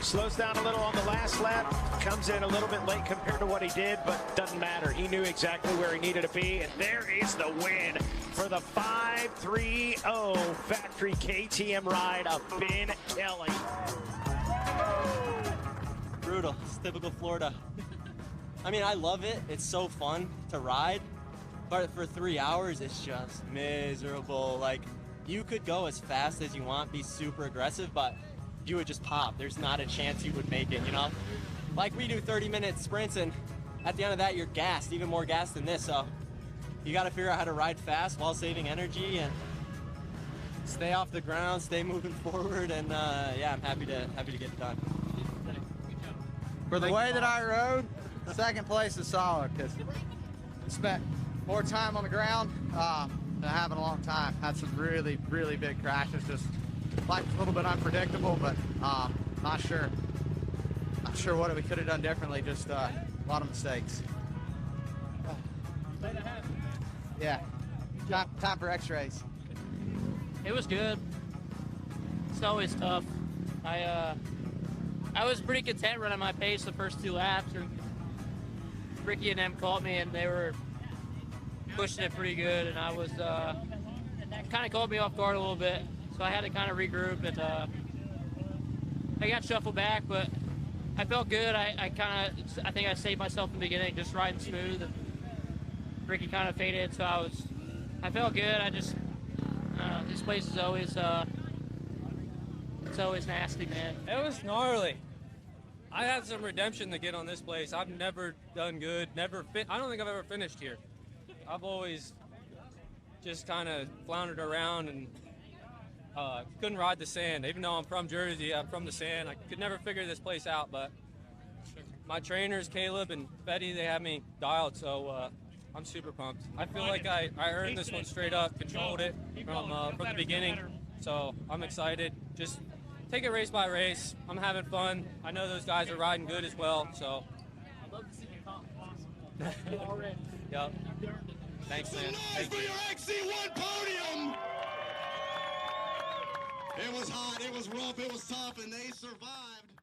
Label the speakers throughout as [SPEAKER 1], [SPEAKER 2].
[SPEAKER 1] Slows down a little on the last lap, comes in a little bit late compared to what he did, but doesn't matter. He knew exactly where he needed to be, and there is the win for the 5-3-0 factory KTM ride of Ben Kelly.
[SPEAKER 2] Brutal. It's typical Florida. I mean, I love it. It's so fun to ride, but for 3 hours, it's just miserable. Like, you could go as fast as you want, be super aggressive, but you would just pop. There's not a chance you would make it, you know? Like, we do 30-minute sprints, and at the end of that, you're gassed, even more gassed than this, so you gotta figure out how to ride fast while saving energy and stay off the ground, stay moving forward, and yeah, I'm happy to get it done.
[SPEAKER 3] For the way that I rode, second place is solid, because I spent more time on the ground than I have in a long time. Had some really, really big crashes. Just life's a little bit unpredictable, but not sure what we could have done differently. Just a lot of mistakes. Yeah, time for x-rays.
[SPEAKER 4] It was good. It's always tough. I was pretty content running my pace the first 2 laps. Ricky and them caught me, and they were pushing it pretty good, and I was kind of caught me off guard a little bit, so I had to kind of regroup, and I got shuffled back, but I felt good. I think I saved myself in the beginning, just riding smooth, and Ricky kind of faded, so I felt good. I just this place is always it's always nasty, man.
[SPEAKER 5] It was gnarly. I had some redemption to get on this place. I've never done good. I don't think I've ever finished here. I've always just kind of floundered around and couldn't ride the sand. Even though I'm from Jersey, I'm from the sand. I could never figure this place out, but my trainers, Caleb and Betty, they have me dialed, so I'm super pumped. I feel like I earned this one straight up, controlled it from the beginning, so I'm excited. Just take it race by race. I'm having fun. I know those guys are riding good as well, so.
[SPEAKER 4] I'd love to see you talk already.
[SPEAKER 5] Yep. Thanks, man.
[SPEAKER 6] Thank you. For your XC1 podium. It was hot, it was rough, it was tough, and they survived.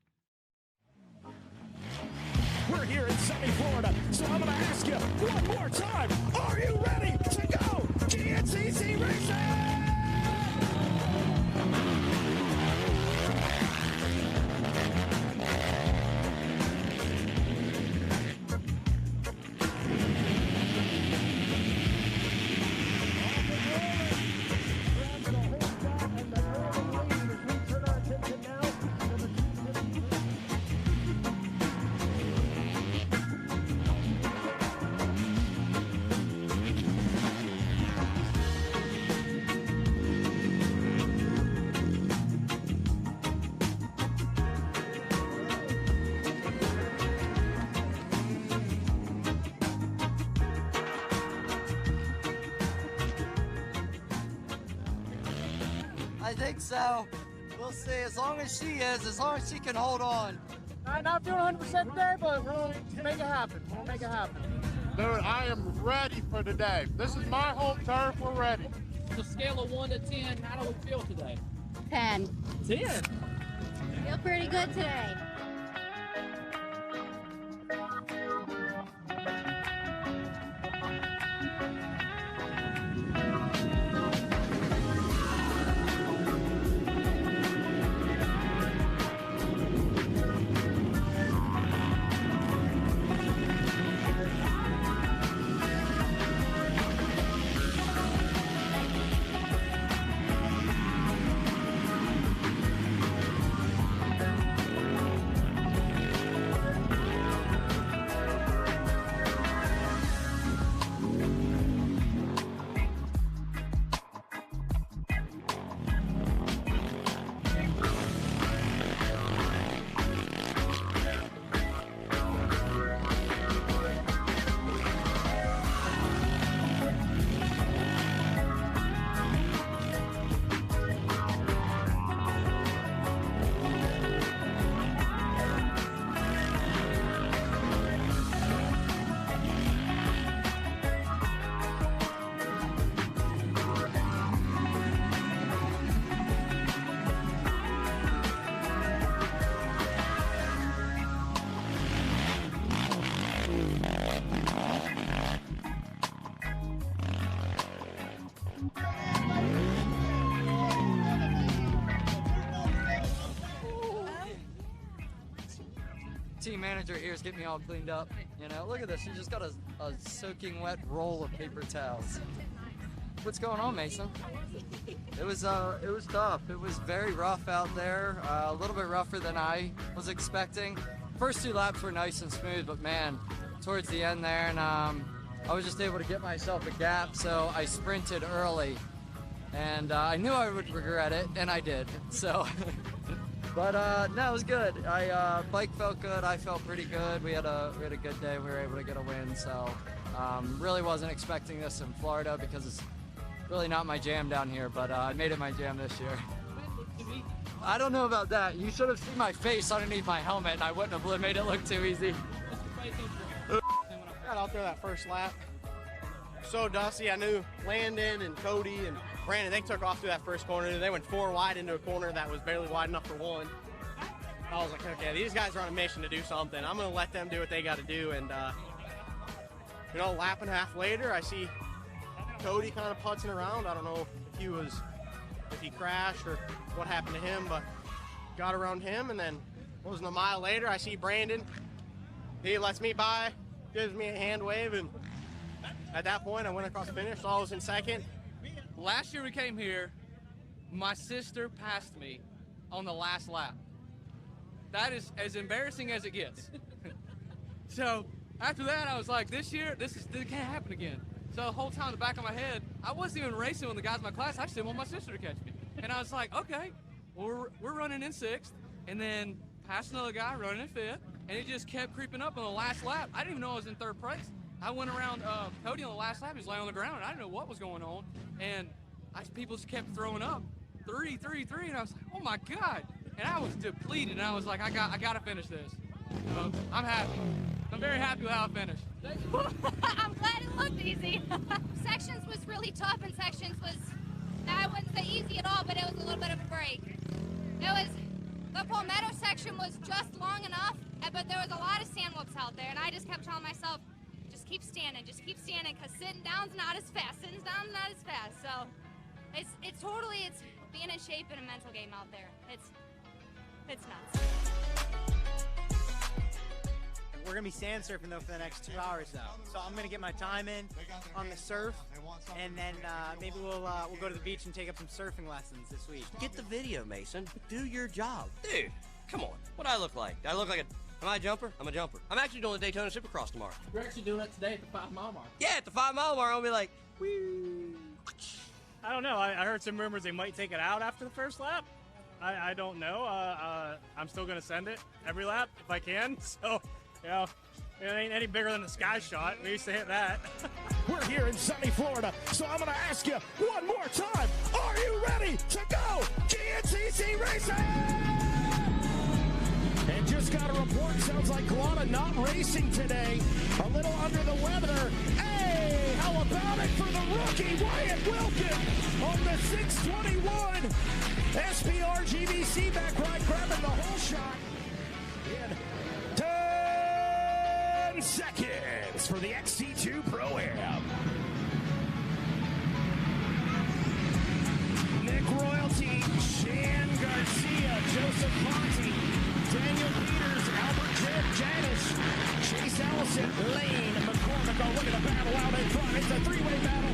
[SPEAKER 1] We're here in sunny Florida, so I'm going to ask you one more time. Are you ready to go GNCC racing?
[SPEAKER 7] I think so. We'll see. As long as she can hold on.
[SPEAKER 8] I'm not feeling 100% today, but we'll make it happen. We'll make it happen.
[SPEAKER 9] Dude, I am ready for today. This is my home turf. We're ready.
[SPEAKER 8] On a scale of 1 to 10, how do we feel today?
[SPEAKER 10] 10.
[SPEAKER 8] 10?
[SPEAKER 10] Feel pretty good today.
[SPEAKER 7] team manager here is getting me all cleaned up. You know, look at this. You just got a soaking wet roll of paper towels. What's going on, Mason? It was tough. It was very rough out there. A little bit rougher than I was expecting. First 2 laps were nice and smooth, but man, towards the end there, and I was just able to get myself a gap, so I sprinted early, and I knew I would regret it, and I did. So, but no, it was good. Bike felt good. I felt pretty good. We had a good day. We were able to get a win. So, really wasn't expecting this in Florida because it's really not my jam down here, but I made it my jam this year. I don't know about that. You should have seen my face underneath my helmet, and I wouldn't have made it look too easy.
[SPEAKER 11] Got out there that first lap. So dusty. I knew Landon and Cody and Brandon, they took off through that first corner. They went 4 wide into a corner that was barely wide enough for 1. I was like, okay, these guys are on a mission to do something. I'm going to let them do what they got to do. And, you know, a lap and a half later, I see Cody kind of putzing around. I don't know if he crashed or what happened to him, but got around him. And then wasn't a mile later, I see Brandon. He lets me by, gives me a hand wave, and at that point I went across the finish, so I was in second.
[SPEAKER 12] Last year we came here, my sister passed me on the last lap. That is as embarrassing as it gets. So after that I was like, this year, this can't happen again. So the whole time in the back of my head, I wasn't even racing with the guys in my class. I just didn't want my sister to catch me. And I was like, okay, well, we're running in 6th, and then past another guy running in 5th, and it just kept creeping up on the last lap. I didn't even know I was in 3rd place. I went around Cody on the last lap. He was laying on the ground, and I didn't know what was going on. And people just kept throwing up 3, 3, 3, and I was like, oh my God. And I was depleted, and I was like, I got to finish this. So I'm happy. I'm very happy with how I finished.
[SPEAKER 10] I'm glad it looked easy. Sections was really tough, and sections was, I wouldn't say easy at all, but it was a little bit of a break. The Palmetto section was just long enough, but there was a lot of sand whoops out there, and I just kept telling myself, just keep standing, because sitting down's not as fast, sitting down's not as fast. So it's being in shape and a mental game out there. It's nuts.
[SPEAKER 13] We're gonna be sand surfing though for the next 2 hours though. So I'm gonna get my time in on the surf, and then maybe we'll go to the beach and take up some surfing lessons this week.
[SPEAKER 14] Get the video, Mason. Do your job. Dude, come on. What do I look like? Do I look like am I a jumper? I'm a jumper. I'm actually doing the Daytona Supercross tomorrow.
[SPEAKER 8] You're actually doing it today at the 5-mile mark.
[SPEAKER 14] Yeah, at the 5-mile mark, I'll be like, whee.
[SPEAKER 15] I don't know. I heard some rumors they might take it out after the first lap. I don't know. I'm still gonna send it every lap if I can. So. You know, it ain't any bigger than the sky shot. We used to hit that.
[SPEAKER 1] We're here in sunny Florida, so I'm going to ask you one more time. Are you ready to go GNCC racing? And just got a report. Sounds like Glana not racing today. A little under the weather. Hey, how about it for the rookie Wyatt Wilkin on the 621 SPR GBC back ride, grabbing the whole shot. In 10 seconds for the XC2 Pro-Am. Nick Royalty, Shan Garcia, Joseph Monty, Daniel Peters, Albert Janish, Chase Allison, Lane McCormick. Oh, look at the battle out in front. It's a three-way battle.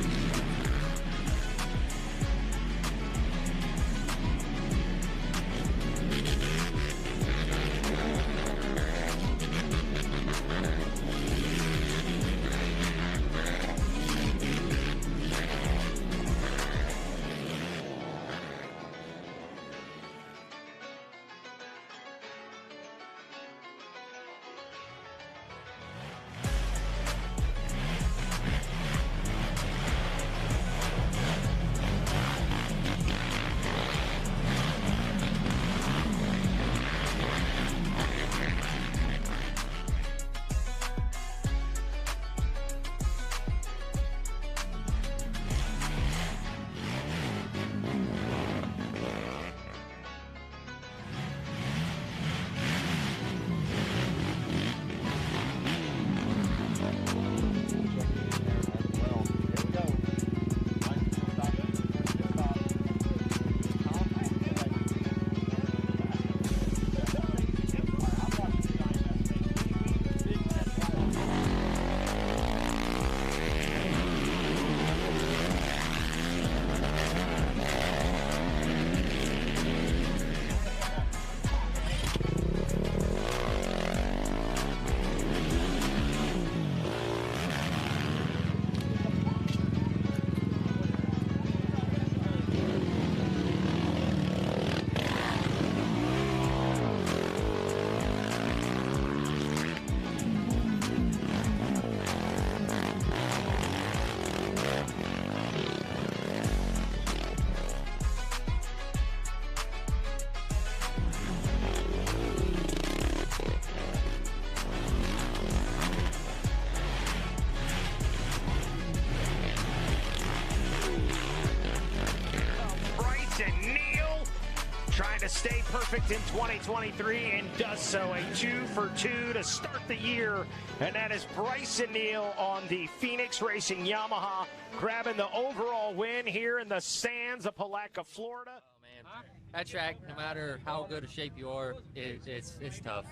[SPEAKER 1] stay perfect in 2023 and does so. A 2 for 2 to start the year. And that is Bryson Neal on the Phoenix Racing Yamaha, grabbing the overall win here in the sands of Palatka, Florida.
[SPEAKER 7] Oh, man. That track, no matter how good a shape you are, it's tough.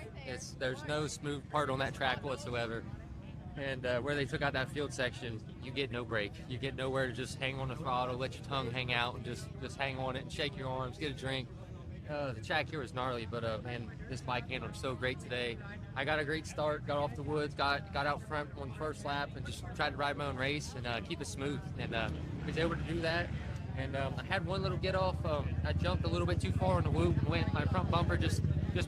[SPEAKER 7] There's no smooth part on that track whatsoever. And where they took out that field section, you get no break. You get nowhere to just hang on the throttle, let your tongue hang out, and just hang on it and shake your arms, get a drink. The track here was gnarly, but man, this bike handled so great today. I got a great start, got off the woods, got out front on the first lap, and just tried to ride my own race and keep it smooth. And was able to do that. And I had one little get off. I jumped a little bit too far on the whoop and went. My front bumper just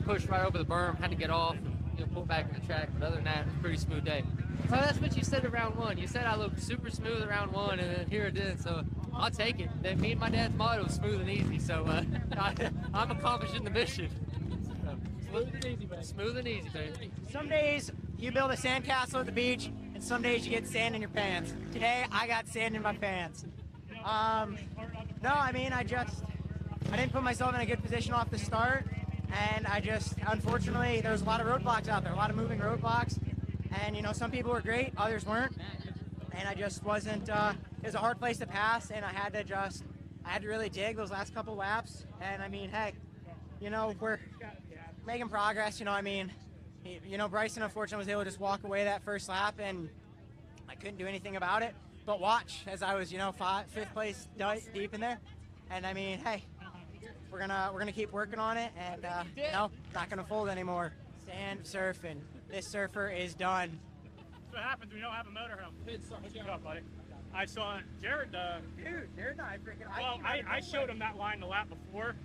[SPEAKER 7] pushed right over the berm. Had to get off and pull back in the track. But other than that, it was a pretty smooth day. So that's what you said around one. You said I looked super smooth around one, and then here it is. So I'll take it. Then me and my dad's motto was smooth and easy. So I'm accomplishing the mission. Smooth and easy, man. Smooth and easy, baby.
[SPEAKER 13] Some days you build a sandcastle at the beach, and some days you get sand in your pants. Today I got sand in my pants. No, I mean, I didn't put myself in a good position off the start, and unfortunately, there was a lot of roadblocks out there, a lot of moving roadblocks, and, you know, some people were great, others weren't, and I just wasn't, it was a hard place to pass, and I had to really dig those last couple laps, and I mean, hey, you know, we're making progress, you know, I mean, you know, Bryson, unfortunately, was able to just walk away that first lap, and I couldn't do anything about it. But watch as I was, you know, fifth place deep in there, and I mean, hey, we're gonna keep working on it, and you know, not gonna fold anymore. Sand surfing. This surfer is done.
[SPEAKER 15] That's what happens when you don't have a motorhome. What's going on, buddy? I saw Jared.
[SPEAKER 13] Dude, Jared and I freaking.
[SPEAKER 15] Well, I showed him that line the lap before,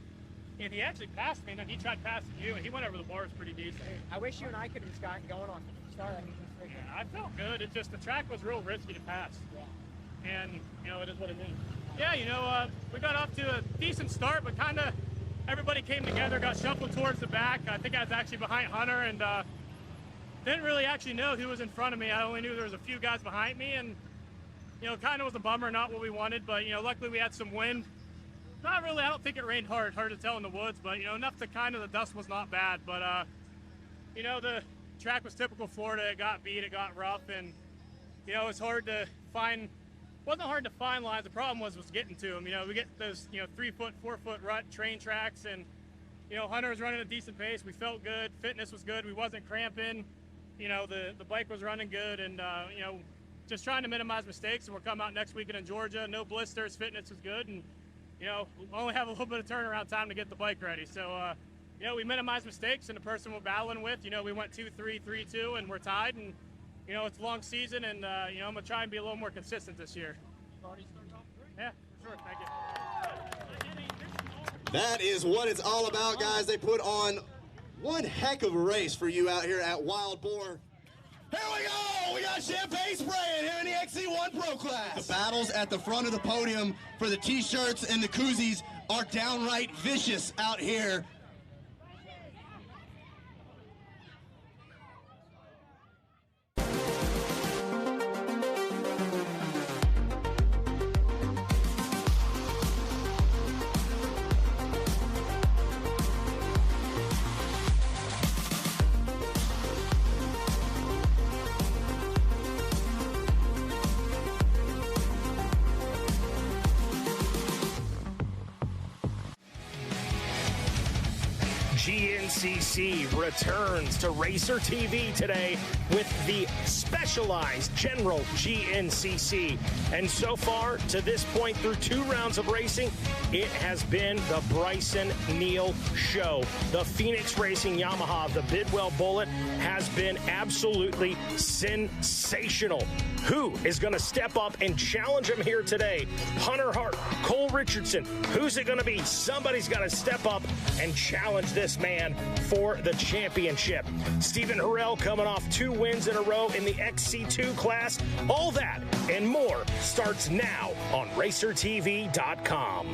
[SPEAKER 15] and he actually passed me, and then he tried passing you, and he went over the bars pretty decent.
[SPEAKER 13] I wish you and I could have just gotten going on the start.
[SPEAKER 15] Yeah, I felt good. It's just the track was real risky to pass. Yeah. And, you know, it is what it is. Yeah, you know, we got off to a decent start, but kind of everybody came together, got shuffled towards the back. I think I was actually behind Hunter, and didn't really actually know who was in front of me. I only knew there was a few guys behind me, and, you know, kind of was a bummer, not what we wanted, but, you know, luckily we had some wind. Not really, I don't think it rained hard to tell in the woods, but, you know, enough to kind of, the dust was not bad, but, you know, the track was typical Florida. It got beat, it got rough, and, you know, it's hard to find, wasn't hard to find lines. The problem was getting to them. You know, we get those, you know, 3-foot, 4-foot rut train tracks, and, you know, Hunter was running a decent pace. We felt good. Fitness was good. We wasn't cramping. You know, the bike was running good, and, you know, just trying to minimize mistakes. And we'll come out next weekend in Georgia. No blisters. Fitness was good, and, you know, we'll only have a little bit of turnaround time to get the bike ready. So, you know, we minimized mistakes, and the person we're battling with, you know, we went 2-3, 3-2, and we're tied, and, you know, it's a long season, and, you know, I'm going to try and be a little more consistent this year. Yeah, for sure. Thank you.
[SPEAKER 6] That is what it's all about, guys. They put on one heck of a race for you out here at Wild Boar. Here we go! We got champagne spraying here in the XC1 Pro Class. The battles at the front of the podium for the T-shirts and the koozies are downright vicious out here.
[SPEAKER 1] GNCC returns to Racer TV today with the specialized General GNCC. And so far, to this point, through 2 rounds of racing, it has been the Bryson Neal show. The Phoenix Racing Yamaha, the Bidwell Bullet, has been absolutely sensational. Who is going to step up and challenge him here today? Hunter Hart, Cole Richardson. Who's it going to be? Somebody's got to step up and challenge this man for the championship. Stephen Harrell coming off 2 wins in a row in the XC2 class. All that and more starts now on RacerTV.com.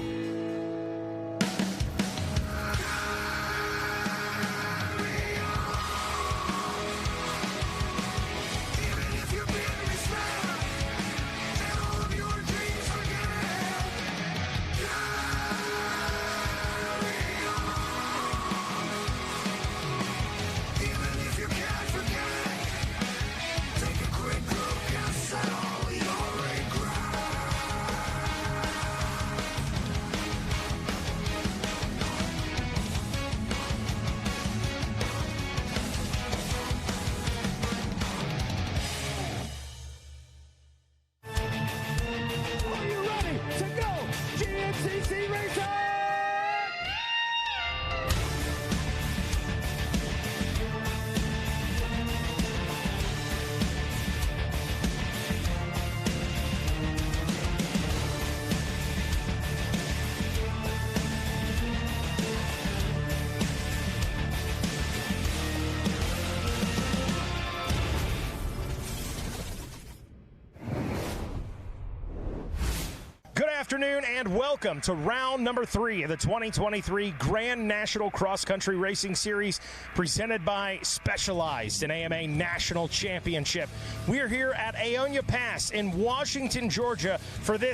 [SPEAKER 1] GNCC Racing! Good afternoon and welcome to round number 3 of the 2023 Grand National Cross Country Racing Series presented by Specialized and AMA National Championship. We're here at Aonia Pass in Washington, Georgia for the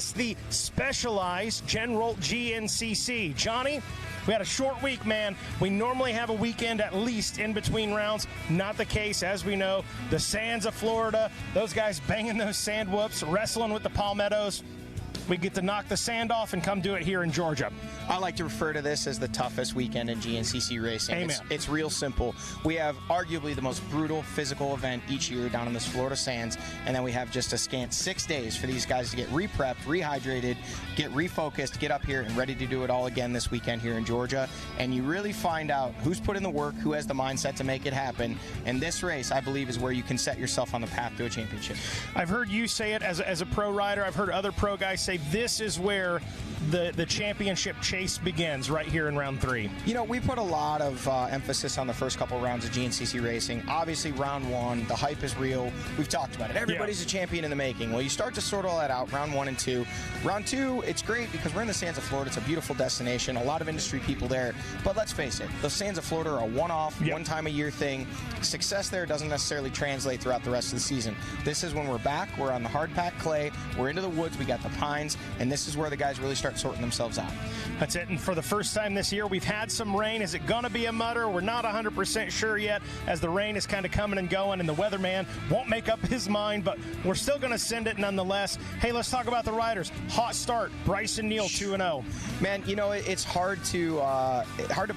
[SPEAKER 1] Specialized General GNCC. Johnny, we had a short week, man. We normally have a weekend at least in between rounds. Not the case, as we know. The sands of Florida, those guys banging those sand whoops, wrestling with the palmettos. We get to knock the sand off and come do it here in Georgia.
[SPEAKER 16] I like to refer to this as the toughest weekend in GNCC racing.
[SPEAKER 1] Amen.
[SPEAKER 16] It's real simple. We have arguably the most brutal physical event each year down in this Florida sands, and then we have just a scant 6 days for these guys to get re-prepped, rehydrated, get refocused, get up here and ready to do it all again this weekend here in Georgia. And you really find out who's put in the work, who has the mindset to make it happen. And this race, I believe, is where you can set yourself on the path to a championship.
[SPEAKER 1] I've heard you say it as a pro rider. I've heard other pro guys say this is where the championship chase begins, right here in round 3.
[SPEAKER 16] You know, we put a lot of emphasis on the first couple rounds of GNCC racing. Obviously, round 1, the hype is real. We've talked about it. Everybody's a champion in the making. Well, you start to sort all that out, round 1 and 2. Round 2, it's great because we're in the sands of Florida. It's a beautiful destination, a lot of industry people there. But let's face it, the sands of Florida are a one-off, one-time-a-year thing. Success there doesn't necessarily translate throughout the rest of the season. This is when we're back. We're on the hard-packed clay. We're into the woods. We got the pines. And this is where the guys really start sorting themselves out.
[SPEAKER 1] That's it. And for the first time this year, we've had some rain. Is it going to be a mutter? We're not 100% sure yet, as the rain is kind of coming and going, and the weatherman won't make up his mind, but we're still going to send it nonetheless. Hey, let's talk about the riders. Hot start. Bryson Neal, 2-0.
[SPEAKER 16] Man, you know, it's hard to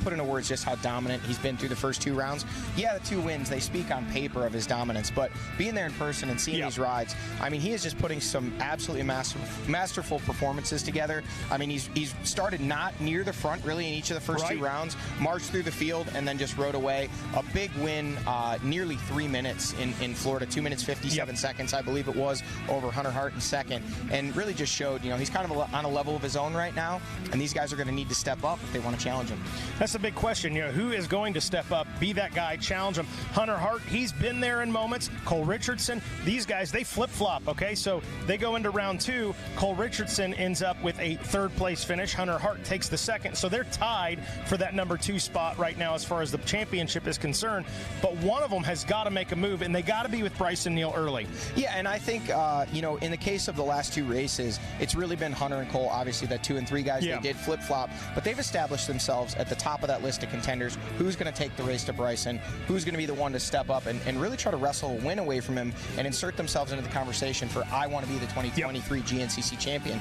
[SPEAKER 16] put into words just how dominant he's been through the first 2 rounds. Yeah, the 2 wins, they speak on paper of his dominance, but being there in person and seeing these rides, I mean, he is just putting some absolutely masterful performances together. I mean, he's started not near the front really in each of the first 2 rounds, marched through the field, and then just rode away. A big win, nearly 3 minutes in Florida, 2 minutes 57 seconds, I believe it was, over Hunter Hart in second, and really just showed, you know, he's kind of on a level of his own right now, and these guys are going to need to step up if they want to challenge him.
[SPEAKER 1] That's the big question. You know, who is going to step up, be that guy, challenge him? Hunter Hart, he's been there in moments. Cole Richardson, these guys, they flip-flop, okay? So they go into round 2. Cole Richardson ends up with a 3rd place finish. Hunter Hart takes the 2nd. So they're tied for that number 2 spot right now as far as the championship is concerned. But one of them has got to make a move, and they got to be with Bryson Neal early.
[SPEAKER 16] Yeah, and I think, you know, in the case of the last 2 races, it's really been Hunter and Cole, obviously, that 2 and 3 guys, they did flip-flop, but they've established themselves at the top of that list of contenders. Who's going to take the race to Bryson? Who's going to be the one to step up and really try to wrestle a win away from him and insert themselves into the conversation for, I want to be the 2023 GNCC champion.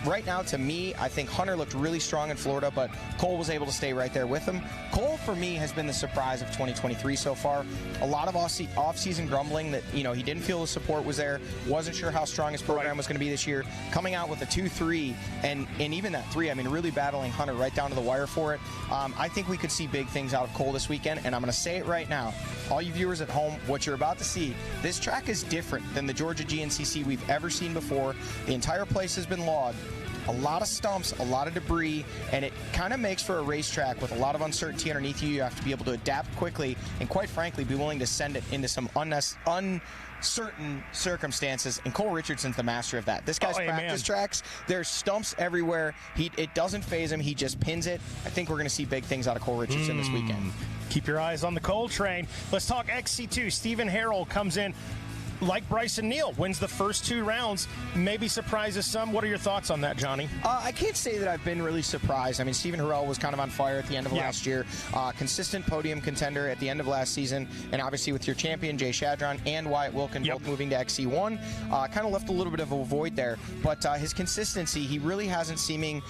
[SPEAKER 16] Right now, to me, I think Hunter looked really strong in Florida, but Cole was able to stay right there with him. Cole, for me, has been the surprise of 2023 so far. A lot of off-season grumbling that, you know, he didn't feel the support was there, wasn't sure how strong his program was going to be this year. Coming out with a 2-3, and even that 3, I mean, really battling Hunter right down to the wire for it. I think we could see big things out of Cole this weekend, and I'm going to say it right now. All you viewers at home, what you're about to see, this track is different than the Georgia GNCC we've ever seen before. The entire place has been logged. A lot of stumps, a lot of debris, and it kind of makes for a racetrack with a lot of uncertainty underneath you. You have to be able to adapt quickly and, quite frankly, be willing to send it into some uncertain circumstances, and Cole Richardson's the master of that. This guy's practice tracks, there's stumps everywhere. It doesn't faze him. He just pins it. I think we're going to see big things out of Cole Richardson this weekend.
[SPEAKER 1] Keep your eyes on the Cole train. Let's talk XC2. Stephen Harrell comes in like Bryson Neal, wins the first 2 rounds, maybe surprises some. What are your thoughts on that, Johnny?
[SPEAKER 16] I can't say that I've been really surprised. I mean, Stephen Harrell was kind of on fire at the end of last year. Consistent podium contender at the end of last season, and obviously with your champion, Jay Shadron, and Wyatt Wilkin both moving to XC1, kind of left a little bit of a void there. But his consistency, he really hasn't seeming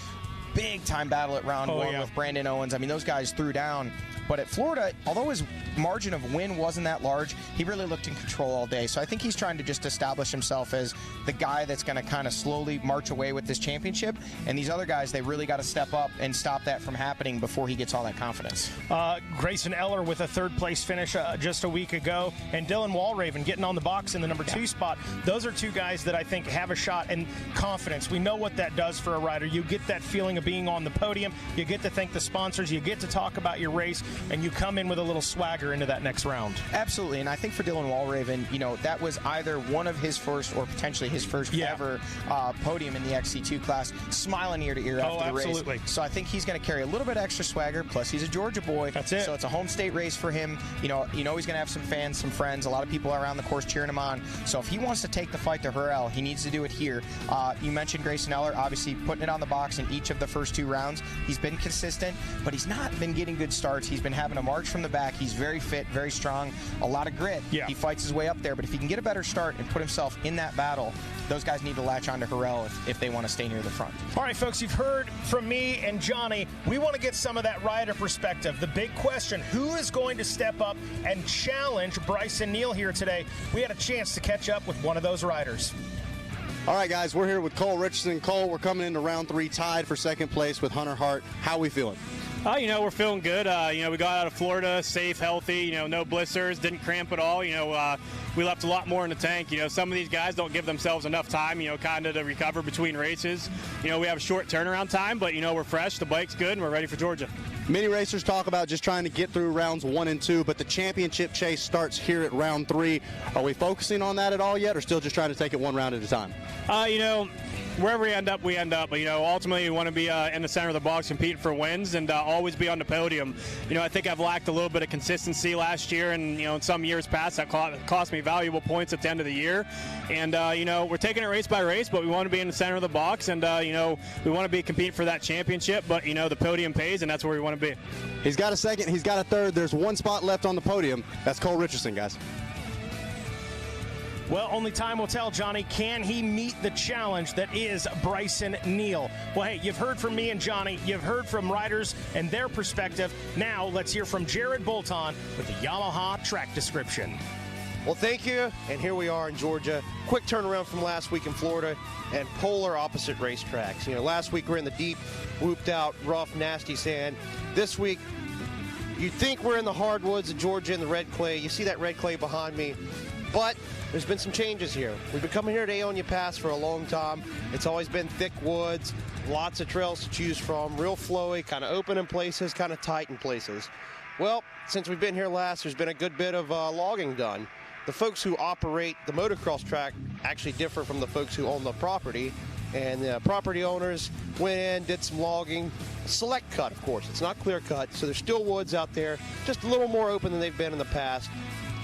[SPEAKER 16] big-time battle at round 1 with Brandon Owens. I mean, those guys threw down. But at Florida, although his margin of win wasn't that large, he really looked in control all day. So I think he's trying to just establish himself as the guy that's going to kind of slowly march away with this championship. And these other guys, they really got to step up and stop that from happening before he gets all that confidence.
[SPEAKER 1] Grayson Eller with a third-place finish just a week ago, and Dylan Walraven getting on the box in the number 2 spot. Those are two guys that I think have a shot, and confidence. We know what that does for a rider. You get that feeling of being on the podium. You get to thank the sponsors. You get to talk about your race, and you come in with a little swagger into that next round.
[SPEAKER 16] Absolutely, and I think for Dylan Walraven, you know, that was either one of his first or potentially his first ever podium in the XC2 class, smiling ear to ear after the race. So I think he's going to carry a little bit extra swagger, plus he's a Georgia boy.
[SPEAKER 1] That's it.
[SPEAKER 16] So it's a home state race for him. You know he's going to have some fans, some friends, a lot of people around the course cheering him on. So if he wants to take the fight to Hurrell, he needs to do it here. You mentioned Grayson Eller, obviously putting it on the box in each of the first 2 rounds. He's been consistent, but he's not been getting good starts. He's been having a march from the back. He's very fit, very strong, a lot of grit. He fights his way up there, but if he can get a better start and put himself in that battle, those guys need to latch on to Hurrell if they want to stay near the front.
[SPEAKER 1] All right, folks, you've heard from me and Johnny. We want to get some of that rider perspective. The big question, who is going to step up and challenge Bryson Neal here today? We had a chance to catch up with one of those riders.
[SPEAKER 6] All right, guys, we're here with Cole Richardson. Cole, we're coming into round 3 tied for second place with Hunter Hart. How are we feeling?
[SPEAKER 15] You know, we're feeling good. You know, we got out of Florida safe, healthy, you know, no blisters, didn't cramp at all. You know, we left a lot more in the tank. You know, some of these guys don't give themselves enough time, you know, kind of to recover between races. You know, we have a short turnaround time, but, you know, we're fresh, the bike's good, and we're ready for Georgia.
[SPEAKER 6] Many racers talk about just trying to get through rounds 1 and 2, but the championship chase starts here at round 3. Are we focusing on that at all yet, or still just trying to take it one round at a time?
[SPEAKER 15] You know, wherever we end up, we end up. But, you know, ultimately we want to be in the center of the box, competing for wins, and always be on the podium. You know, I think I've lacked a little bit of consistency last year, and, you know, in some years past that cost me valuable points at the end of the year. And, you know, we're taking it race by race, but we want to be in the center of the box, and, you know, we want to be competing for that championship, but, you know, the podium pays, and that's where we want to be.
[SPEAKER 6] He's got a second, he's got a third. There's 1 spot left on the podium. That's Cole Richardson, guys.
[SPEAKER 1] Well, only time will tell, Johnny. Can he meet the challenge that is Bryson Neal? Well, hey, you've heard from me and Johnny. You've heard from riders and their perspective. Now let's hear from Jared Bolton with the Yamaha track description.
[SPEAKER 17] Well, thank you, and here we are in Georgia. Quick turnaround from last week in Florida, and polar opposite racetracks. You know, last week we're in the deep, whooped out, rough, nasty sand. This week, you'd think we're in the hardwoods of Georgia in the red clay. You see that red clay behind me, but there's been some changes here. We've been coming here to Aonia Pass for a long time. It's always been thick woods, lots of trails to choose from, real flowy, kind of open in places, kind of tight in places. Well, since we've been here last, there's been a good bit of logging done. The folks who operate the motocross track actually differ from the folks who own the property, and the property owners went in, did some logging, select cut, of course. It's not clear cut, so there's still woods out there, just a little more open than they've been in the past.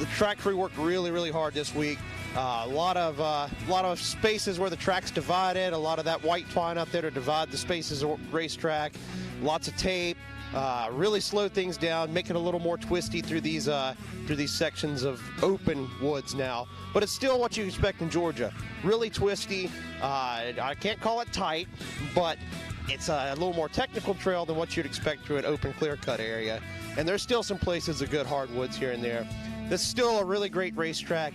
[SPEAKER 17] The track crew worked really, really hard this week. A lot of spaces where the track's divided, a lot of that white twine out there to divide the spaces of the racetrack, lots of tape. Really slow things down, make it a little more twisty through these sections of open woods now. But it's still what you expect in Georgia. Really twisty. I can't call it tight, but it's a little more technical trail than what you'd expect through an open clear-cut area. And there's still some places of good hardwoods here and there. This is still a really great racetrack.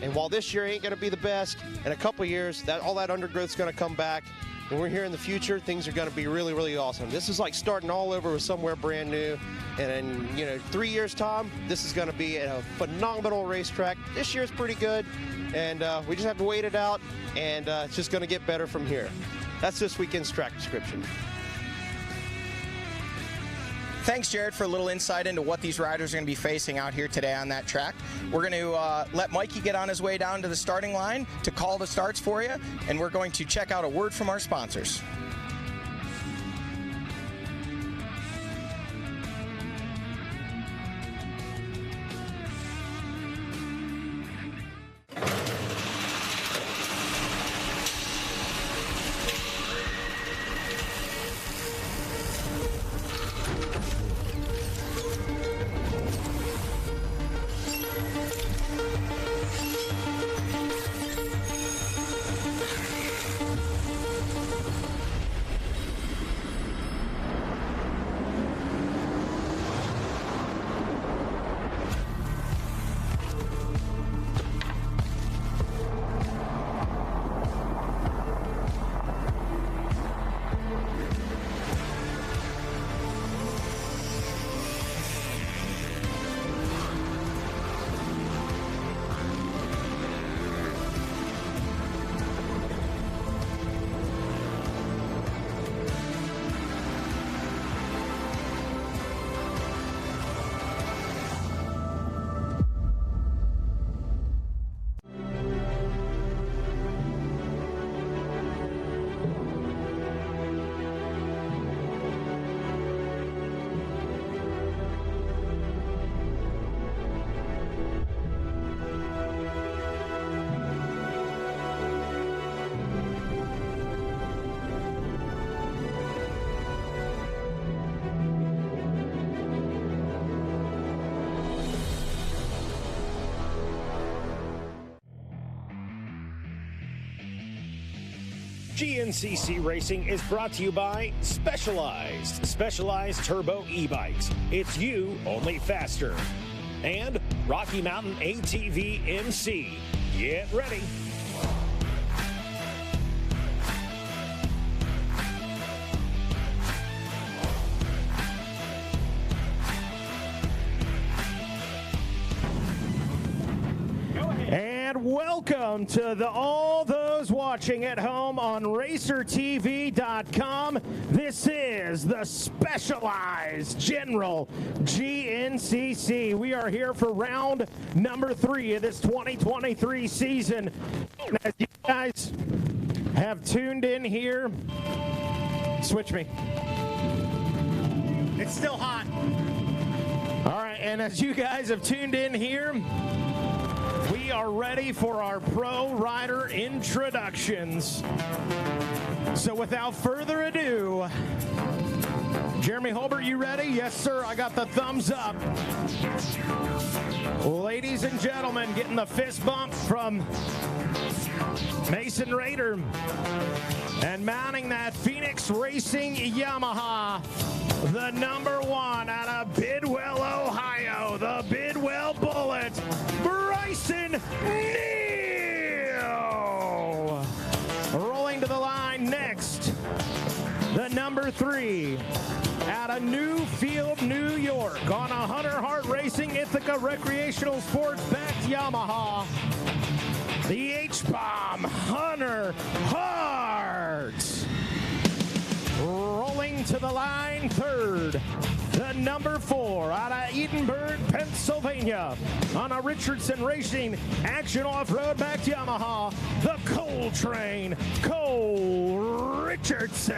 [SPEAKER 17] And while this year ain't going to be the best, in a couple years, all that undergrowth's going to come back. When we're here in the future, things are going to be really, really awesome. This is like starting all over with somewhere brand new. And in 3 years' time, this is going to be a phenomenal racetrack. This year's pretty good, and we just have to wait it out, and it's just going to get better from here. That's this weekend's track description.
[SPEAKER 16] Thanks, Jared, for a little insight into what these riders are going to be facing out here today on that track. We're going to let Mikey get on his way down to the starting line to call the starts for you, and we're going to check out a word from our sponsors.
[SPEAKER 1] GNCC Racing is brought to you by Specialized Turbo e-bikes. It's you, only faster. And Rocky Mountain ATV MC. Get ready. And welcome to all those watching at home on RacerTV.com. This is the Specialized General GNCC. We are here for round number 3 of this 2023 season. As you guys have tuned in here, switch me.
[SPEAKER 11] It's still hot.
[SPEAKER 1] All right, and as you guys have tuned in here, we are ready for our pro rider introductions. So without further ado, Jeremy Holbert, you ready? Yes, sir. I got the thumbs up. Ladies and gentlemen, getting the fist bump from Mason Rader. And mounting that Phoenix Racing Yamaha, the number 1 out of Bidwell, Ohio, the Bidwell Bullet, Bryson Neal. Rolling to the line next, the number 3 out of Newfield, New York, on a Hunter Hart Racing Ithaca Recreational Sports backed Yamaha, the H-Bomb Hunter Hart. Rolling to the line third, the number 4 out of Edinburgh, Pennsylvania, on a Richardson Racing Action Off-Road backed Yamaha, the Coltrane Cole Richardson.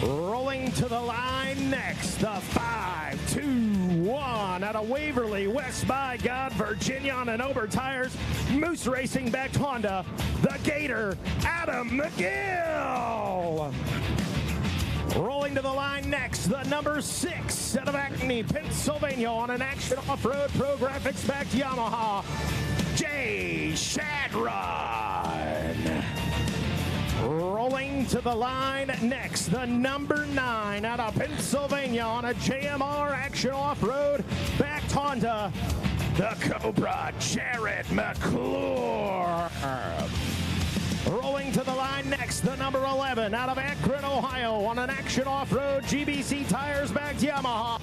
[SPEAKER 1] Rolling to the line next, the 5-2-1 out of Waverly, West by God, Virginia, on an Ober Tires Moose Racing backed Honda, the Gator Adam McGill. Rolling to the line next, the number 6 out of Acme, Pennsylvania, on an Action Off-Road Pro Graphics backed Yamaha, Jay Shadron. Rolling to the line next, the number 9 out of Pennsylvania, on a JMR Action Off-Road backed Honda, the Cobra Jared McClure. Rolling to the line next, the number 11 out of Akron, Ohio, on an Action Off-Road GBC Tires backed Yamaha,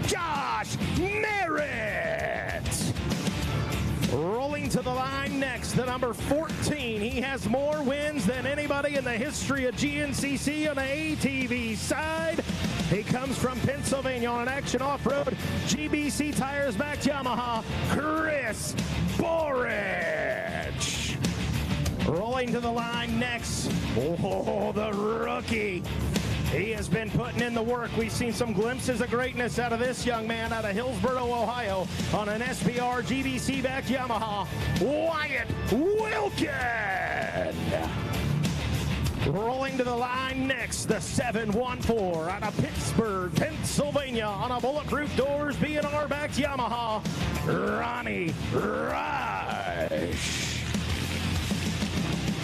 [SPEAKER 1] Josh Merritt. Rolling to the line next, the number 14. He has more wins than anybody in the history of GNCC on the ATV side. He comes from Pennsylvania on an Action Off-Road GBC Tires backed Yamaha, Chris Borich. Rolling to the line next, oh, the rookie. He has been putting in the work. We've seen some glimpses of greatness out of this young man out of Hillsboro, Ohio, on an SBR GBC backed Yamaha, Wyatt Wilkin. Rolling to the line next, the 714 out of Pittsburgh, Pennsylvania, on a Bulletproof Doors B&R backed Yamaha, Ronnie Rush.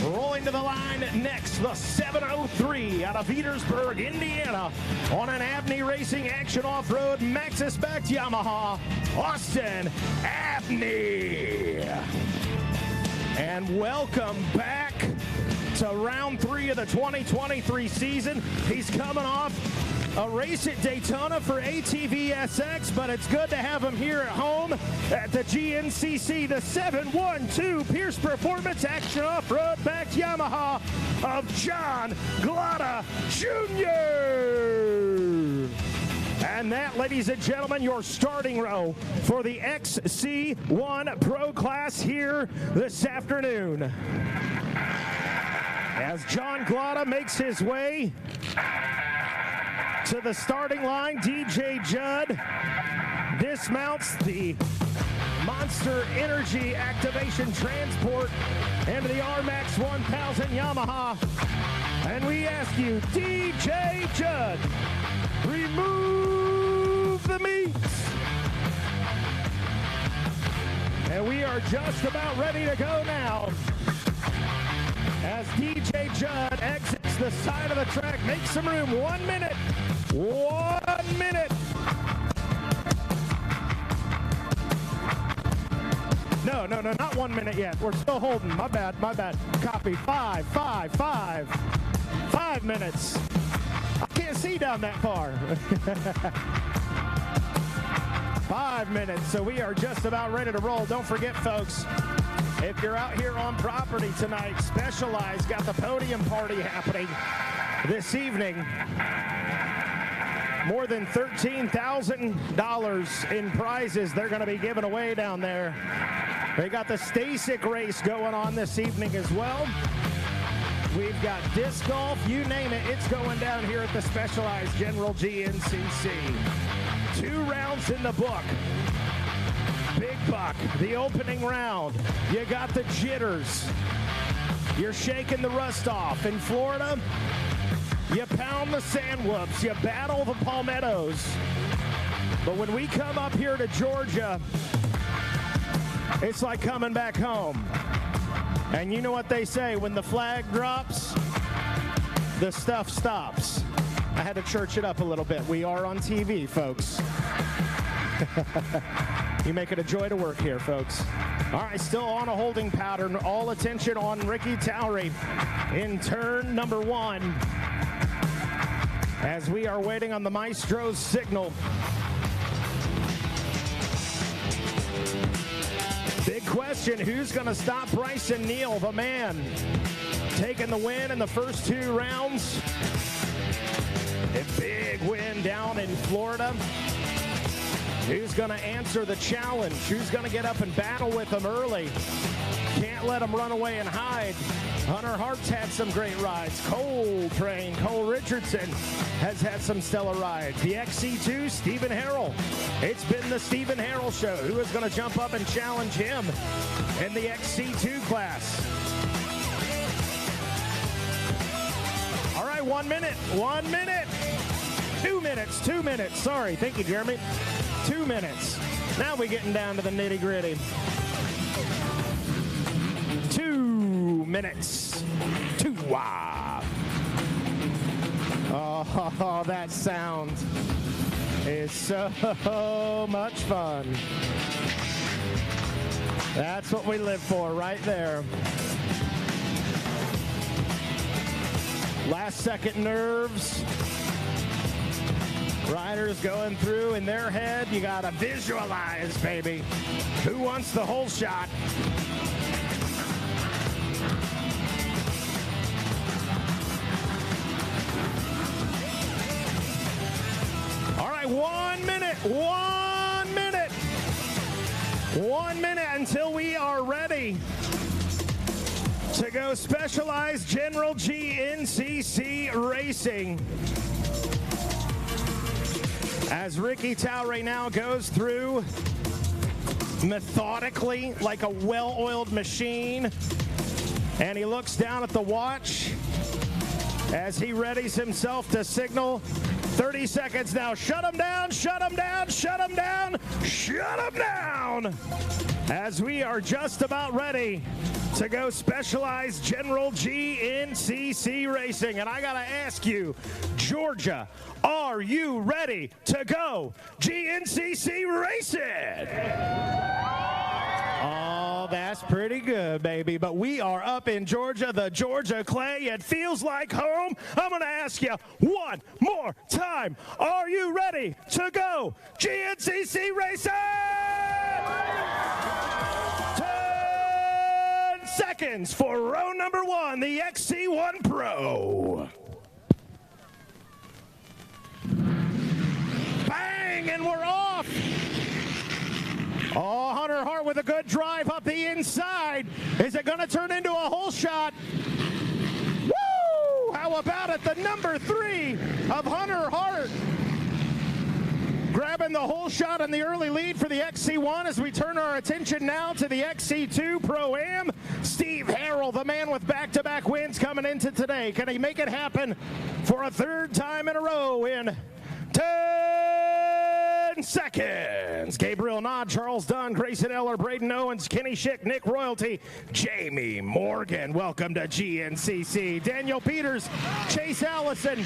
[SPEAKER 1] Rolling to the line next, the 703 out of Petersburg, Indiana, on an Abney Racing Action Off-Road Maxxis backed Yamaha, Austin Abney. And welcome back to round 3 of the 2023 season. He's coming off a race at Daytona for ATV SX, but it's good to have him here at home at the GNCC, the 712 Pierce Performance Action Off-Road backed Yamaha of John Glotta Jr. And that, ladies and gentlemen, your starting row for the XC1 Pro Class here this afternoon. As John Glotta makes his way to the starting line, DJ Judd dismounts the Monster Energy Activation Transport into the RMAX 1000 Yamaha. And we ask you, DJ Judd, remove the meat. And we are just about ready to go now. as DJ Judd exits the side of the track. Make some room. 1 minute. 1 minute. No, not 1 minute yet. We're still holding. My bad. Copy. 5 minutes. I can't see down that far. 5 minutes. So we are just about ready to roll. Don't forget, folks, if you're out here on property tonight, Specialized got the podium party happening this evening. More than $13,000 in prizes they're going to be giving away down there. They got the Stasic race going on this evening as well. We've got disc golf, you name it, it's going down here at the Specialized General GNCC. 2 rounds in the book. Big buck, the opening round. You got the jitters. You're shaking the rust off. In Florida, you pound the sand whoops, you battle the palmettos. But when we come up here to Georgia, it's like coming back home. And you know what they say, when the flag drops, the stuff stops. I had to church it up a little bit. We are on TV, folks. You make it a joy to work here, folks. All right, still on a holding pattern. All attention on Ricky Towery in turn number 1 as we are waiting on the maestro's signal. Big question, who's going to stop Bryson Neal, the man taking the win in the first 2 rounds? A big win down in Florida. Who's going to answer the challenge? Who's going to get up and battle with him early? Can't let him run away and hide. Hunter Hart's had some great rides. Cole Richardson has had some stellar rides. The XC2, Stephen Harrell. It's been the Stephen Harrell show. Who is going to jump up and challenge him in the XC2 class? All right, 1 minute. 1 minute. 2 minutes. 2 minutes. Sorry. Thank you, Jeremy. 2 minutes. Now we're getting down to the nitty-gritty. 2 minutes. 2 wow. Oh, that sound is so much fun. That's what we live for right there. Last second nerves. Riders going through in their head. You got to visualize, baby. Who wants the whole shot? All right, 1 minute. 1 minute. 1 minute until we are ready to go Specialized General GNCC Racing. As Ricky Towery now goes through methodically like a well-oiled machine, and he looks down at the watch as he readies himself to signal. 30 seconds now. Shut him down, shut him down, shut him down, shut him down. As we are just about ready to go Specialized General GNCC Racing. And I got to ask you, Georgia, are you ready to go GNCC Racing? Oh, that's pretty good, baby. But we are up in Georgia, the Georgia Clay. It feels like home. I'm going to ask you one more time. Are you ready to go GNCC Racing? 10 seconds for row number 1, the XC1 Pro. Bang, and we're off. Oh, Hunter Hart with a good drive up the inside. Is it going to turn into a hole shot? Woo! How about it? The number 3 of Hunter Hart grabbing the hole shot in the early lead for the XC1 as we turn our attention now to the XC2 Pro-Am. Steve Harrell, the man with back-to-back wins coming into today. Can he make it happen for a 3rd time in a row in 10 seconds. Gabriel Nod, Charles Dunn, Grayson Eller, Braden Owens, Kenny Schick, Nick Royalty, Jamie Morgan. Welcome to GNCC. Daniel Peters, Chase Allison,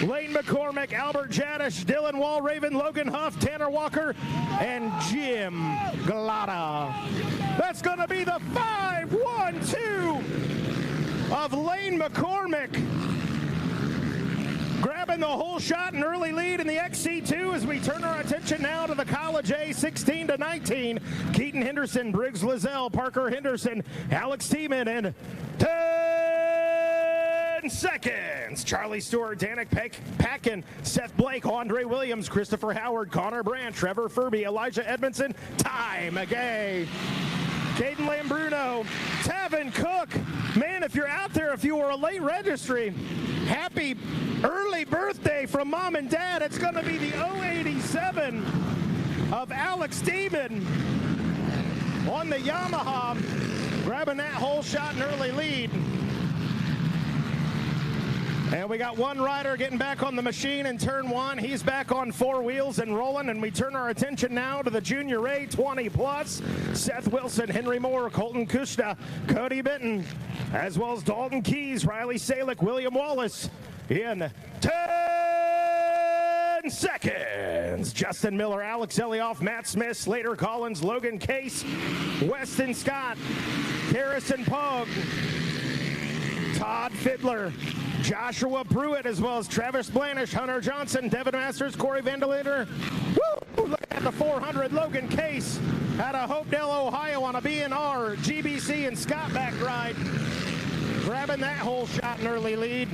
[SPEAKER 1] Lane McCormick, Albert Jadish, Dylan Walraven, Logan Huff, Tanner Walker, and Jim Glada. That's going to be the 5-1-2 of Lane McCormick. Grabbing the whole shot, an early lead in the XC2 as we turn our attention now to the College A, 16-19. Keaton Henderson, Briggs Lizelle, Parker Henderson, Alex Tiemann, and 10 seconds. Charlie Stewart, Danik Packin, Seth Blake, Andre Williams, Christopher Howard, Connor Brandt, Trevor Furby, Elijah Edmondson, Ty McGay, Caden Lambruno, Tavin Cook. Man, if you're out there, if you were a late registry, happy early birthday from Mom and Dad. It's going to be the 087 of Alex Steeman on the Yamaha, grabbing that whole shot, an early lead. And we got one rider getting back on the machine in turn one. He's back on four wheels and rolling, and we turn our attention now to the Junior A 20+. Seth Wilson, Henry Moore, Colton Kushna, Cody Benton, as well as Dalton Keys, Riley Salick, William Wallace in 10 seconds. Justin Miller, Alex Elioff, Matt Smith, Slater Collins, Logan Case, Weston Scott, Harrison Pogue, Todd Fiddler, Joshua Pruitt, as well as Travis Blanish, Hunter Johnson, Devin Masters, Corey Vandelater. Woo! Look at the 400, Logan Case out of Hopedale, Ohio on a BNR, GBC, and Scott back ride. Grabbing that whole shot, an early lead.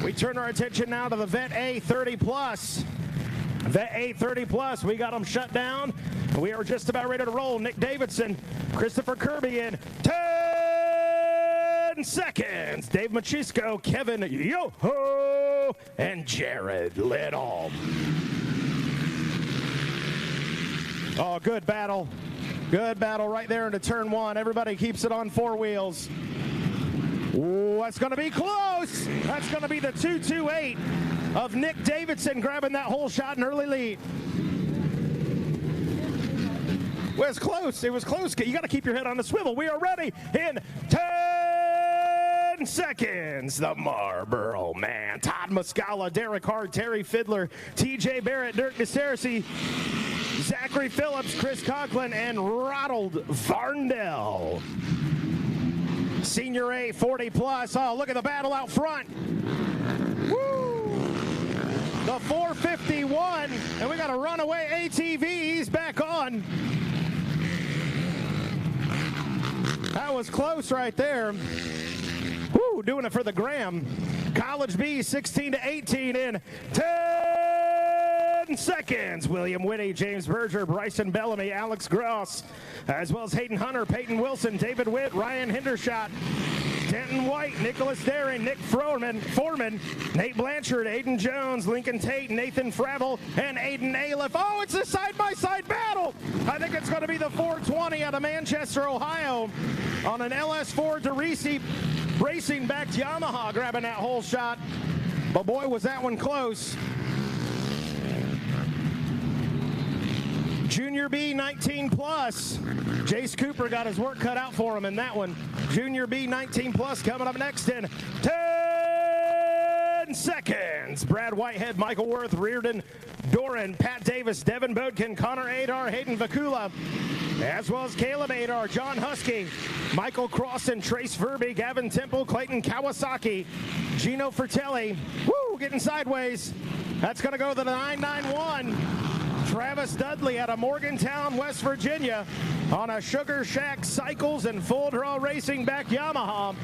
[SPEAKER 1] We turn our attention now to the Vet A 30+. Vet A 30+, we got them shut down. We are just about ready to roll. Nick Davidson, Christopher Kirby in 10 seconds. Dave Machisco, Kevin Yoho, and Jared Little. Oh, good battle. Good battle right there into turn one. Everybody keeps it on four wheels. Ooh, that's going to be close. That's going to be the 228 of Nick Davidson grabbing that whole shot, an early lead. Well, it's close. It was close. You got to keep your head on the swivel. We are ready in 10 seconds. The Marlboro Man. Todd Muscala, Derek Hart, Terry Fiddler, TJ Barrett, Dirk DeSarcy, Zachary Phillips, Chris Conklin, and Ronald Varndell. Senior A 40+. Oh, look at the battle out front. Woo! The 451, and we got a runaway ATV. He's back on. That was close right there. Woo, doing it for the Graham. College B 16-18 in 10 seconds. William Whitty, James Berger, Bryson Bellamy, Alex Gross, as well as Hayden Hunter, Peyton Wilson, David Witt, Ryan Hendershot, Denton White, Nicholas Daring, Nick Foreman, Nate Blanchard, Aiden Jones, Lincoln Tate, Nathan Fravel, and Aiden Aliff. Oh, it's a side-by-side battle. I think it's going to be the 420 out of Manchester, Ohio, on an LS4 DeRisi racing-backed Yamaha, grabbing that whole shot. But boy, was that one close. Junior B 19+. Jace Cooper got his work cut out for him in that one. Junior B 19+ coming up next in 10 seconds. Brad Whitehead, Michael Worth, Reardon Doran, Pat Davis, Devin Bodkin, Connor Adar, Hayden Vakula, as well as Caleb Adar, John Husky, Michael Crossan, Trace Verby, Gavin Temple, Clayton Kawasaki, Gino Fratelli. Woo, getting sideways. That's going to go to the 991. Travis Dudley out of Morgantown, West Virginia, on a Sugar Shack Cycles and Full Draw Racing back Yamaha.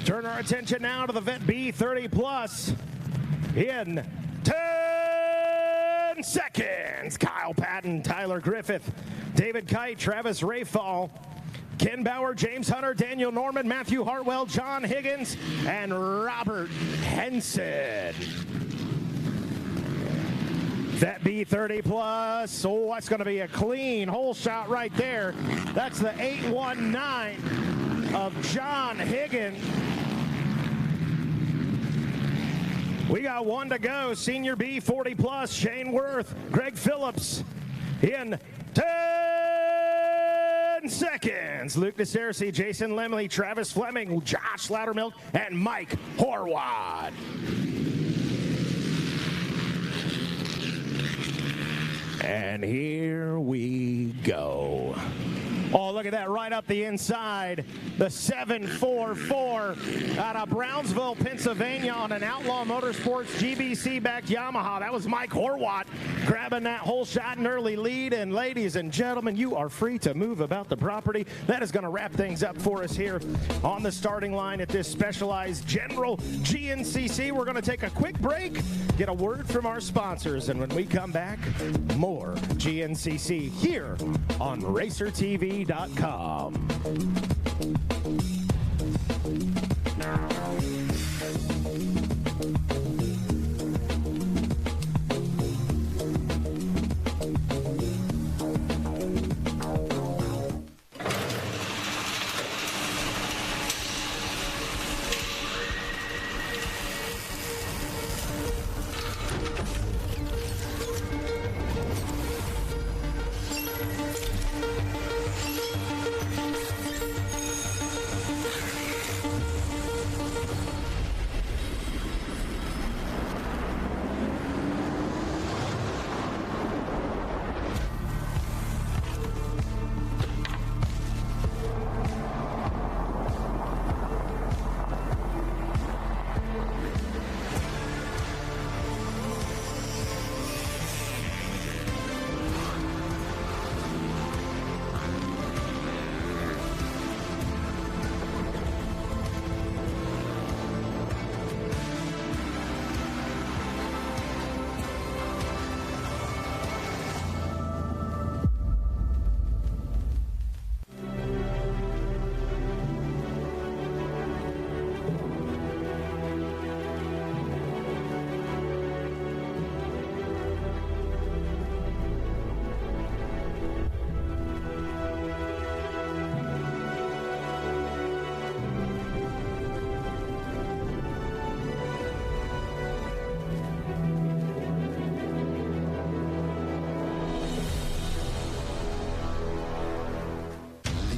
[SPEAKER 1] Turn our attention now to the Vet B 30+ in 10 seconds. Kyle Patton, Tyler Griffith, David Kite, Travis Rayfall, Ken Bauer, James Hunter, Daniel Norman, Matthew Hartwell, John Higgins, and Robert Henson. Vet B 30+. Oh, that's going to be a clean hole shot right there. That's the 819 of John Higgins. We got one to go. Senior B, 40 plus. Shane Worth, Greg Phillips in 10 seconds. Luke DeCerci, Jason Lemley, Travis Fleming, Josh Loudermilk, and Mike Horwat. And here we go. Oh, look at that, right up the inside. The 744 out of Brownsville, Pennsylvania on an Outlaw Motorsports GBC-backed Yamaha. That was Mike Horwat grabbing that whole shot and early lead. And ladies and gentlemen, you are free to move about the property. That is going to wrap things up for us here on the starting line at this Specialized General GNCC. We're going to take a quick break, get a word from our sponsors, and when we come back, more GNCC here on RacerTV.com.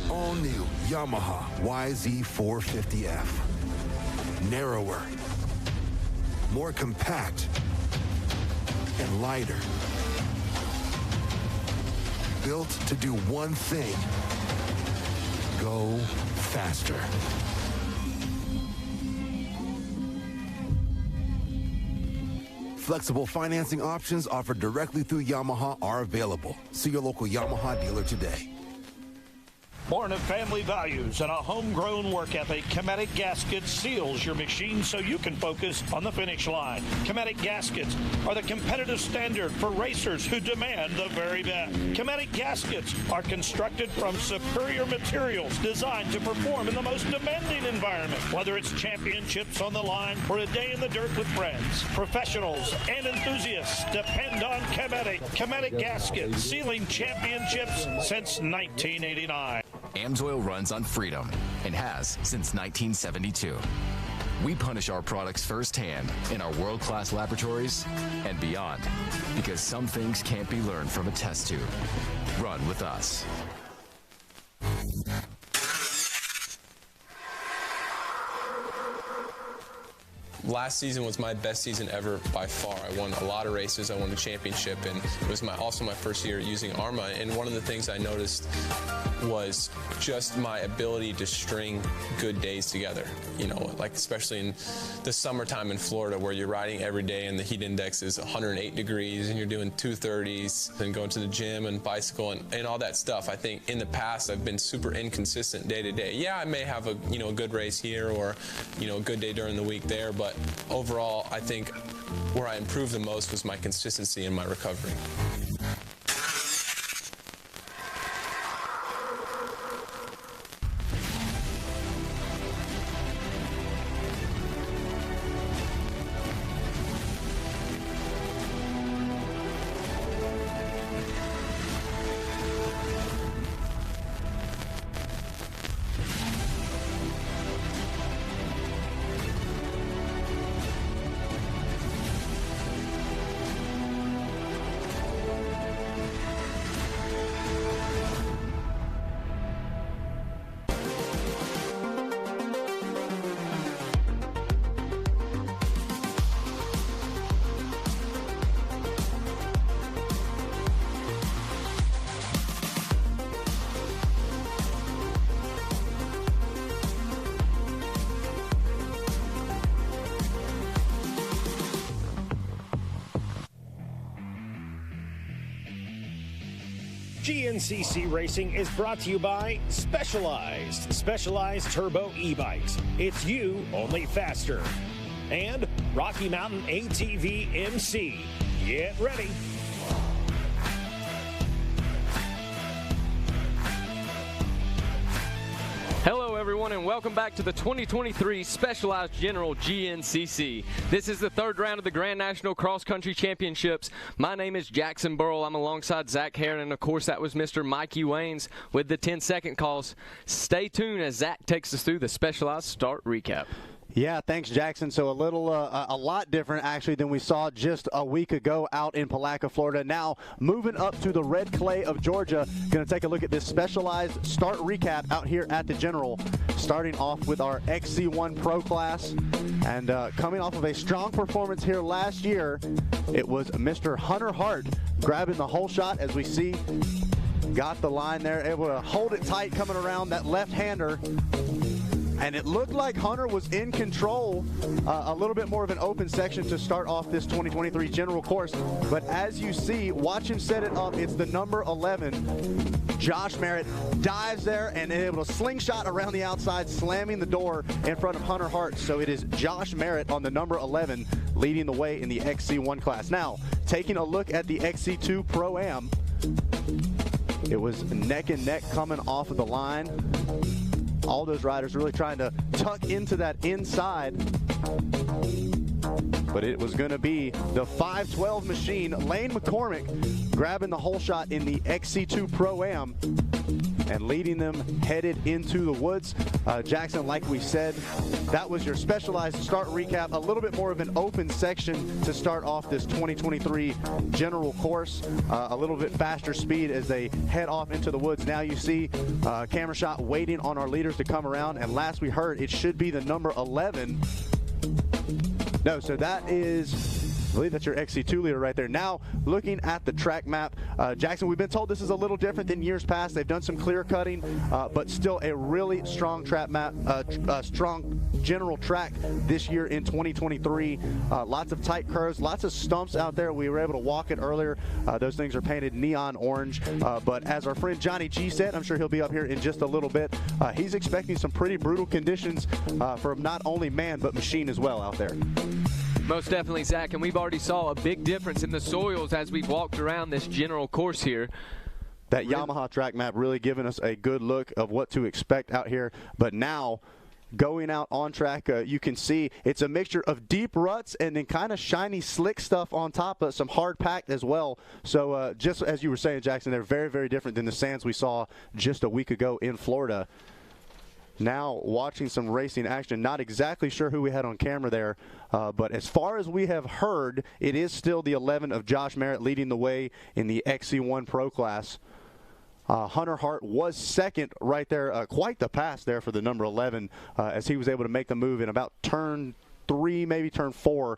[SPEAKER 18] All-new Yamaha YZ450F. Narrower, more compact, and lighter. Built to do one thing: go faster. Flexible financing options offered directly through Yamaha are available. See your local Yamaha dealer today.
[SPEAKER 19] Born of family values and a homegrown work ethic, Cometic Gaskets seals your machine so you can focus on the finish line. Cometic Gaskets are the competitive standard for racers who demand the very best. Cometic Gaskets are constructed from superior materials designed to perform in the most demanding environment, whether it's championships on the line or a day in the dirt with friends. Professionals and enthusiasts depend on Cometic. Cometic Gaskets, sealing championships since 1989.
[SPEAKER 20] AMSOIL runs on freedom and has since 1972. We punish our products firsthand in our world-class laboratories and beyond, because some things can't be learned from a test tube. Run with us.
[SPEAKER 21] Last season was my best season ever by far. I won a lot of races. I won the championship, and it was also my first year using ARMA. And one of the things I noticed was just my ability to string good days together. You know, like especially in the summertime in Florida, where you're riding every day and the heat index is 108 degrees and you're doing 230s and going to the gym and bicycle and all that stuff. I think in the past I've been super inconsistent day to day. Yeah, I may have a good race here or a good day during the week there, but overall, I think where I improved the most was my consistency in my recovery.
[SPEAKER 1] GNCC Racing is brought to you by Specialized Turbo e-bikes. It's you, only faster. And Rocky Mountain ATV MC. Get ready.
[SPEAKER 2] Hello everyone and welcome back to the 2023 Specialized General GNCC. This is the third round of the Grand National Cross Country Championships. My name is Jackson Burrell. I'm alongside Zach Heron, and of course that was Mr. Mikey Waynes with the 10-second calls. Stay tuned as Zach takes us through the Specialized Start Recap.
[SPEAKER 22] Yeah, thanks, Jackson. So a lot different, actually, than we saw just a week ago out in Palatka, Florida. Now, moving up to the red clay of Georgia, going to take a look at this Specialized Start Recap out here at the General, starting off with our XC1 Pro class. And coming off of a strong performance here last year, it was Mr. Hunter Hart grabbing the whole shot, as we see. Got the line there, able to hold it tight coming around that left-hander. And it looked like Hunter was in control, a little bit more of an open section to start off this 2023 General course. But as you see, watch him set it up. It's the number 11. Josh Merritt dives there and able to slingshot around the outside, slamming the door in front of Hunter Hart. So it is Josh Merritt on the number 11 leading the way in the XC1 class. Now, taking a look at the XC2 Pro-Am, it was neck and neck coming off of the line. All those riders really trying to tuck into that inside. But it was going to be the 512 machine, Lane McCormick, grabbing the whole shot in the XC2 Pro-Am and leading them headed into the woods. Jackson, like we said, that was your Specialized Start Recap. A little bit more of an open section to start off this 2023 General course. A little bit faster speed as they head off into the woods. Now you see camera shot waiting on our leaders to come around. And last we heard, it should be the number 11. No, so that is, I believe that's your XC2 leader right there. Now, looking at the track map, Jackson, we've been told this is a little different than years past. They've done some clear cutting, but still a really strong track map, strong general track this year in 2023. Lots of tight curves, lots of stumps out there. We were able to walk it earlier. Those things are painted neon orange. But as our friend Johnny G said, I'm sure he'll be up here in just a little bit. He's expecting some pretty brutal conditions from not only man, but machine as well out there.
[SPEAKER 2] Most definitely, Zach, and we've already saw a big difference in the soils as we've walked around this General course here.
[SPEAKER 22] That Yamaha track map really giving us a good look of what to expect out here. But now, going out on track, you can see it's a mixture of deep ruts and then kind of shiny, slick stuff on top of some hard packed as well. So just as you were saying, Jackson, they're very, very different than the sands we saw just a week ago in Florida. Now watching some racing action, not exactly sure who we had on camera there, but as far as we have heard, it is still the 11 of Josh Merritt leading the way in the XC1 Pro class. Hunter Hart was second right there, quite the pass there for the number 11 as he was able to make the move in about turn 3, maybe turn 4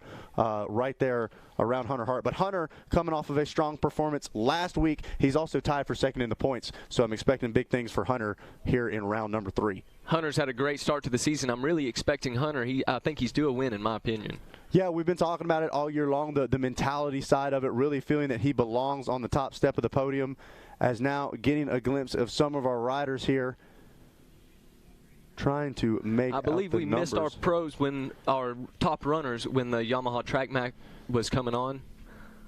[SPEAKER 22] right there around Hunter Hart. But Hunter coming off of a strong performance last week. He's also tied for second in the points, so I'm expecting big things for Hunter here in round number 3.
[SPEAKER 2] Hunter's had a great start to the season. I'm really expecting Hunter. I think he's due a win, in my opinion.
[SPEAKER 22] Yeah, we've been talking about it all year long, the mentality side of it, really feeling that he belongs on the top step of the podium, as now getting a glimpse of some of our riders here trying to make
[SPEAKER 2] I believe we
[SPEAKER 22] numbers.
[SPEAKER 2] missed our pros, when our top runners, when the Yamaha track map was coming on.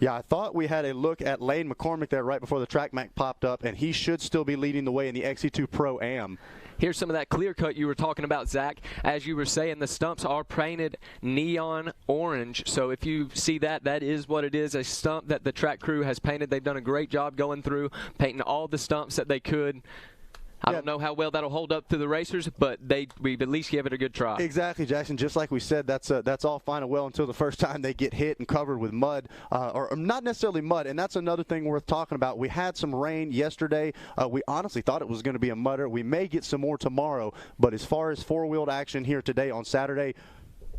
[SPEAKER 22] Yeah, I thought we had a look at Lane McCormick there right before the track map popped up, and he should still be leading the way in the XC2 Pro-Am.
[SPEAKER 2] Here's some of that clear cut you were talking about, Zach. As you were saying, the stumps are painted neon orange. So if you see that, that is what it is, a stump that the track crew has painted. They've done a great job going through, painting all the stumps that they could. I don't know how well that'll hold up to the racers, but we've at least give it a good try.
[SPEAKER 22] Exactly, Jackson. Just like we said, that's all fine and well until the first time they get hit and covered with mud, or not necessarily mud. And that's another thing worth talking about. We had some rain yesterday. We honestly thought it was going to be a mudder. We may get some more tomorrow. But as far as four-wheeled action here today on Saturday,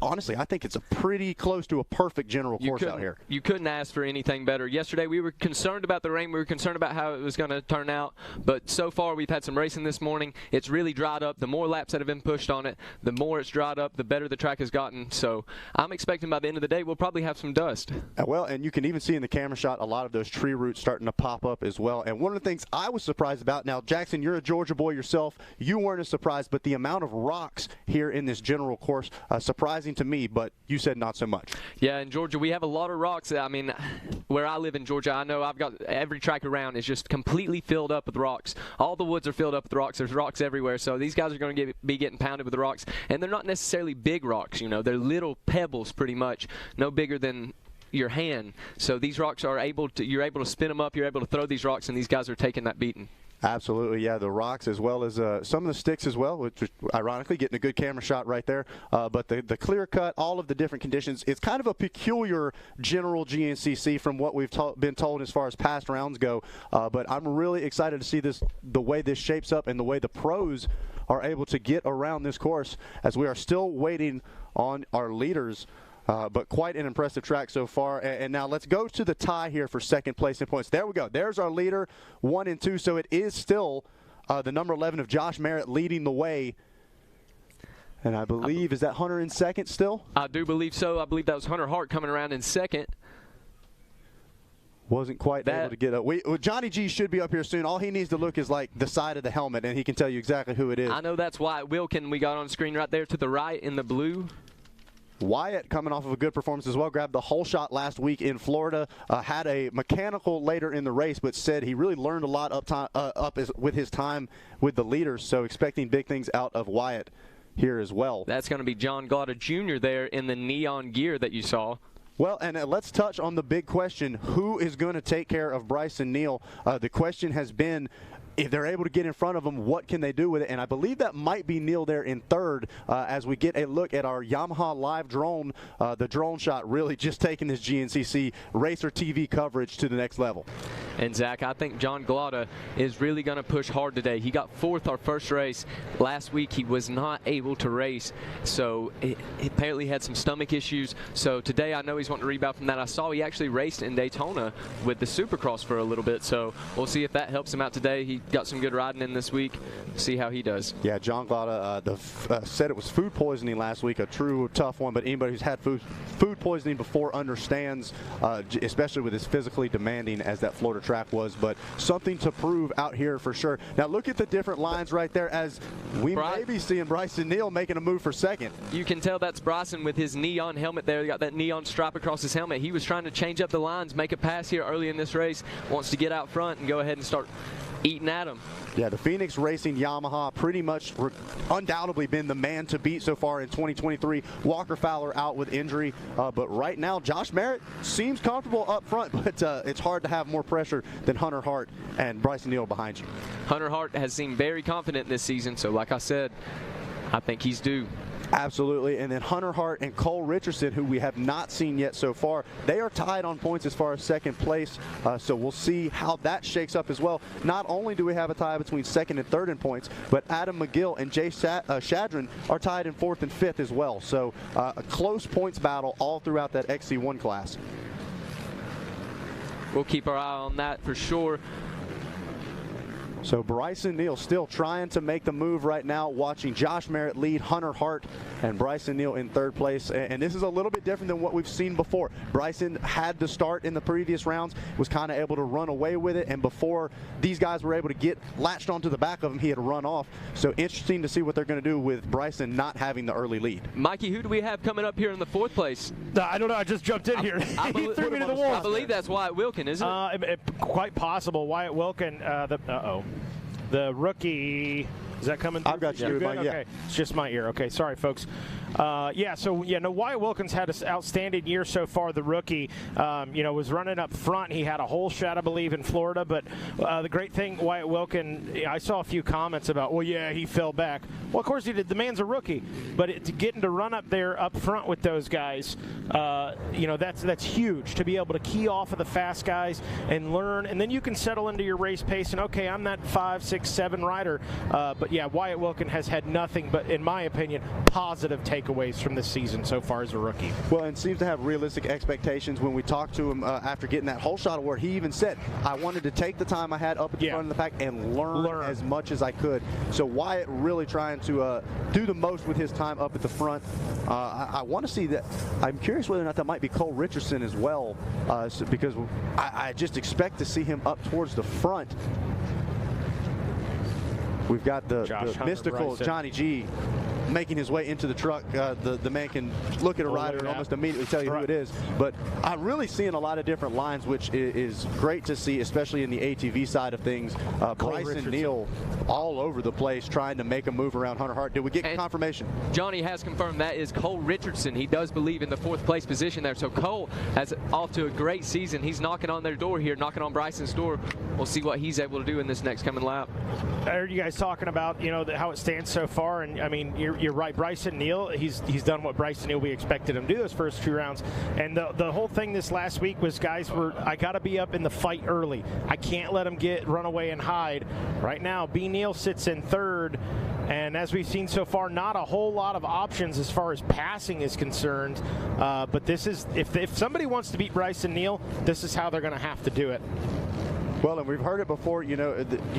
[SPEAKER 22] honestly, I think it's a pretty close to a perfect general course out here.
[SPEAKER 2] You couldn't ask for anything better. Yesterday we were concerned about the rain. We were concerned about how it was going to turn out. But so far we've had some racing this morning. It's really dried up. The more laps that have been pushed on it, the more it's dried up, the better the track has gotten. So I'm expecting by the end of the day we'll probably have some dust.
[SPEAKER 22] Well, and you can even see in the camera shot a lot of those tree roots starting to pop up as well. And one of the things I was surprised about, now Jackson, you're a Georgia boy yourself. You weren't as surprised, but the amount of rocks here in this general course, surprising to me, but you said not so much.
[SPEAKER 2] Yeah, in Georgia we have a lot of rocks. I mean, where I live in Georgia, I know I've got every track around is just completely filled up with rocks. All the woods are filled up with rocks. There's rocks everywhere. So these guys are going to be getting pounded with rocks, and they're not necessarily big rocks. You know, they're little pebbles, pretty much, no bigger than your hand. So these rocks are you're able to spin them up. You're able to throw these rocks, and these guys are taking that beating.
[SPEAKER 22] Absolutely, yeah, the rocks as well as some of the sticks as well, which is ironically getting a good camera shot right there. But the clear cut, all of the different conditions, it's kind of a peculiar general GNCC from what we've been told as far as past rounds go. But I'm really excited to see the way this shapes up and the way the pros are able to get around this course, as we are still waiting on our leaders. But quite an impressive track so far. And now let's go to the tie here for second place in points. There we go. There's our leader, 1 and 2. So it is still the number 11 of Josh Merritt leading the way. And I believe, is that Hunter in second still?
[SPEAKER 2] I do believe so. I believe that was Hunter Hart coming around in second.
[SPEAKER 22] Wasn't quite able to get up. Johnny G should be up here soon. All he needs to look is like the side of the helmet, and he can tell you exactly who it is.
[SPEAKER 2] I know that's Wyatt Wilkin we got on screen right there to the right in the blue.
[SPEAKER 22] Wyatt, coming off of a good performance as well, grabbed the whole shot last week in Florida, had a mechanical later in the race, but said he really learned a lot with his time with the leaders, so expecting big things out of Wyatt here as well.
[SPEAKER 2] That's going to be John Glotta Jr. there in the neon gear that you saw.
[SPEAKER 22] Well, and let's touch on the big question, who is going to take care of Bryson Neal? The question has been, if they're able to get in front of him, what can they do with it? And I believe that might be Neal there in third as we get a look at our Yamaha live drone. The drone shot really just taking this GNCC Racer TV coverage to the next level.
[SPEAKER 2] And, Zach, I think John Glotta is really going to push hard today. He got fourth our first race. Last week he was not able to race, so he apparently had some stomach issues. So today I know he's wanting to rebound from that. I saw he actually raced in Daytona with the Supercross for a little bit, so we'll see if that helps him out today. He got some good riding in this week. See how he does.
[SPEAKER 22] Yeah, John Glotta said it was food poisoning last week, a true tough one, but anybody who's had food poisoning before understands, especially with as physically demanding as that Florida track was, but something to prove out here for sure. Now look at the different lines right there as we may be seeing Bryson Neal making a move for second.
[SPEAKER 2] You can tell that's Bryson with his neon helmet there. He got that neon stripe across his helmet. He was trying to change up the lines, make a pass here early in this race, wants to get out front and go ahead and start eating at him.
[SPEAKER 22] Yeah, the Phoenix Racing Yamaha pretty much undoubtedly been the man to beat so far in 2023. Walker Fowler out with injury, but right now Josh Merritt seems comfortable up front, but it's hard to have more pressure than Hunter Hart and Bryson Neal behind you.
[SPEAKER 2] Hunter Hart has seemed very confident this season, so like I said, I think he's due.
[SPEAKER 22] Absolutely, and then Hunter Hart and Cole Richardson, who we have not seen yet so far, they are tied on points as far as second place, so we'll see how that shakes up as well. Not only do we have a tie between second and third in points, but Adam McGill and Jay Shadron are tied in fourth and fifth as well, so a close points battle all throughout that XC1 class.
[SPEAKER 2] We'll keep our eye on that for sure.
[SPEAKER 22] So Bryson Neal still trying to make the move right now, watching Josh Merritt lead Hunter Hart and Bryson Neal in third place. And this is a little bit different than what we've seen before. Bryson had to start in the previous rounds, was kind of able to run away with it, and before these guys were able to get latched onto the back of him, he had run off. So interesting to see what they're going to do with Bryson not having the early lead.
[SPEAKER 2] Mikey, who do we have coming up here in the fourth place?
[SPEAKER 3] I don't know. I just jumped in here. He threw me to the wall.
[SPEAKER 2] I believe that's Wyatt Wilkin, isn't it?
[SPEAKER 3] Quite possible. Wyatt Wilkin, the rookie, is that coming through?
[SPEAKER 22] I've got you.
[SPEAKER 3] Good?
[SPEAKER 22] Yeah.
[SPEAKER 3] Okay, it's just my ear. Okay, sorry, folks. Wyatt Wilkins had an outstanding year so far, the rookie. Was running up front. He had a whole shot, I believe, in Florida. But the great thing, Wyatt Wilkin, I saw a few comments about, well, yeah, he fell back. Well, of course he did. The man's a rookie. But getting to run up there up front with those guys, that's huge, to be able to key off of the fast guys and learn. And then you can settle into your race pace and, okay, I'm that 5, 6, 7 rider. But But yeah, Wyatt Wilkin has had nothing but, in my opinion, positive takeaways from this season so far as a rookie.
[SPEAKER 22] Well, and seems to have realistic expectations. When we talked to him after getting that whole shot award, he even said, I wanted to take the time I had up at the front of the pack and learn as much as I could. So Wyatt really trying to do the most with his time up at the front. I want to see that. I'm curious whether or not that might be Cole Richardson as well, because I just expect to see him up towards the front. We've got the mystical
[SPEAKER 3] Bryson.
[SPEAKER 22] Johnny G making his way into the truck. The man can look at a rider and almost immediately tell you who it is. But I'm really seeing a lot of different lines, which is great to see, especially in the ATV side of things. Bryson Neal all over the place trying to make a move around Hunter Hart. Did we get confirmation?
[SPEAKER 2] Johnny has confirmed that is Cole Richardson. He does believe in the 4th place position there. So Cole has off to a great season. He's knocking on their door here, knocking on Bryson's door. We'll see what he's able to do in this next coming lap.
[SPEAKER 3] I heard you guys talking about, how it stands so far, and I mean, you're right. Bryson Neal, he's done what Bryson Neal we expected him to do those first 2 rounds, and the whole thing this last week was I got to be up in the fight early. I can't let him run away and hide. Right now, B. Neal sits in 3rd, and as we've seen so far, not a whole lot of options as far as passing is concerned. But this is if somebody wants to beat Bryson Neal, this is how they're going to have to do it.
[SPEAKER 22] Well, and we've heard it before, you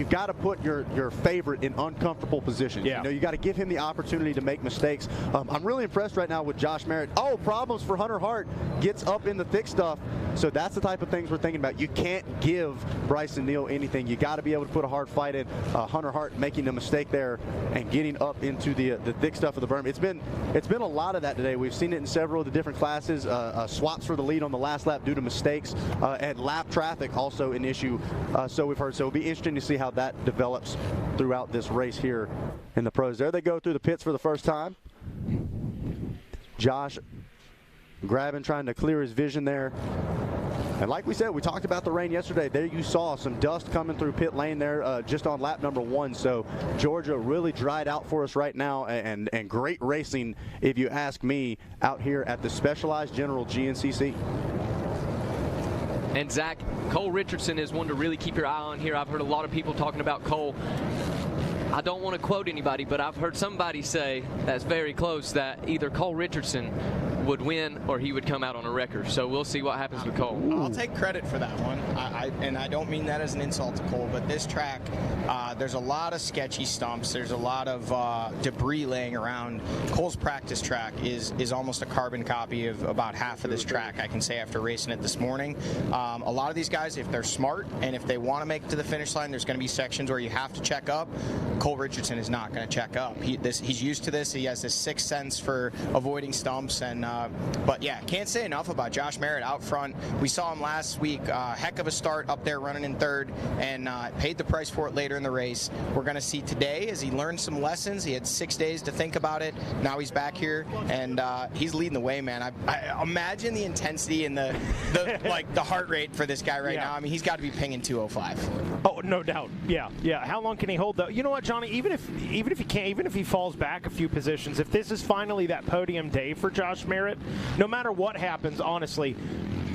[SPEAKER 22] got to put your favorite in uncomfortable positions.
[SPEAKER 3] Yeah.
[SPEAKER 22] You got to give him the opportunity to make mistakes. I'm really impressed right now with Josh Merritt. Oh, problems for Hunter Hart. Gets up in the thick stuff. So that's the type of things we're thinking about. You can't give Bryson Neal anything. You got to be able to put a hard fight in. Hunter Hart making a mistake there and getting up into the thick stuff of the berm. It's been a lot of that today. We've seen it in several of the different classes. Swaps for the lead on the last lap due to mistakes, and lap traffic also an issue. So we've heard. So it'll be interesting to see how that develops throughout this race here in the pros. There they go through the pits for the first time. Josh grabbing, trying to clear his vision there. And like we said, we talked about the rain yesterday. There you saw some dust coming through pit lane there just on lap number 1. So Georgia really dried out for us right now, and great racing, if you ask me, out here at the Specialized General GNCC.
[SPEAKER 2] And Zach, Cole Richardson is one to really keep your eye on here. I've heard a lot of people talking about Cole. I don't want to quote anybody, but I've heard somebody say that's very close that either Cole Richardson would win or he would come out on a record. So we'll see what happens with Cole.
[SPEAKER 16] I'll take credit for that one. And I don't mean that as an insult to Cole, but this track, there's a lot of sketchy stumps. There's a lot of debris laying around. Cole's practice track is almost a carbon copy of about half of this track, I can say, after racing it this morning. A lot of these guys, if they're smart and if they want to make it to the finish line, there's going to be sections where you have to check up. Cole Richardson is not going to check up. He's used to this. He has this sixth sense for avoiding stumps. But yeah, can't say enough about Josh Merritt out front. We saw him last week. Heck of a start up there running in 3rd, and paid the price for it later in the race. We're going to see today as he learned some lessons. He had 6 days to think about it. Now he's back here, and he's leading the way, man. I imagine the intensity and the like the heart rate for this guy right now. I mean, he's got to be pinging 205.
[SPEAKER 3] Oh, no doubt. Yeah. How long can he hold though? You know what, Johnny? Even if he can't, even if he falls back a few positions, if this is finally that podium day for Josh Merritt, no matter what happens, honestly,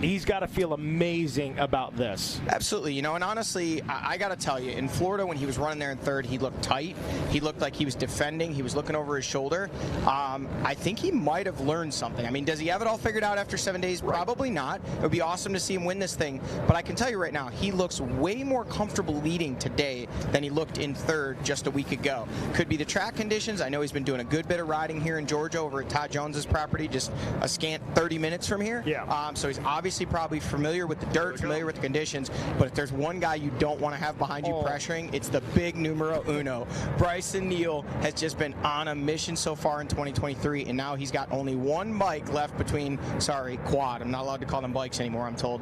[SPEAKER 3] he's got to feel amazing about this.
[SPEAKER 16] Absolutely. And honestly, I got to tell you, in Florida, when he was running there in 3rd, he looked tight. He looked like he was defending. He was looking over his shoulder. I think he might have learned something. I mean, does he have it all figured out after 7 days? Probably not. It would be awesome to see him win this thing. But I can tell you right now, he looks way more comfortable leading today than he looked in 3rd just a week ago. Could be the track conditions. I know he's been doing a good bit of riding here in Georgia over at Todd Jones's property, just a scant 30 minutes from here.
[SPEAKER 3] Yeah.
[SPEAKER 16] So he's obviously probably familiar with the dirt, familiar with the conditions, but if there's one guy you don't want to have behind you pressuring, it's the big numero uno. Bryson Neal has just been on a mission so far in 2023, and now he's got only one bike left between, quad. I'm not allowed to call them bikes anymore, I'm told.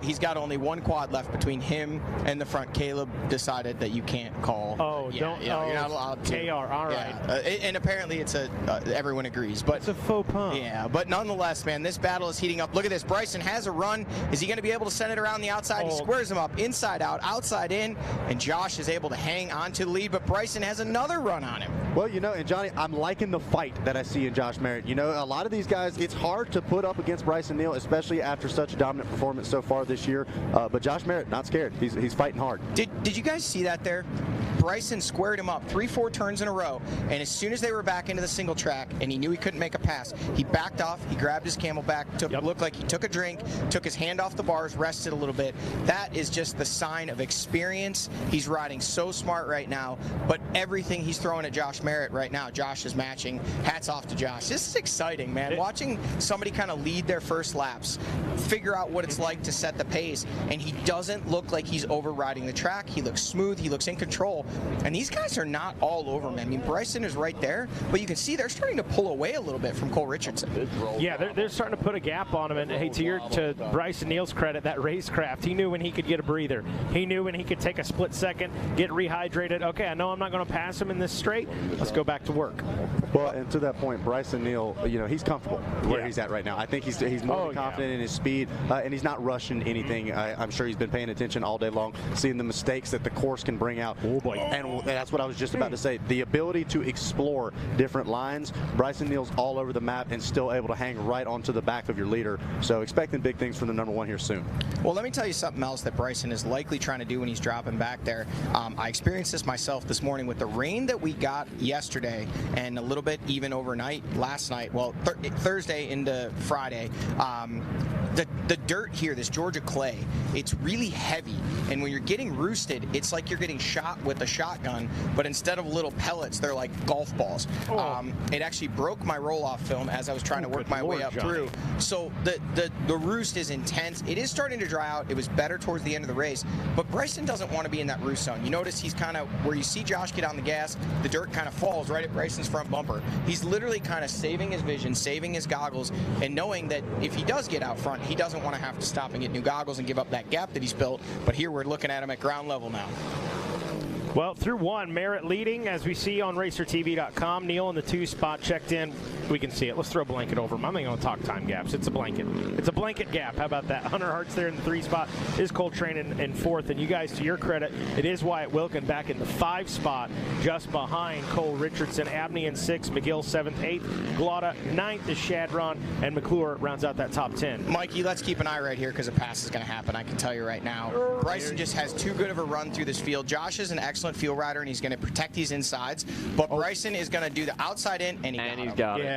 [SPEAKER 16] He's got only one quad left between him and the front. Caleb decided that you can't call.
[SPEAKER 3] You're not allowed to. KR, all right.
[SPEAKER 16] And apparently it's everyone agrees. But
[SPEAKER 3] it's a faux pas.
[SPEAKER 16] Yeah, but nonetheless, man, this battle is heating up. Look at this. Bryson has a run. Is he going to be able to send it around the outside? He squares him up, inside out, outside in, and Josh is able to hang on to the lead, but Bryson has another run on him.
[SPEAKER 22] Well, and Johnny, I'm liking the fight that I see in Josh Merritt. A lot of these guys, it's hard to put up against Bryson Neal, especially after such a dominant performance so far this year. But Josh Merritt, not scared. He's fighting hard.
[SPEAKER 16] Did you guys see that there? Bryson squared him up 3-4 turns in a row, and as soon as they were back into the single track and he knew he couldn't make a pass, he backed off, he grabbed his Camelback, looked like he took a drink, took his hand off the bars, rested a little bit. That is just the sign of experience. He's riding so smart right now, but everything he's throwing at Josh Merritt right now, Josh is matching. Hats off to Josh. This is exciting, man. Watching somebody kind of lead their first laps, figure out what it's like to set the pace, and he doesn't look like he's overriding the track. He looks smooth, he looks in control, and these guys are not all over him. I mean, Bryson is right there, but you can see they're starting to pull away a little bit from Cole Richardson.
[SPEAKER 3] Yeah, they're starting to put a gap on him, and hey, to Bryson Neal's credit, that racecraft, he knew when he could get a breather. He knew when he could take a split second, get rehydrated. Okay, I know I'm not going to pass him in this straight. Let's go back to work.
[SPEAKER 22] Well, and to that point, Bryson Neal, he's comfortable where he's at right now. I think he's more confident in his speed, and he's not rushing anything. I'm sure he's been paying attention all day long, seeing the mistakes that the course can bring out. Oh boy! And that's what I was just about to say. The ability to explore different lines. Bryson Neal's all over the map and still able to hang right onto the back of your leader. So expecting big things from the number one here soon.
[SPEAKER 16] Well, let me tell you something else that Bryson is likely trying to do when he's dropping back there. I experienced this myself this morning with the rain that we got yesterday and a little bit even overnight last night. Well, Thursday into Friday. The dirt here, this Georgia clay, it's really heavy, and when you're getting roosted, it's like you're getting shot with a shotgun, but instead of little pellets, they're like golf balls. It actually broke my roll-off film as I was trying to work my way up through. So the roost is intense. It is starting to dry out. It was better towards the end of the race, but Bryson doesn't want to be in that roost zone. You notice he's kind of, where you see Josh get on the gas, the dirt kind of falls right at Bryson's front bumper. He's literally kind of saving his vision, saving his goggles, and knowing that if he does get out front, he doesn't want to have to stop and get new goggles and give up that gap that he's built. But here we're looking at him at ground level now.
[SPEAKER 3] Well, through one, Merritt leading, as we see on RacerTV.com. Neal in the 2 spot, checked in. We can see it. Let's throw a blanket over him. I'm not going to talk time gaps. It's a blanket. It's a blanket gap. How about that? Hunter Hart's there in the 3 spot. Is Coltrane in 4th. And you guys, to your credit, it is Wyatt Wilkin back in the 5 spot, just behind Cole Richardson. Abney in 6th, McGill 7th, 8th. Glotta 9th is Shadron, and McClure rounds out that top 10.
[SPEAKER 16] Mikey, let's keep an eye right here because a pass is going to happen. I can tell you right now. Bryson just has too good of a run through this field. Josh is an excellent field rider, and he's going to protect these insides, but Bryson is going to do the outside in, and he's got it.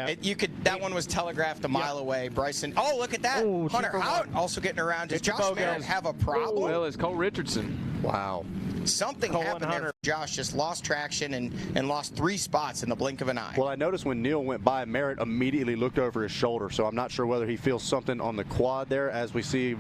[SPEAKER 16] That one was telegraphed a mile away. Bryson, look at that. Hunter out, also getting around. Does Josh Merritt have a problem?
[SPEAKER 2] Well, it's Cole Richardson.
[SPEAKER 22] Wow.
[SPEAKER 16] Something happened there. Josh just lost traction and lost 3 spots in the blink of an eye.
[SPEAKER 22] Well, I noticed when Neal went by, Merritt immediately looked over his shoulder, so I'm not sure whether he feels something on the quad there as we see.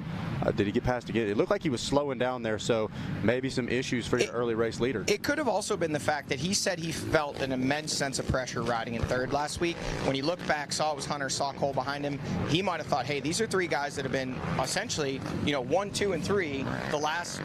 [SPEAKER 22] Did he get past again? It looked like he was slowing down there, so maybe some issues for your early race leader.
[SPEAKER 16] It could have also been the fact that he said he felt an immense sense of pressure riding in 3rd last week. When he looked back, saw it was Hunter, saw Cole behind him, he might have thought, hey, these are 3 guys that have been essentially, 1, 2, and 3 the last.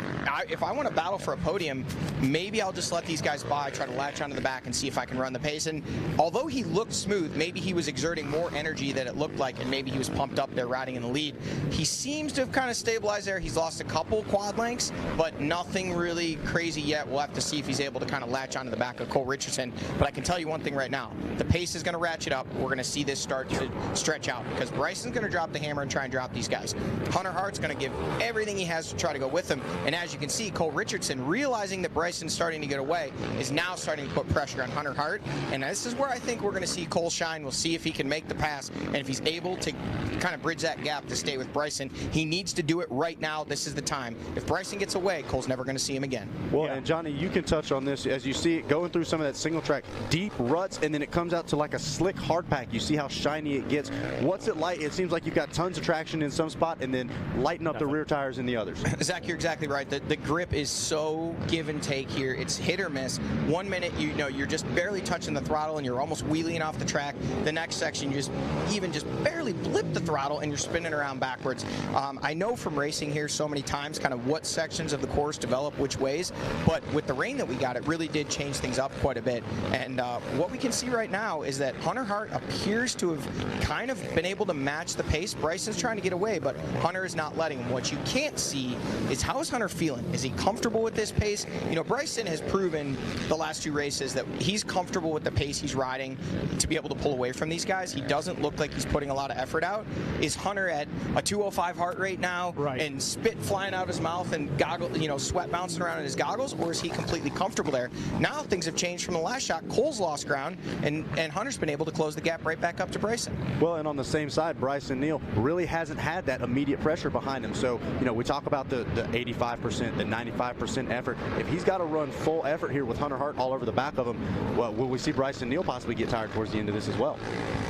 [SPEAKER 16] If I want to battle for a podium, maybe I'll just let these guys by, try to latch onto the back and see if I can run the pace. And although he looked smooth, maybe he was exerting more energy than it looked like, and maybe he was pumped up there riding in the lead. He seems to have kind of stabilized there. He's lost a couple quad lengths, but nothing really crazy yet. We'll have to see if he's able to kind of latch onto the back of Cole Richardson. But I can tell you one thing right now. The pace is going to ratchet up. We're going to see this start to stretch out because Bryson's going to drop the hammer and try and drop these guys. Hunter Hart's going to give everything he has to try to go with him. And as you can see, Cole Richardson, realizing that Bryson's starting to get away, is now starting to put pressure on Hunter Hart. And this is where I think we're going to see Cole shine. We'll see if he can make the pass. And if he's able to kind of bridge that gap to stay with Bryson, he needs to do it right now. This is the time. If Bryson gets away, Cole's never going to see him again.
[SPEAKER 22] Well, and Johnny, you can touch on this as you see it going through some of that single track deep ruts, and then it comes out to like a slick hard pack. You see how shiny it gets. What's it like? It seems like you've got tons of traction in some spot and then lighten up the rear tires in the others.
[SPEAKER 16] Zach, you're exactly right. The grip is so give and take here. It's hit or miss. 1 minute, you're just barely touching the throttle and you're almost wheeling off the track. The next section, you just barely blip the throttle and you're spinning around backwards. I know from racing here so many times kind of what sections of the course develop which ways, but with the rain that we got, it really did change things up quite a bit. And what we can see right now is that Hunter Hart appears to have kind of been able to match the pace. Bryson's trying to get away, but Hunter is not letting him. What you can't see is how is Hunter feeling? Is he comfortable with this pace? You know, Bryson has proven the last 2 races that he's comfortable with the pace he's riding to be able to pull away from these guys. He doesn't look like he's putting a lot of effort out. Is Hunter at a 205 heart rate now and spit flying out of his mouth and goggles, you know, sweat bouncing around in his goggles, or is he completely comfortable there? Now things have changed from the last shot. Cole's lost ground, and Hunter's been able to close the gap right back up to Bryson.
[SPEAKER 22] Well, and on the same side, Bryson Neal really hasn't had that immediate pressure behind him. So, you know, we talk about the 85%, the 95% effort. If he's got to run full effort here with Hunter Hart all over the back of him, well, will we see Bryson Neal possibly get tired towards the end of this as well?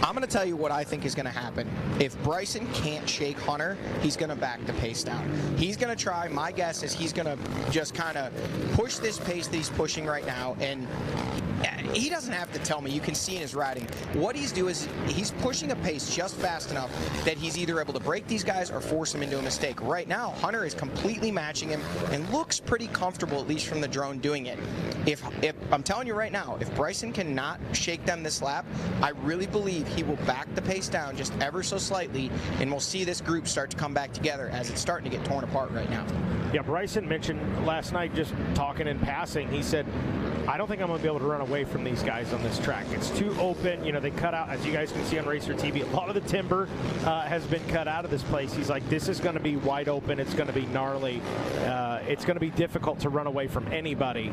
[SPEAKER 16] I'm going to tell you what I think is going to happen. If Bryson can't shake Hunter, he's going to back the pace down. He's going to try. My guess is he's going to just kind of push this pace that he's pushing right now, and he doesn't have to tell me. You can see in his riding. What he's doing is he's pushing a pace just fast enough that he's either able to break these guys or force them into a mistake. Right now, Hunter is completely matching him and looks pretty comfortable, at least from the drone, doing it. If I'm telling you right now, if Bryson cannot shake them this lap, I really believe he will back the pace down just ever so slightly, and we'll see this group start to come back together as it's starting to get torn apart right now.
[SPEAKER 3] Yeah, Bryson mentioned last night, just talking in passing, he said, I don't think I'm going to be able to run away from these guys on this track. It's too open. You know, they cut out, as you guys can see on Racer TV, a lot of the timber has been cut out of this place. He's like, this is going to be wide open. It's going to be gnarly. It's going to be difficult to run away from anybody.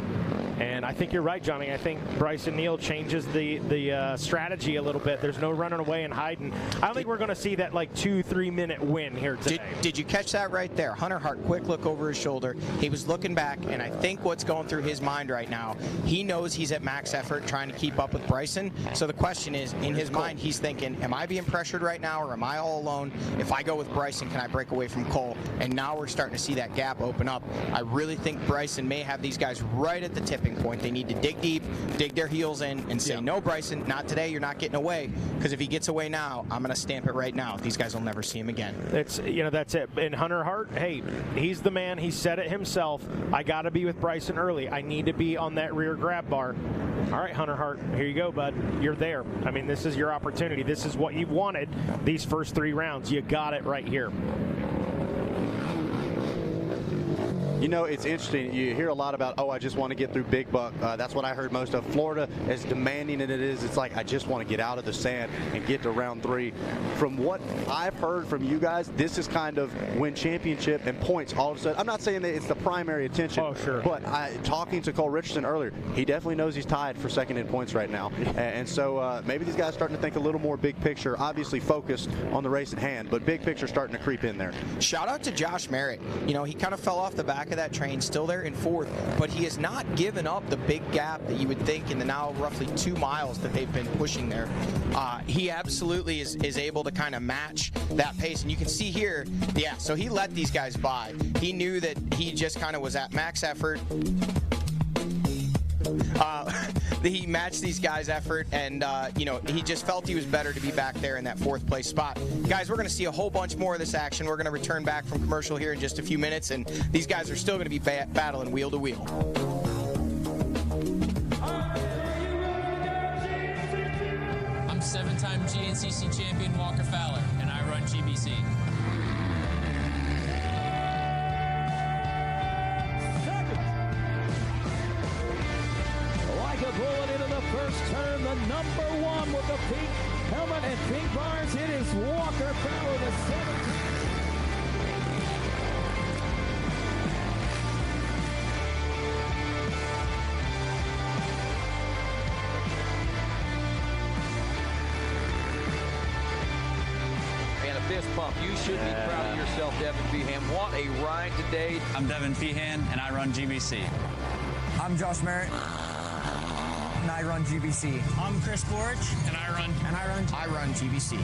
[SPEAKER 3] And I think you're right, Johnny. I think Bryson Neal changes the strategy a little bit. There's no running away and hiding. I don't think we're going to see that like 2-3 minute win here today.
[SPEAKER 16] Did you catch that right there? Hunter Hart, quick look over his shoulder. He was looking back, and I think what's going through his mind right now, he knows he's at max effort trying to keep up with Bryson. So the question is, in his mind, he's thinking, am I being pressured right now, or am I all alone? If I go with Bryson, can I break away from Cole? And now we're starting to see that gap open up. I really think Bryson may have these guys right at the tipping point. They need to dig deep, dig their heels in, and say, no, Bryson, not today. You're not getting away. Because if he gets away now, I'm going to stamp it right now. These guys will never see him again.
[SPEAKER 3] It's, you know, that's it. And Hunter Hart, hey, he's the man. He said it himself. I got to be with Bryson early. I need to be on that rear grab bar. All right, Hunter Hart, here you go, bud. You're there. I mean, this is your opportunity. This is what you've wanted these first 3 rounds. You got it right here.
[SPEAKER 22] You know, it's interesting. You hear a lot about, oh, I just want to get through Big Buck. That's what I heard most of. Florida, as demanding as it is, it's like, I just want to get out of the sand and get to round 3. From what I've heard from you guys, this is kind of win championship and points all of a sudden. I'm not saying that it's the primary attention.
[SPEAKER 3] Oh, sure.
[SPEAKER 22] But talking to Cole Richardson earlier, he definitely knows he's tied for second in points right now. And so maybe these guys are starting to think a little more big picture, obviously focused on the race at hand, but big picture starting to creep in there.
[SPEAKER 16] Shout out to Josh Merritt. You know, he kind of fell off the back of that train, still there in 4th, but he has not given up the big gap that you would think in the now roughly 2 miles that they've been pushing there. He absolutely is able to kind of match that pace, and you can see here, yeah, so he let these guys by. He knew that he just kind of was at max effort. He matched these guys' effort, and you know, he just felt he was better to be back there in that 4th place spot. Guys, we're going to see a whole bunch more of this action. We're going to return back from commercial here in just a few minutes, and these guys are still going to be battling wheel to wheel.
[SPEAKER 4] I'm 7-time GNCC champion Walker Fowler, and I run GBC.
[SPEAKER 5] Like a bullet into the first turn, the number 1 with the pink helmet and pink bars. It is Walker Fowler, the 7th.
[SPEAKER 23] And a fist pump. You should be proud of yourself, Devin Feehan. What a ride today.
[SPEAKER 4] I'm Devin Feehan, and I run GBC.
[SPEAKER 24] I'm Josh Merritt, and I run GBC.
[SPEAKER 4] I'm Chris Borich, and I run
[SPEAKER 24] GBC.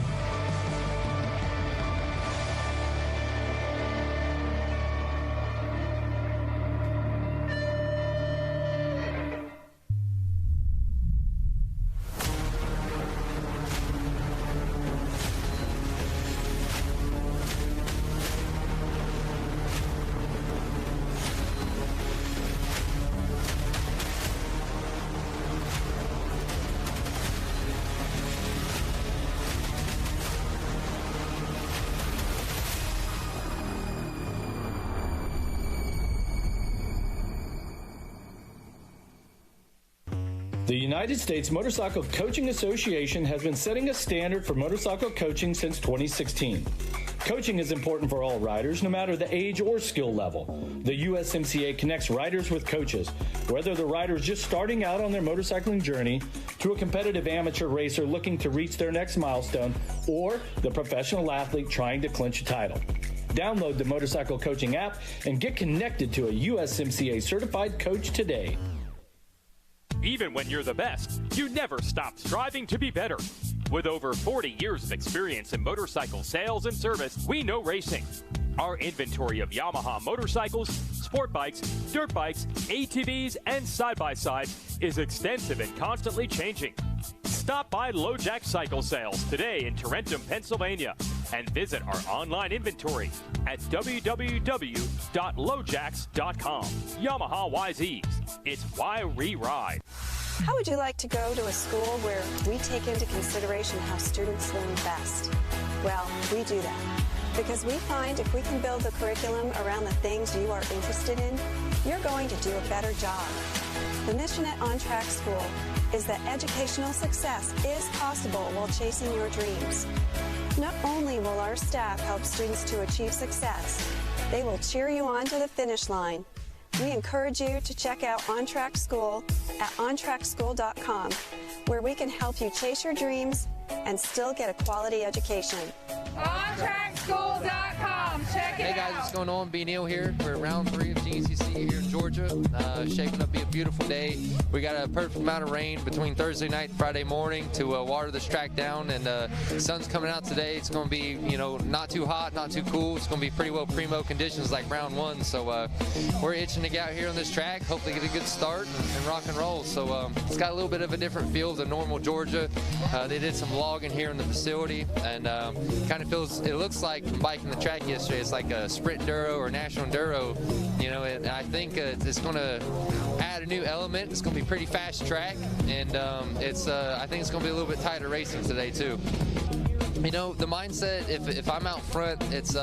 [SPEAKER 8] The United States Motorcycle Coaching Association has been setting a standard for motorcycle coaching since 2016. Coaching is important for all riders, no matter the age or skill level. The USMCA connects riders with coaches, whether the rider is just starting out on their motorcycling journey, to a competitive amateur racer looking to reach their next milestone, or the professional athlete trying to clinch a title. Download the Motorcycle Coaching app and get connected to a USMCA certified coach today.
[SPEAKER 9] Even when you're the best, you never stop striving to be better. With over 40 years of experience in motorcycle sales and service, we know racing. Our inventory of Yamaha motorcycles, sport bikes, dirt bikes, ATVs, and side-by-sides is extensive and constantly changing. Stop by LoJack Cycle Sales today in Tarentum, Pennsylvania, and visit our online inventory at www.lojacks.com. Yamaha YZs. It's why we ride.
[SPEAKER 10] How would you like to go to a school where we take into consideration how students learn best? Well, we do that because we find if we can build the curriculum around the things you are interested in, you're going to do a better job. The mission at On Track School is that educational success is possible while chasing your dreams. Not only will our staff help students to achieve success, they will cheer you on to the finish line. We encourage you to check out On Track School at ontrackschool.com, where we can help you chase your dreams and still get a quality education.
[SPEAKER 7] OnTrackSchool.com. Check it out. Hey guys, what's going on? B. Neal here. We're at round 3 of GNCC here in Georgia. Shaping up to be a beautiful day. We got a perfect amount of rain between Thursday night and Friday morning to water this track down, and the sun's coming out today. It's going to be, not too hot, not too cool. It's going to be pretty well primo conditions like round 1. So we're itching to get out here on this track. Hopefully get a good start and rock and roll. So it's got a little bit of a different feel than normal Georgia. They did some logging here in the facility, and kind of it looks like from biking the track yesterday, it's like a sprint enduro or national enduro, and I think it's going to add a new element. It's going to be pretty fast track, and I think it's going to be a little bit tighter racing today too. The mindset, if I'm out front, it's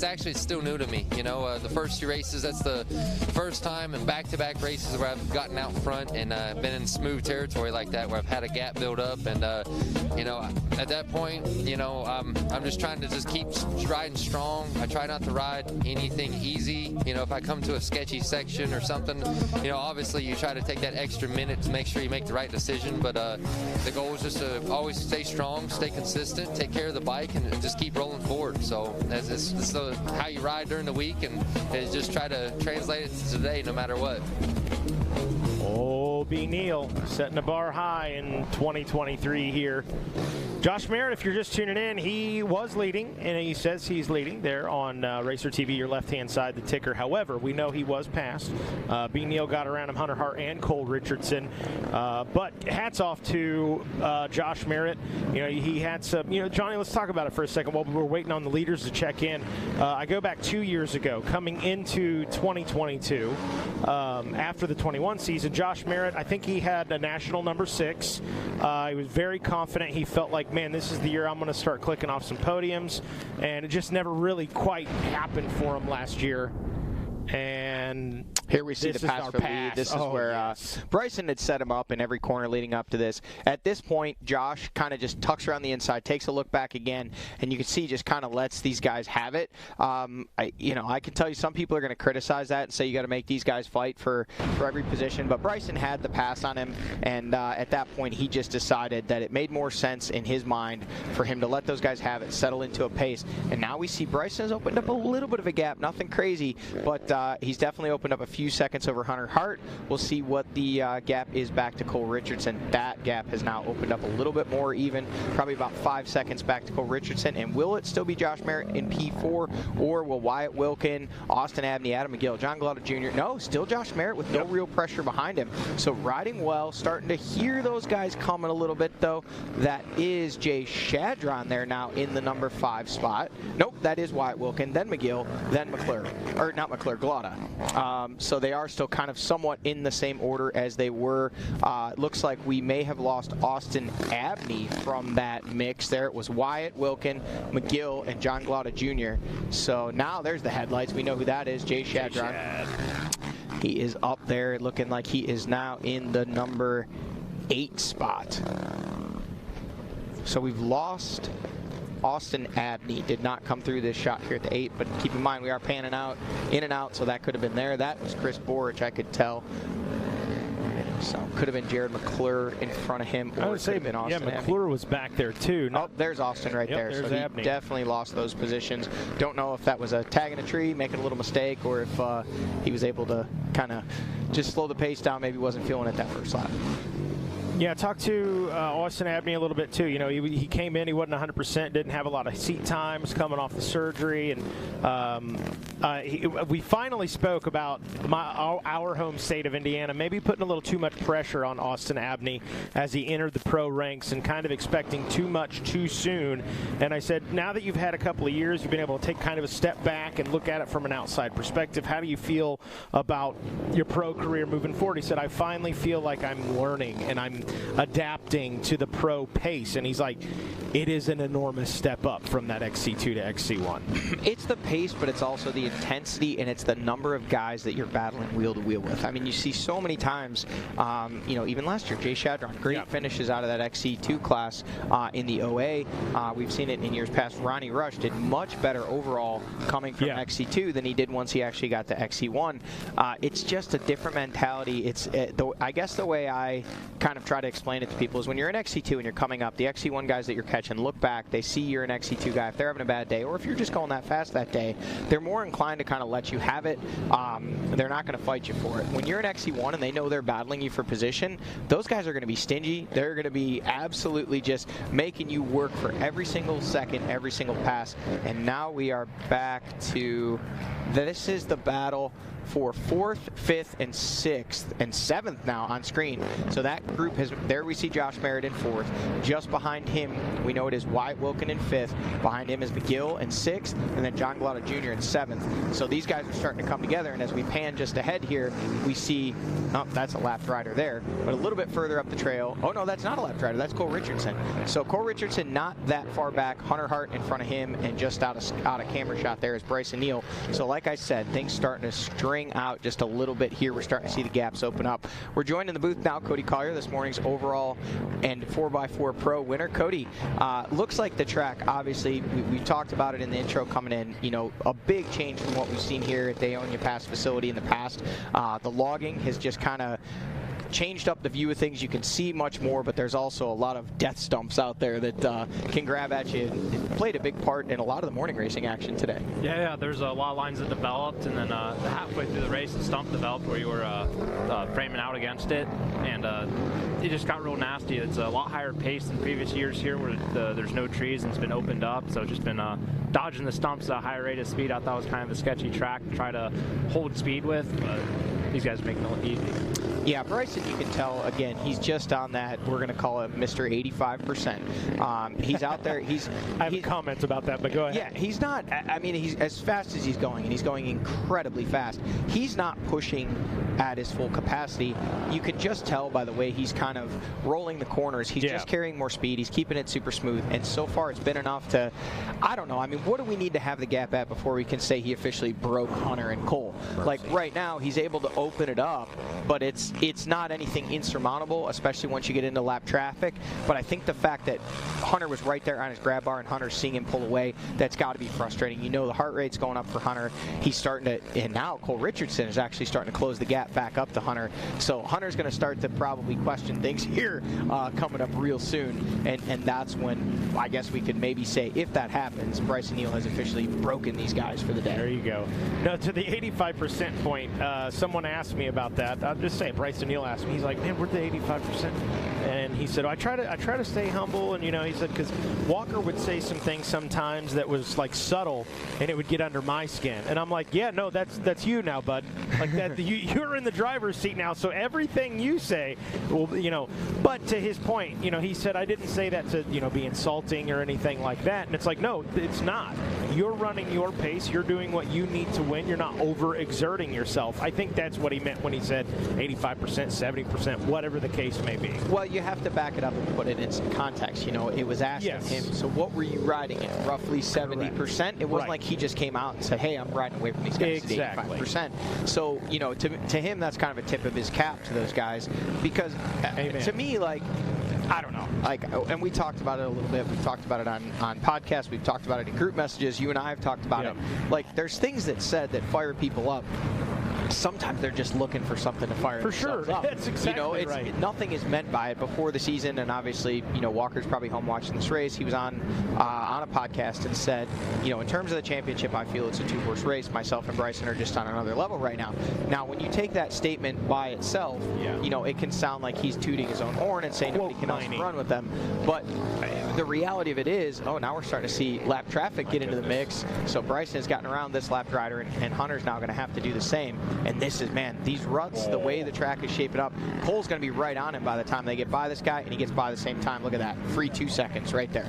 [SPEAKER 7] actually still new to me. The first 2 races, that's the first time in back-to-back races where I've gotten out front and been in smooth territory like that, where I've had a gap build up, and at that point, I'm just trying to just keep riding strong. I try not to ride anything easy. If I come to a sketchy section or something, obviously you try to take that extra minute to make sure you make the right decision, but the goal is just to always stay strong, stay consistent, take care of the bike, and just keep rolling forward. So this is how you ride during the week, and just try to translate it to today no matter what.
[SPEAKER 3] Oh, B. Neal setting the bar high in 2023 here. Josh Merritt, if you're just tuning in, he was leading, and he says he's leading there on Racer TV, your left-hand side, the ticker. However, we know he was passed. B. Neal got around him, Hunter Hart and Cole Richardson. But hats off to Josh Merritt. He had some, Johnny, let's talk about it for a second while we were waiting on the leaders to check in. I go back 2 years ago, coming into 2022, after the 21 season, Josh Merritt, I think he had a national number 6. He was very confident. He felt like, man, this is the year I'm going to start clicking off some podiums, and it just never really quite happened for him last year. And
[SPEAKER 12] here we see the pass for lead. This is where Bryson had set him up in every corner leading up to this. At this point, Josh kind of just tucks around the inside, takes a look back again, and you can see just kind of lets these guys have it. I can tell you some people are going to criticize that and say you got to make these guys fight for every position, but Bryson had the pass on him, and at that point he just decided that it made more sense in his mind for him to let those guys have it, settle into a pace. And now we see Bryson has opened up a little bit of a gap, nothing crazy, but he's definitely opened up a few seconds over Hunter Hart. We'll see what the gap is back to Cole Richardson. That gap has now opened up a little bit more even, probably about 5 seconds back to Cole Richardson. And will it still be Josh Merritt in P4, or will Wyatt Wilkin, Austin Abney, Adam McGill, John Gallardo Jr.? No, still Josh Merritt with no real pressure behind him. So riding well, starting to hear those guys coming a little bit though. That is Jay Shadron there now in the number 5 spot. Nope, that is Wyatt Wilkin, then McGill, then McClure, or not McClure, Gallardo. So they are still kind of somewhat in the same order as they were. It looks like we may have lost Austin Abney from that mix there. It was Wyatt Wilkin, McGill, and John Gallardo Jr. So now there's the headlights. We know who that is, Jay Shadron. He is up there looking like he is now in the number 8 spot. So we've lost Austin Abney. Did not come through this shot here at the 8, but keep in mind we are panning out, in and out, so that could have been there. That was Chris Borich, I could tell. So could have been Jared McClure in front of him, or it could have been Austin Abney.
[SPEAKER 3] McClure was back there too.
[SPEAKER 12] Oh, there's Austin right there. So he
[SPEAKER 3] Abney.
[SPEAKER 12] Definitely lost those positions. Don't know if that was a tag in a tree, making a little mistake, or if he was able to kind of just slow the pace down. Maybe wasn't feeling it that first lap.
[SPEAKER 3] Yeah, talked to Austin Abney a little bit too. You know, he came in, he wasn't 100%, didn't have a lot of seat times coming off the surgery, and we finally spoke about our home state of Indiana, maybe putting a little too much pressure on Austin Abney as he entered the pro ranks and kind of expecting too much too soon. And I said, now that you've had a couple of years, you've been able to take kind of a step back and look at it from an outside perspective. How do you feel about your pro career moving forward? He said, I finally feel like I'm learning and I'm adapting to the pro pace. And he's like, it is an enormous step up from that XC2 to XC1.
[SPEAKER 12] It's the pace, but it's also the intensity, and it's the number of guys that you're battling wheel to wheel with. I mean, you see so many times, you know, even last year, Jay Shadron, great finishes out of that XC2 class in the OA. We've seen it in years past. Ronnie Rush did much better overall coming from XC2 than he did once he actually got to XC1. It's just a different mentality. It's I guess the way I kind of try to explain it to people is when you're in XC2 and you're coming up, the XC1 guys that you're catching look back, they see you're an XC2 guy. If they're having a bad day, or if you're just going that fast that day, they're more inclined to kind of let you have it. They're not going to fight you for it. When you're an XC1 and they know they're battling you for position, those guys are going to be stingy. They're going to be absolutely just making you work for every single second, every single pass. And now we are back to, this is the battle for 4th, 5th, and 6th, and 7th now on screen. So that group has, there we see Josh Merritt in 4th. Just behind him, we know it is Wyatt Wilkin in 5th. Behind him is McGill in 6th, and then John Glotto Jr. in 7th. So these guys are starting to come together, and as we pan just ahead here, we see, oh, that's a lapped rider there, but a little bit further up the trail. Oh, no, that's not a lapped rider. That's Cole Richardson. So Cole Richardson not that far back. Hunter Hart in front of him, and just out of camera shot there is Bryson Neal. So like I said, things starting to string out just a little bit here. We're starting to see the gaps open up. We're joined in the booth now, Cody Collier, this morning's overall and 4x4 Pro winner. Cody, looks like the track, obviously, we talked about it in the intro coming in, you know, a big change from what we've seen here at the Aonia Pass facility in the past. The logging has just kind of changed up the view of things. You can see much more, but there's also a lot of death stumps out there that can grab at you. It played a big part in a lot of the morning racing action today.
[SPEAKER 6] Yeah, there's a lot of lines that developed, and then halfway through the race, the stump developed where you were framing out against it, and it just got real nasty. It's a lot higher pace than previous years here where there's no trees and it's been opened up, so it's just been dodging the stumps at a higher rate of speed. I thought it was kind of a sketchy track to try to hold speed with, but these guys are making it look easy.
[SPEAKER 12] Yeah, Bryson, you can tell, again, he's just on that, we're going to call it Mr. 85%. He's out there.
[SPEAKER 3] I have comments about that, but go ahead.
[SPEAKER 12] Yeah, he's not, I mean, he's as fast as he's going, and he's going incredibly fast. He's not pushing at his full capacity. You can just tell by the way he's kind of rolling the corners. He's just carrying more speed. He's keeping it super smooth, and so far it's been enough to, I don't know, I mean, what do we need to have the gap at before we can say he officially broke Hunter and Cole? Like, right now, he's able to open it up, but it's not anything insurmountable, especially once you get into lap traffic. But I think the fact that Hunter was right there on his grab bar and Hunter's seeing him pull away, that's got to be frustrating. You know the heart rate's going up for Hunter. He's starting to, and now Cole Richardson is actually starting to close the gap back up to Hunter. So Hunter's going to start to probably question things here coming up real soon. And that's when I guess we could maybe say, if that happens, Bryson Neal has officially broken these guys for the day.
[SPEAKER 3] There you go. No, to the 85% point, someone asked me about that. I'll just say, Bryson Neal asked me, he's like, man, we're the 85%. And he said, I try to stay humble. And, you know, he said, because Walker would say some things sometimes that was like subtle and it would get under my skin. And I'm like, yeah, no, that's you now, bud. Like that, you're in the driver's seat now. So everything you say, will, you know, but to his point, you know, he said, I didn't say that to, you know, be insulting or anything like that. And it's like, no, it's not. You're running your pace. You're doing what you need to win. You're not overexerting yourself. I think that's what he meant when he said 85%. 70%, whatever the case may be.
[SPEAKER 12] Well, you have to back it up and put it in some context. You know, it was asked of him, so what were you riding at? Roughly 70%? It wasn't like he just came out and said, hey, I'm riding away from these guys at 85%. So, you know, to him, that's kind of a tip of his cap to those guys, because to me, like, I don't know. Like, and we talked about it a little bit. We've talked about it on podcasts. We've talked about it in group messages. You and I have talked about it. Like, there's things that said that fire people up. Sometimes they're just looking for something to fire themselves up.
[SPEAKER 3] That's exactly right.
[SPEAKER 12] Nothing is meant by it before the season, and obviously, you know, Walker's probably home watching this race. He was on a podcast and said, you know, in terms of the championship, I feel it's a two-horse race. Myself and Bryson are just on another level right now. Now, when you take that statement by itself, you know, it can sound like he's tooting his own horn and saying nobody can else run with them. But the reality of it is, now we're starting to see lap traffic get into the mix. So Bryson has gotten around this lap rider, and Hunter's now going to have to do the same. And this is, man, these ruts, the way the track is shaping up, Cole's going to be right on him by the time they get by this guy, and he gets by the same time. Look at that, free 2 seconds right there.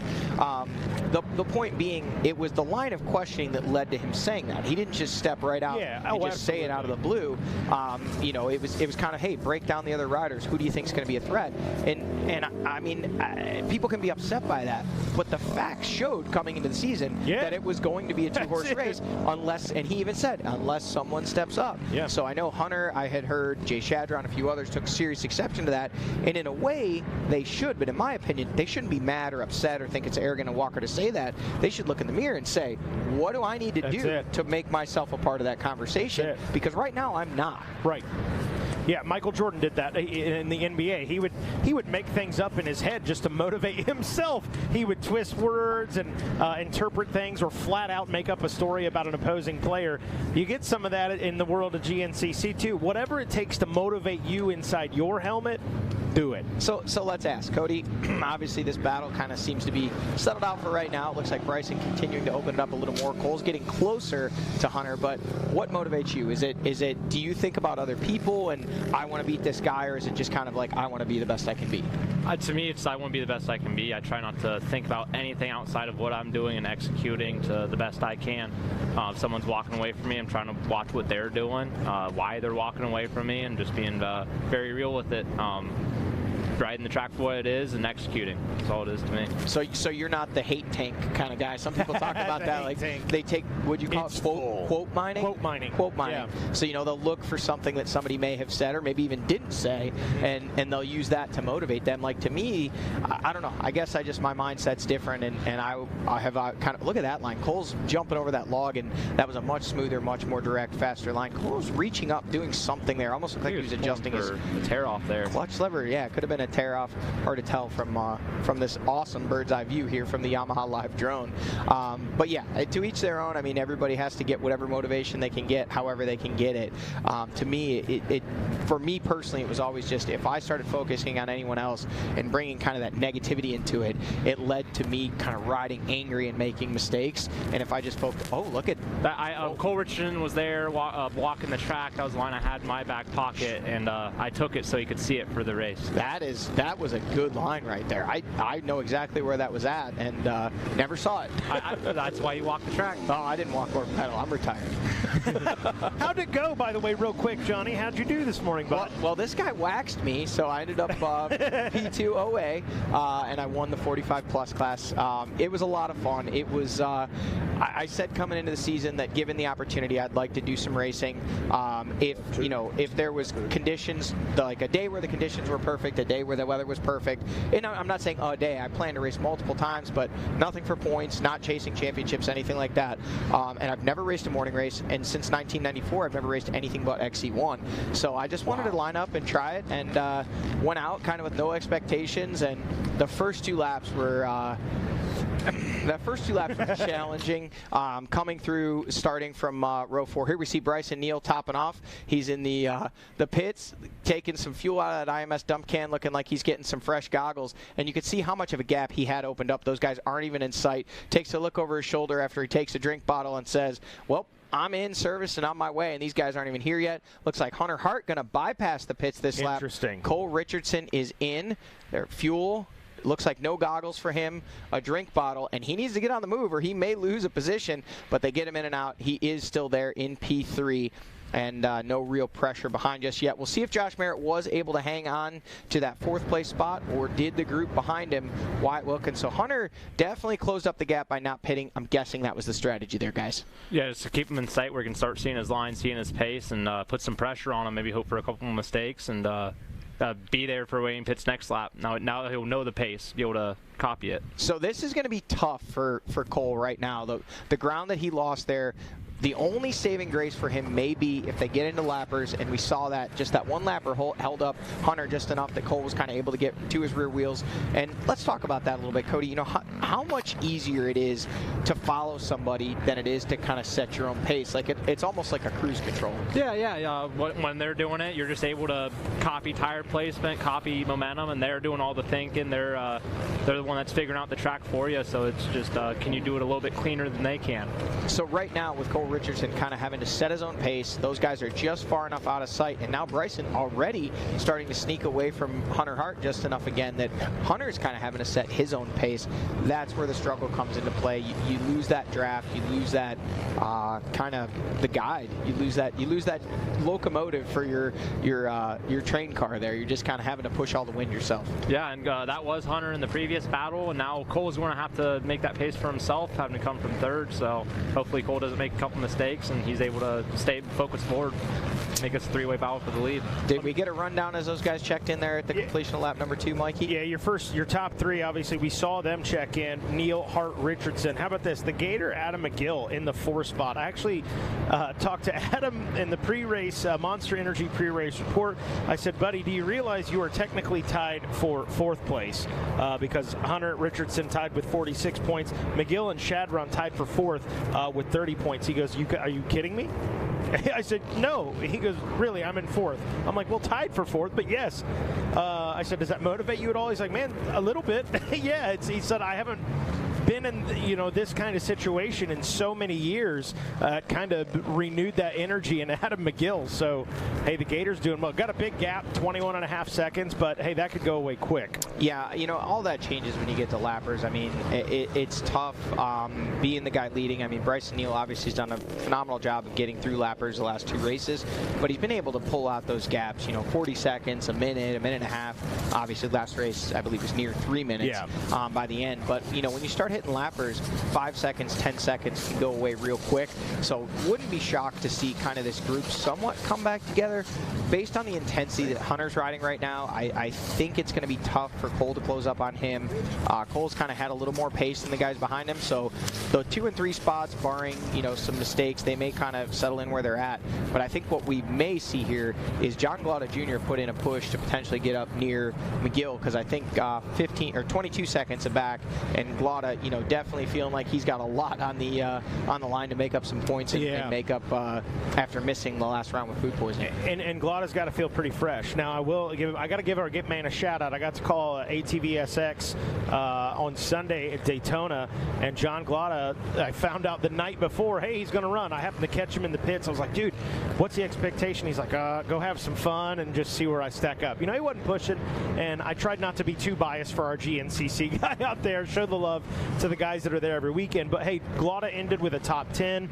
[SPEAKER 12] The point being, it was the line of questioning that led to him saying that. He didn't just step right out and just say it out of the blue. You know, it was kind of, hey, break down the other riders. Who do you think is going to be a threat? And I mean, people can be upset by that, but the facts showed coming into the season that it was going to be a two-horse race unless, and he even said, unless someone steps up. So I know Hunter, I had heard Jay Shadron, a few others took serious exception to that, and in a way they should, but in my opinion they shouldn't be mad or upset or think it's arrogant of Walker to say that. They should look in the mirror and say, what do I need to do to make myself a part of that conversation? Because right now I'm not.
[SPEAKER 3] Right. Yeah, Michael Jordan did that in the NBA. He would make things up in his head just to motivate himself. He would twist words and interpret things, or flat out make up a story about an opposing player. You get some of that in the world of GNCC too. Whatever it takes to motivate you inside your helmet, do it.
[SPEAKER 12] So let's ask Cody. Obviously, this battle kind of seems to be settled out for right now. It looks like Bryson continuing to open it up a little more. Cole's getting closer to Hunter, but what motivates you? Is it? Do you think about other people and I want to beat this guy, or is it just kind of like I want to be the best I can be?
[SPEAKER 6] To me, it's I want to be the best I can be. I try not to think about anything outside of what I'm doing and executing to the best I can. If someone's walking away from me, I'm trying to watch what they're doing, why they're walking away from me, and just being very real with it. Riding the track for what it is and executing. That's all it is to me.
[SPEAKER 12] So you're not the hate tank kind of guy. Some people talk about that. Like they take, would you call it quote mining? Quote mining. Quote mining. Yeah. So, you know, they'll look for something that somebody may have said or maybe even didn't say, and they'll use that to motivate them. Like, to me, I don't know. I guess my mindset's different, and I have kind of, look at that line. Cole's jumping over that log, and that was a much smoother, much more direct, faster line. Cole's reaching up, doing something there. Almost looked like he was adjusting his
[SPEAKER 6] tear off there.
[SPEAKER 12] Clutch lever. Yeah, it could have been a tear off. Hard to tell from this awesome bird's eye view here from the Yamaha Live drone. But yeah, to each their own. I mean, everybody has to get whatever motivation they can get, however they can get it. To me, for me personally, it was always just, if I started focusing on anyone else and bringing kind of that negativity into it, it led to me kind of riding angry and making mistakes. And if I just focused, look at
[SPEAKER 6] that. Cole Richardson was there blocking the track. That was the line I had in my back pocket, and I took it so he could see it for the race.
[SPEAKER 12] That was a good line right there. I know exactly where that was at, and never saw it.
[SPEAKER 6] That's why you walked the track.
[SPEAKER 12] Oh, I didn't walk over pedal. I'm retired.
[SPEAKER 3] How'd it go, by the way, real quick, Johnny? How'd you do this morning, bud?
[SPEAKER 12] Well, this guy waxed me, so I ended up P2 OA, and I won the 45 plus class. It was a lot of fun. It was. I said coming into the season that given the opportunity, I'd like to do some racing. If there was conditions, like a day where the conditions were perfect, a day where the weather was perfect. And I'm not saying a day. I plan to race multiple times, but nothing for points, not chasing championships, anything like that. And I've never raced a morning race, and since 1994, I've never raced anything but XC1. So I just wanted to line up and try it, and went out kind of with no expectations. And the first two laps were. Were challenging. Coming through, starting from row 4. Here we see Bryson Neal topping off. He's in the pits, taking some fuel out of that IMS dump can, looking like he's getting some fresh goggles. And you can see how much of a gap he had opened up. Those guys aren't even in sight. Takes a look over his shoulder after he takes a drink bottle and says, well, I'm in service and on my way, and these guys aren't even here yet. Looks like Hunter Hart going to bypass the pits this lap.
[SPEAKER 3] Interesting.
[SPEAKER 12] Cole Richardson is in. Their fuel. Looks like no goggles for him, a drink bottle, and he needs to get on the move or he may lose a position, but they get him in and out. He is still there in P3. and no real pressure behind us yet. We'll see if Josh Merritt was able to hang on to that 4th place spot, or did the group behind him, Wyatt Wilkins. So Hunter definitely closed up the gap by not pitting. I'm guessing that was the strategy there, guys.
[SPEAKER 6] Yeah, just to keep him in sight where he can start seeing his line, seeing his pace, and put some pressure on him, maybe hope for a couple of mistakes, and be there for Wayne Pitt's next lap. Now he'll know the pace, be able to copy it.
[SPEAKER 12] So this is going to be tough for Cole right now. The ground that he lost there, the only saving grace for him may be if they get into lappers, and we saw that just that one lapper held up Hunter just enough that Cole was kind of able to get to his rear wheels. And let's talk about that a little bit, Cody. You know, how much easier it is to follow somebody than it is to kind of set your own pace. Like it's almost like a cruise control.
[SPEAKER 6] Yeah. When they're doing it, you're just able to copy tire placement, copy momentum, and they're doing all the thinking. They're the one that's figuring out the track for you. So it's just can you do it a little bit cleaner than they can?
[SPEAKER 12] So right now with Cole Richardson kind of having to set his own pace, those guys are just far enough out of sight, and now Bryson already starting to sneak away from Hunter Hart just enough again that Hunter's kind of having to set his own pace. That's where the struggle comes into play. You lose that draft, you lose that kind of the guide, you lose that locomotive for your train car there. You're just kind of having to push all the wind yourself.
[SPEAKER 6] Yeah, and that was Hunter in the previous battle, and now Cole's going to have to make that pace for himself, having to come from 3rd. So hopefully Cole doesn't make a couple mistakes and he's able to stay focused forward, make us a 3-way battle for the lead.
[SPEAKER 12] Did we get a rundown as those guys checked in there at the completion of lap number 2, Mikey?
[SPEAKER 3] Yeah, your top 3, obviously we saw them check in. Neal, Hart, Richardson. How about this? The Gator, Adam McGill in the 4th spot. I actually talked to Adam in the pre-race, Monster Energy pre-race report. I said, buddy, do you realize you are technically tied for 4th place? Because Hunter Richardson tied with 46 points. McGill and Shadron tied for 4th with 30 points. He goes, are you kidding me? I said, no. He goes, really, I'm in 4th. I'm like, well, tied for 4th, but yes. I said, does that motivate you at all? He's like, man, a little bit. Yeah, he said, I haven't been in this kind of situation in so many years. Kind of renewed that energy in Adam McGill. So hey, the Gators doing well. Got a big gap, 21.5 seconds, but hey, that could go away quick.
[SPEAKER 12] Yeah, all that changes when you get to lappers. I mean, it's tough being the guy leading. I mean, Bryson Neal obviously has done a phenomenal job of getting through lappers the last 2 races, but he's been able to pull out those gaps, 40 seconds, a minute and a half. Obviously last race I believe was near 3 minutes by the end, but when you start hitting lappers, 5 seconds, 10 seconds can go away real quick. So wouldn't be shocked to see kind of this group somewhat come back together. Based on the intensity that Hunter's riding right now, I think it's going to be tough for Cole to close up on him. Cole's kind of had a little more pace than the guys behind him, so the 2 and 3 spots, barring some mistakes, they may kind of settle in where they're at. But I think what we may see here is John Glauda Jr. put in a push to potentially get up near McGill, because I think 15 or 22 seconds back, and Glauda, definitely feeling like he's got a lot on the line to make up some points and make up after missing the last round with food poisoning.
[SPEAKER 3] And Glauda's got to feel pretty fresh. Now I got to give our Get Man a shout out. I got to call ATVSX on Sunday at Daytona, and John Glauda, I found out the night before, hey, he's going to run. I happened to catch him in the pits. I was like, dude, what's the expectation? He's like, go have some fun and just see where I stack up. He wasn't pushing, and I tried not to be too biased for our GNCC guy out there. Show the love to the guys that are there every weekend. But hey, Glauda ended with a top 10.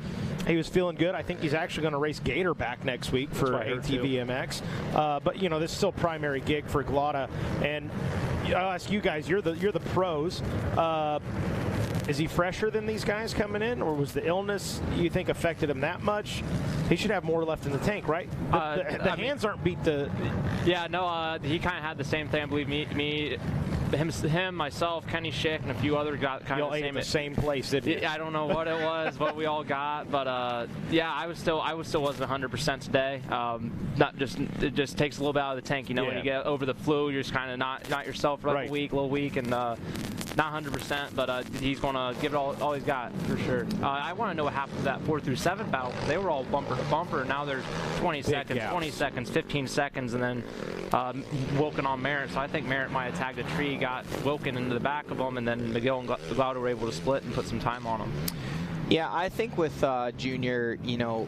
[SPEAKER 3] He was feeling good. I think he's actually going to race Gator back next week for ATVMX. But this is still primary gig for Glauda. And I'll ask you guys, you're the pros. Is he fresher than these guys coming in, or was the illness, you think, affected him that much? He should have more left in the tank, right? The hands aren't beat the...
[SPEAKER 6] Yeah, no, he kind of had the same thing. I believe him, myself, Kenny Schick, and a few others got kind of
[SPEAKER 3] the same place, didn't you?
[SPEAKER 6] I don't know what it was, what we all got, but I wasn't 100% today. It just takes a little bit out of the tank. When you get over the flu, you're just kind of not yourself, a little weak, and not 100%. But he's going to give it all he's got for sure. I want to know what happened to that 4 through 7 battle. They were all bumper to bumper. Now there's 20 seconds, 20 seconds, 15 seconds, and then Wilkin on Merritt. So I think Merritt might have tagged a tree, got Wilkin into the back of him, and then McGill and Glauda were able to split and put some time on him.
[SPEAKER 12] Yeah, I think with Junior, you know,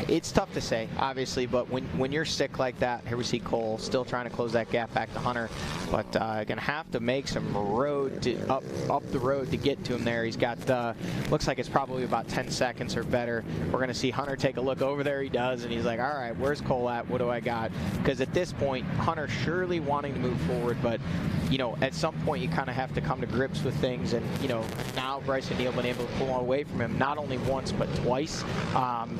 [SPEAKER 12] it's tough to say, obviously, but when you're sick like that, here we see Cole still trying to close that gap back to Hunter, but going to have to make some road up the road to get to him there. He's got, looks like it's probably about 10 seconds or better. We're going to see Hunter take a look over there. He does, and he's like, all right, where's Cole at? What do I got? Because at this point, Hunter surely wanting to move forward, but, you know, at some point you kind of have to come to grips with things, and, you know, now Bryson Neal been able to pull away from him, not only once, but twice.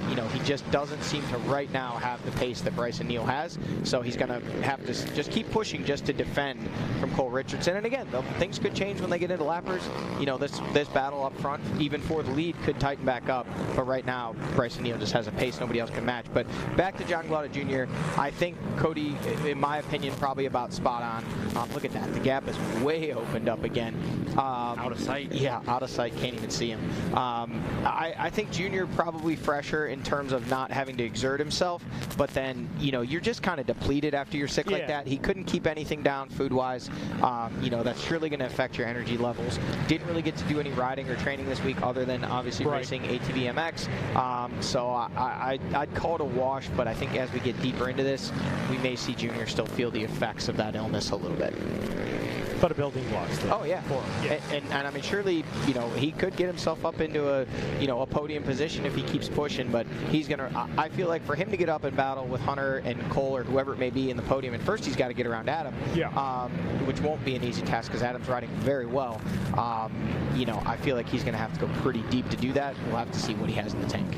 [SPEAKER 12] You know, he just doesn't seem to right now have the pace that Bryson Neal has, so he's going to have to just keep pushing just to defend from Cole Richardson. And again, things could change when they get into lappers. You know, this battle up front, even for the lead, could tighten back up, but right now, Bryson Neal just has a pace nobody else can match. But back to John Glada Jr., I think Cody, in my opinion, probably about spot on. Look at that. The gap is way opened up again.
[SPEAKER 6] Out of sight.
[SPEAKER 12] Yeah, out of sight. Can't even see him. I think Junior probably fresher in terms of not having to exert himself, but then, you know, you're just kind of depleted after you're sick like that. He couldn't keep anything down food-wise. You know, that's surely going to affect your energy levels. Didn't really get to do any riding or training this week other than obviously racing ATV MX. So I'd call it a wash, but I think as we get deeper into this, we may see Junior still feel the effects of that illness a little bit.
[SPEAKER 3] But a building block still.
[SPEAKER 12] Oh, yeah. And I mean, surely, you know, he could get himself up into a podium position if he keeps pushing, but he's going to, I feel like for him to get up and battle with Hunter and Cole or whoever it may be in the podium, and first he's got to get around Adam, which won't be an easy task because Adam's riding very well. You know, I feel like he's going to have to go pretty deep to do that. We'll have to see what he has in the tank.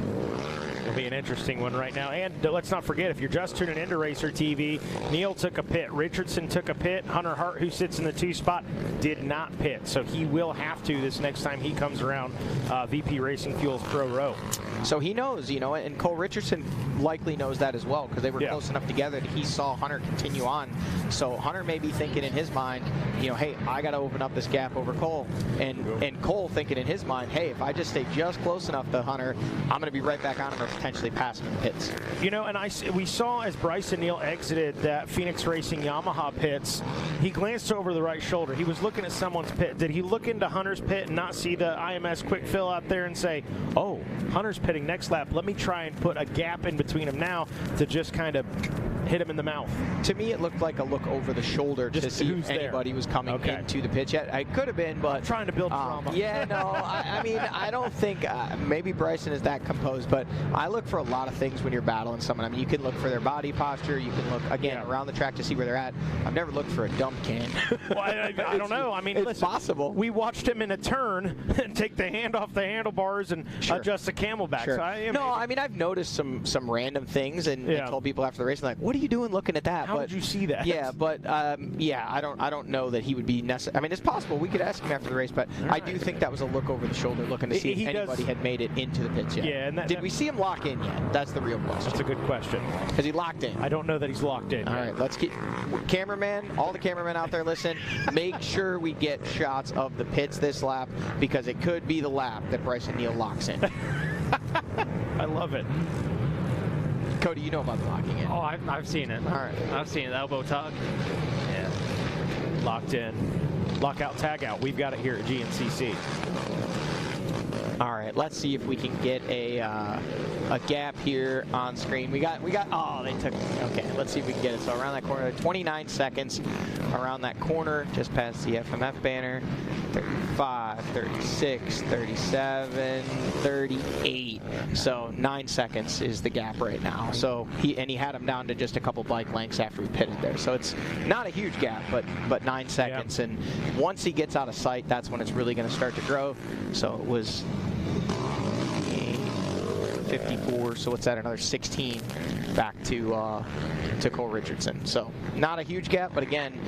[SPEAKER 3] It'll be an interesting one right now. And let's not forget, if you're just tuning into Racer TV, Neal took a pit, Richardson took a pit, Hunter Hart, who sits in the 2 spot, did not pit. So he will have to this next time he comes around VP Racing Fuels Pro Row.
[SPEAKER 12] So he knows, you know, and Cole Richardson likely knows that as well because they were close enough together that he saw Hunter continue on. So Hunter may be thinking in his mind, you know, hey, I got to open up this gap over Cole. And Cole thinking in his mind, hey, if I just stay just close enough to Hunter, I'm going to be right back on him or potentially pass him in the pits.
[SPEAKER 3] You know, and we saw as Bryson Neal exited that Phoenix Racing Yamaha pits, he glanced over the right shoulder. He was looking at someone's pit. Did he look into Hunter's pit and not see the IMS quick fill out there and say, oh, Hunter's pitting next lap. Let me try and put a gap in between them now to just kind of hit him in the mouth.
[SPEAKER 12] To me, it looked like a look over the shoulder just to see if anybody was coming into the pit yet. I could have been, but...
[SPEAKER 3] I'm trying to build drama.
[SPEAKER 12] Yeah, no, I mean, I don't think... maybe Bryson is that composed, but I look for a lot of things when you're battling someone. I mean, you can look for their body posture. You can look, again, around the track to see where they're at. I've never looked for a dump can.
[SPEAKER 3] Well, I don't know. I mean,
[SPEAKER 12] it's possible.
[SPEAKER 3] We watched him in a turn and take the hand off the handlebars and adjust the camelback.
[SPEAKER 12] Sure.
[SPEAKER 3] So
[SPEAKER 12] I mean, I've noticed some random things and told people after the race, like, what are you doing looking at that?
[SPEAKER 3] How did you see that?
[SPEAKER 12] Yeah, but I don't know that he would be necessary. I mean, it's possible. We could ask him after the race, but I do think that was a look over the shoulder, looking to see if anybody had made it into the pits yet.
[SPEAKER 3] Yeah, and
[SPEAKER 12] did we see him lock in yet? That's the real question.
[SPEAKER 3] That's a good question.
[SPEAKER 12] Has he locked in?
[SPEAKER 3] I don't know that he's locked in.
[SPEAKER 12] All right, let's keep cameraman. All the cameramen out there, listen. Make sure we get shots of the pits this lap because it could be the lap that Bryson Neal locks in.
[SPEAKER 3] I love it.
[SPEAKER 12] Cody, you know about the locking in.
[SPEAKER 6] Oh, I've seen it.
[SPEAKER 12] All right.
[SPEAKER 6] I've seen it. Elbow tuck.
[SPEAKER 3] Yeah. Locked in. Lockout, tag out. We've got it here at GNCC.
[SPEAKER 12] All right, let's see if we can get a gap here on screen. We got, oh, they took, okay, let's see if we can get it. So around that corner, 29 seconds around that corner, just past the FMF banner, 35, 36, 37, 38. So 9 seconds is the gap right now. So he had him down to just a couple bike lengths after we pitted there. So it's not a huge gap, but 9 seconds. Yep. And once he gets out of sight, that's when it's really going to start to grow. So it was 54, so what's that, another 16 back to Cole Richardson. So not a huge gap, but again,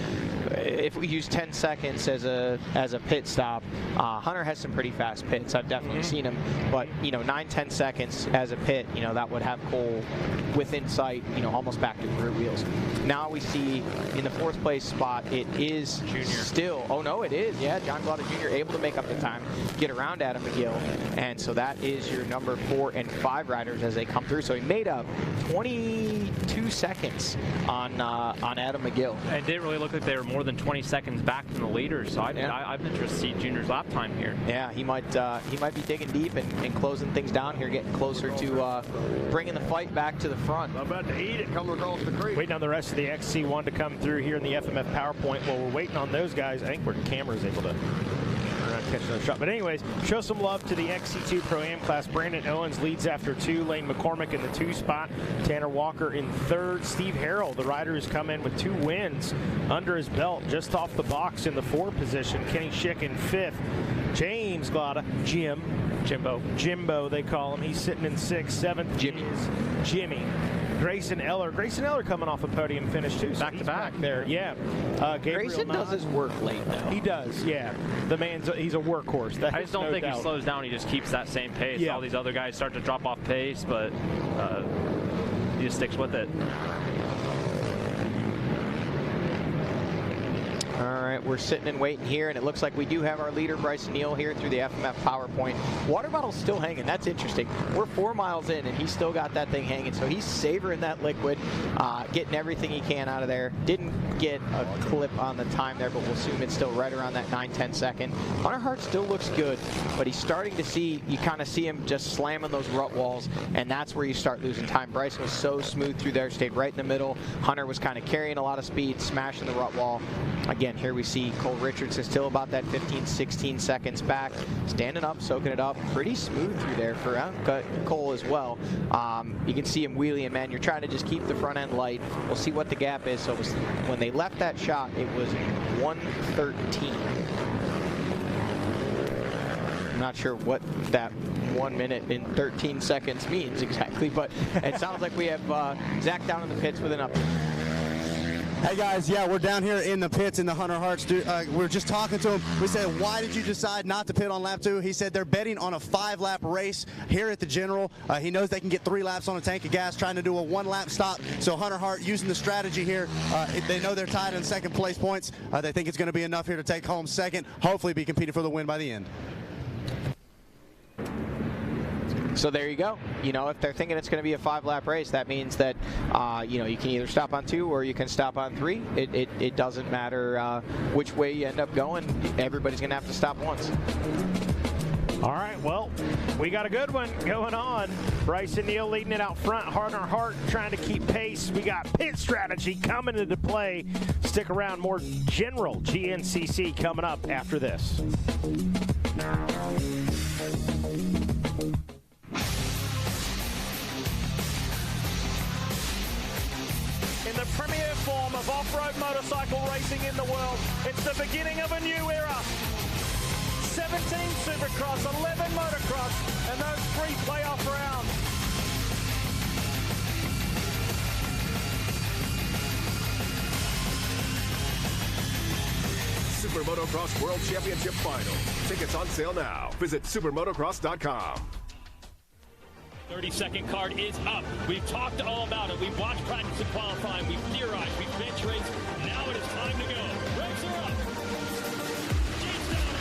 [SPEAKER 12] if we use 10 seconds as a pit stop, Hunter has some pretty fast pits. I've definitely seen him, but 9-10 seconds as a pit, that would have Cole within sight, almost back to the rear wheels. Now we see in the 4th place spot, it is Junior. Still, oh no, it is, yeah, John Glada Jr. able to make up the time, get around Adam McGill, and so that is your number 4 and 5 5 riders as they come through. So he made up 22 seconds on Adam McGill.
[SPEAKER 6] And it didn't really look like they were more than 20 seconds back from the leaders. So I'm interested to see Junior's lap time here.
[SPEAKER 12] Yeah, he might be digging deep and closing things down here, getting closer to bringing the fight back to the front.
[SPEAKER 13] I'm about to eat it coming across the creek.
[SPEAKER 3] Waiting on the rest of the XC1 to come through here in the FMF PowerPoint. While we're waiting on those guys, I think where the camera is able to catch another shot. But anyways, show some love to the XC2 Pro-Am class. Brandon Owens leads after 2. Lane McCormick in the 2 spot. Tanner Walker in 3rd. Steve Harrell, the rider who's come in with 2 wins under his belt, just off the box in the 4 position. Kenny Schick in 5th. James Glotta, Jimbo, they call him. He's sitting in 6th. 7th is Jimmy. Grayson Eller coming off a podium finish too. So back to back there. Yeah.
[SPEAKER 12] Grayson does his work late though.
[SPEAKER 3] He does, yeah. The he's a workhorse.
[SPEAKER 6] I just don't think he slows down. He just keeps that same pace. Yeah. All these other guys start to drop off pace, but he just sticks with it.
[SPEAKER 12] All right, we're sitting and waiting here, and it looks like we do have our leader, Bryson Neal, here through the FMF PowerPoint. Water bottle's still hanging. That's interesting. We're 4 miles in, and he's still got that thing hanging, so he's savoring that liquid, getting everything he can out of there. Didn't get a clip on the time there, but we'll assume it's still right around that 9-10 second. Hunter Hart still looks good, but he's starting to see, you kind of see him just slamming those rut walls, and that's where you start losing time. Bryson was so smooth through there, stayed right in the middle. Hunter was kind of carrying a lot of speed, smashing the rut wall. Again, here we see Cole Richards is still about that 15-16 seconds back, standing up, soaking it up, pretty smooth through there for Cole as well. You can see him wheeling, man. You're trying to just keep the front end light. We'll see what the gap is. So when they left that shot, it was 1:13. I'm not sure what that 1 minute and 13 seconds means exactly, but it sounds like we have Zach down in the pits with an update.
[SPEAKER 22] Hey guys, yeah, we're down here in the pits in the Hunter Hart. We're just talking to him. We said, why did you decide not to pit on lap 2? He said they're betting on a 5-lap race here at the General. He knows they can get 3 laps on a tank of gas, trying to do a 1-lap stop. So Hunter Hart using the strategy here. They know they're tied in second place points. They think it's going to be enough here to take home second. Hopefully be competing for the win by the end.
[SPEAKER 12] So there you go. You know, if they're thinking it's going to be a 5-lap race, that means that, you know, you can either stop on 2 or you can stop on 3. It doesn't matter which way you end up going. Everybody's going to have to stop once.
[SPEAKER 3] All right, well, we got a good one going on. Bryson Neal leading it out front. Hunter Hart trying to keep pace. We got pit strategy coming into play. Stick around, more general GNCC coming up after this.
[SPEAKER 14] In the premier form of off-road motorcycle racing in the world, it's the beginning of a new era. 17 Supercross, 11 Motocross, and those 3 playoff rounds.
[SPEAKER 15] Super Motocross World Championship Final. Tickets on sale now. Visit supermotocross.com.
[SPEAKER 17] 30-second card is up. We've talked all about it. We've watched practice and qualifying. We've theorized. We've bench raced. Now it is time to go. Brakes are up. G's down.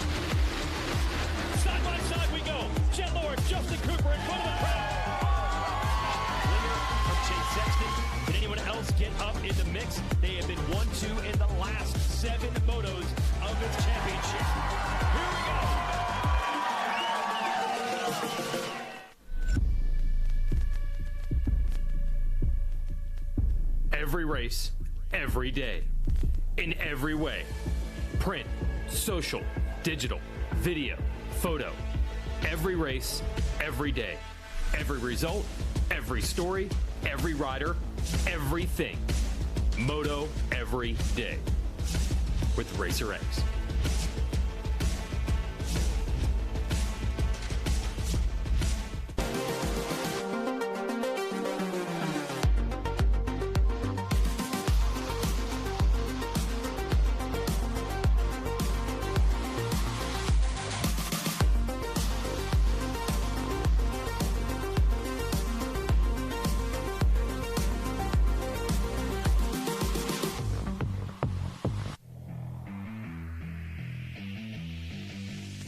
[SPEAKER 17] Side by side we go. Jet Lord, Justin Cooper in front of the crowd. Winner from Chase Sexton. Can anyone else get up in the mix? They have been 1-2 in the last 7 motos of this championship. Here we go.
[SPEAKER 25] Every race, every day, in every way. Print, social, digital, video, photo. Every race, every day. Every result, every story, every rider, everything. Moto every day. With Racer X.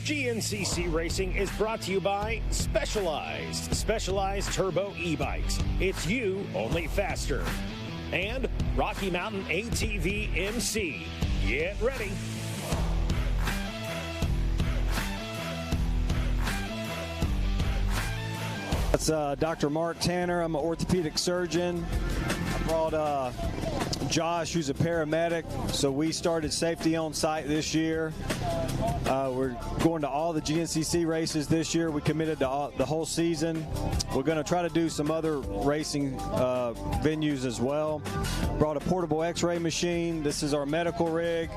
[SPEAKER 1] GNCC Racing is brought to you by Specialized Turbo e-bikes. It's you, only faster. And Rocky Mountain ATV MC. Get ready.
[SPEAKER 11] That's Dr. Mark Tanner. I'm an orthopedic surgeon. I brought Josh, who's a paramedic. So we started safety on site this year. We're going to all the GNCC races this year. We committed to the whole season. We're going to try to do some other racing venues as well. Brought a portable x-ray machine. This is our medical rig.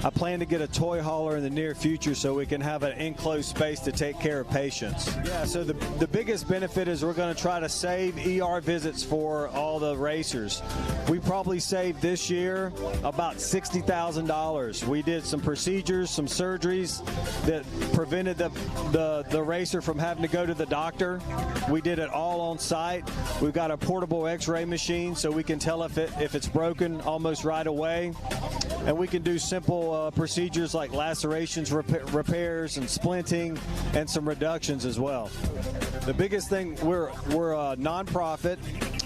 [SPEAKER 11] I plan to get a toy hauler in the near future so we can have an enclosed space to take care of patients. Yeah, so the biggest benefit is we're going to try to save ER visits for all the racers. We probably saved this year about $60,000. We did some procedures, some surgeries that prevented the racer from having to go to the doctor. We did it all on site. We've got a portable x-ray machine so we can tell if it's broken almost right away. And we can do simple procedures like lacerations, repairs, and splinting, and some reductions as well. The biggest thing, we're a nonprofit,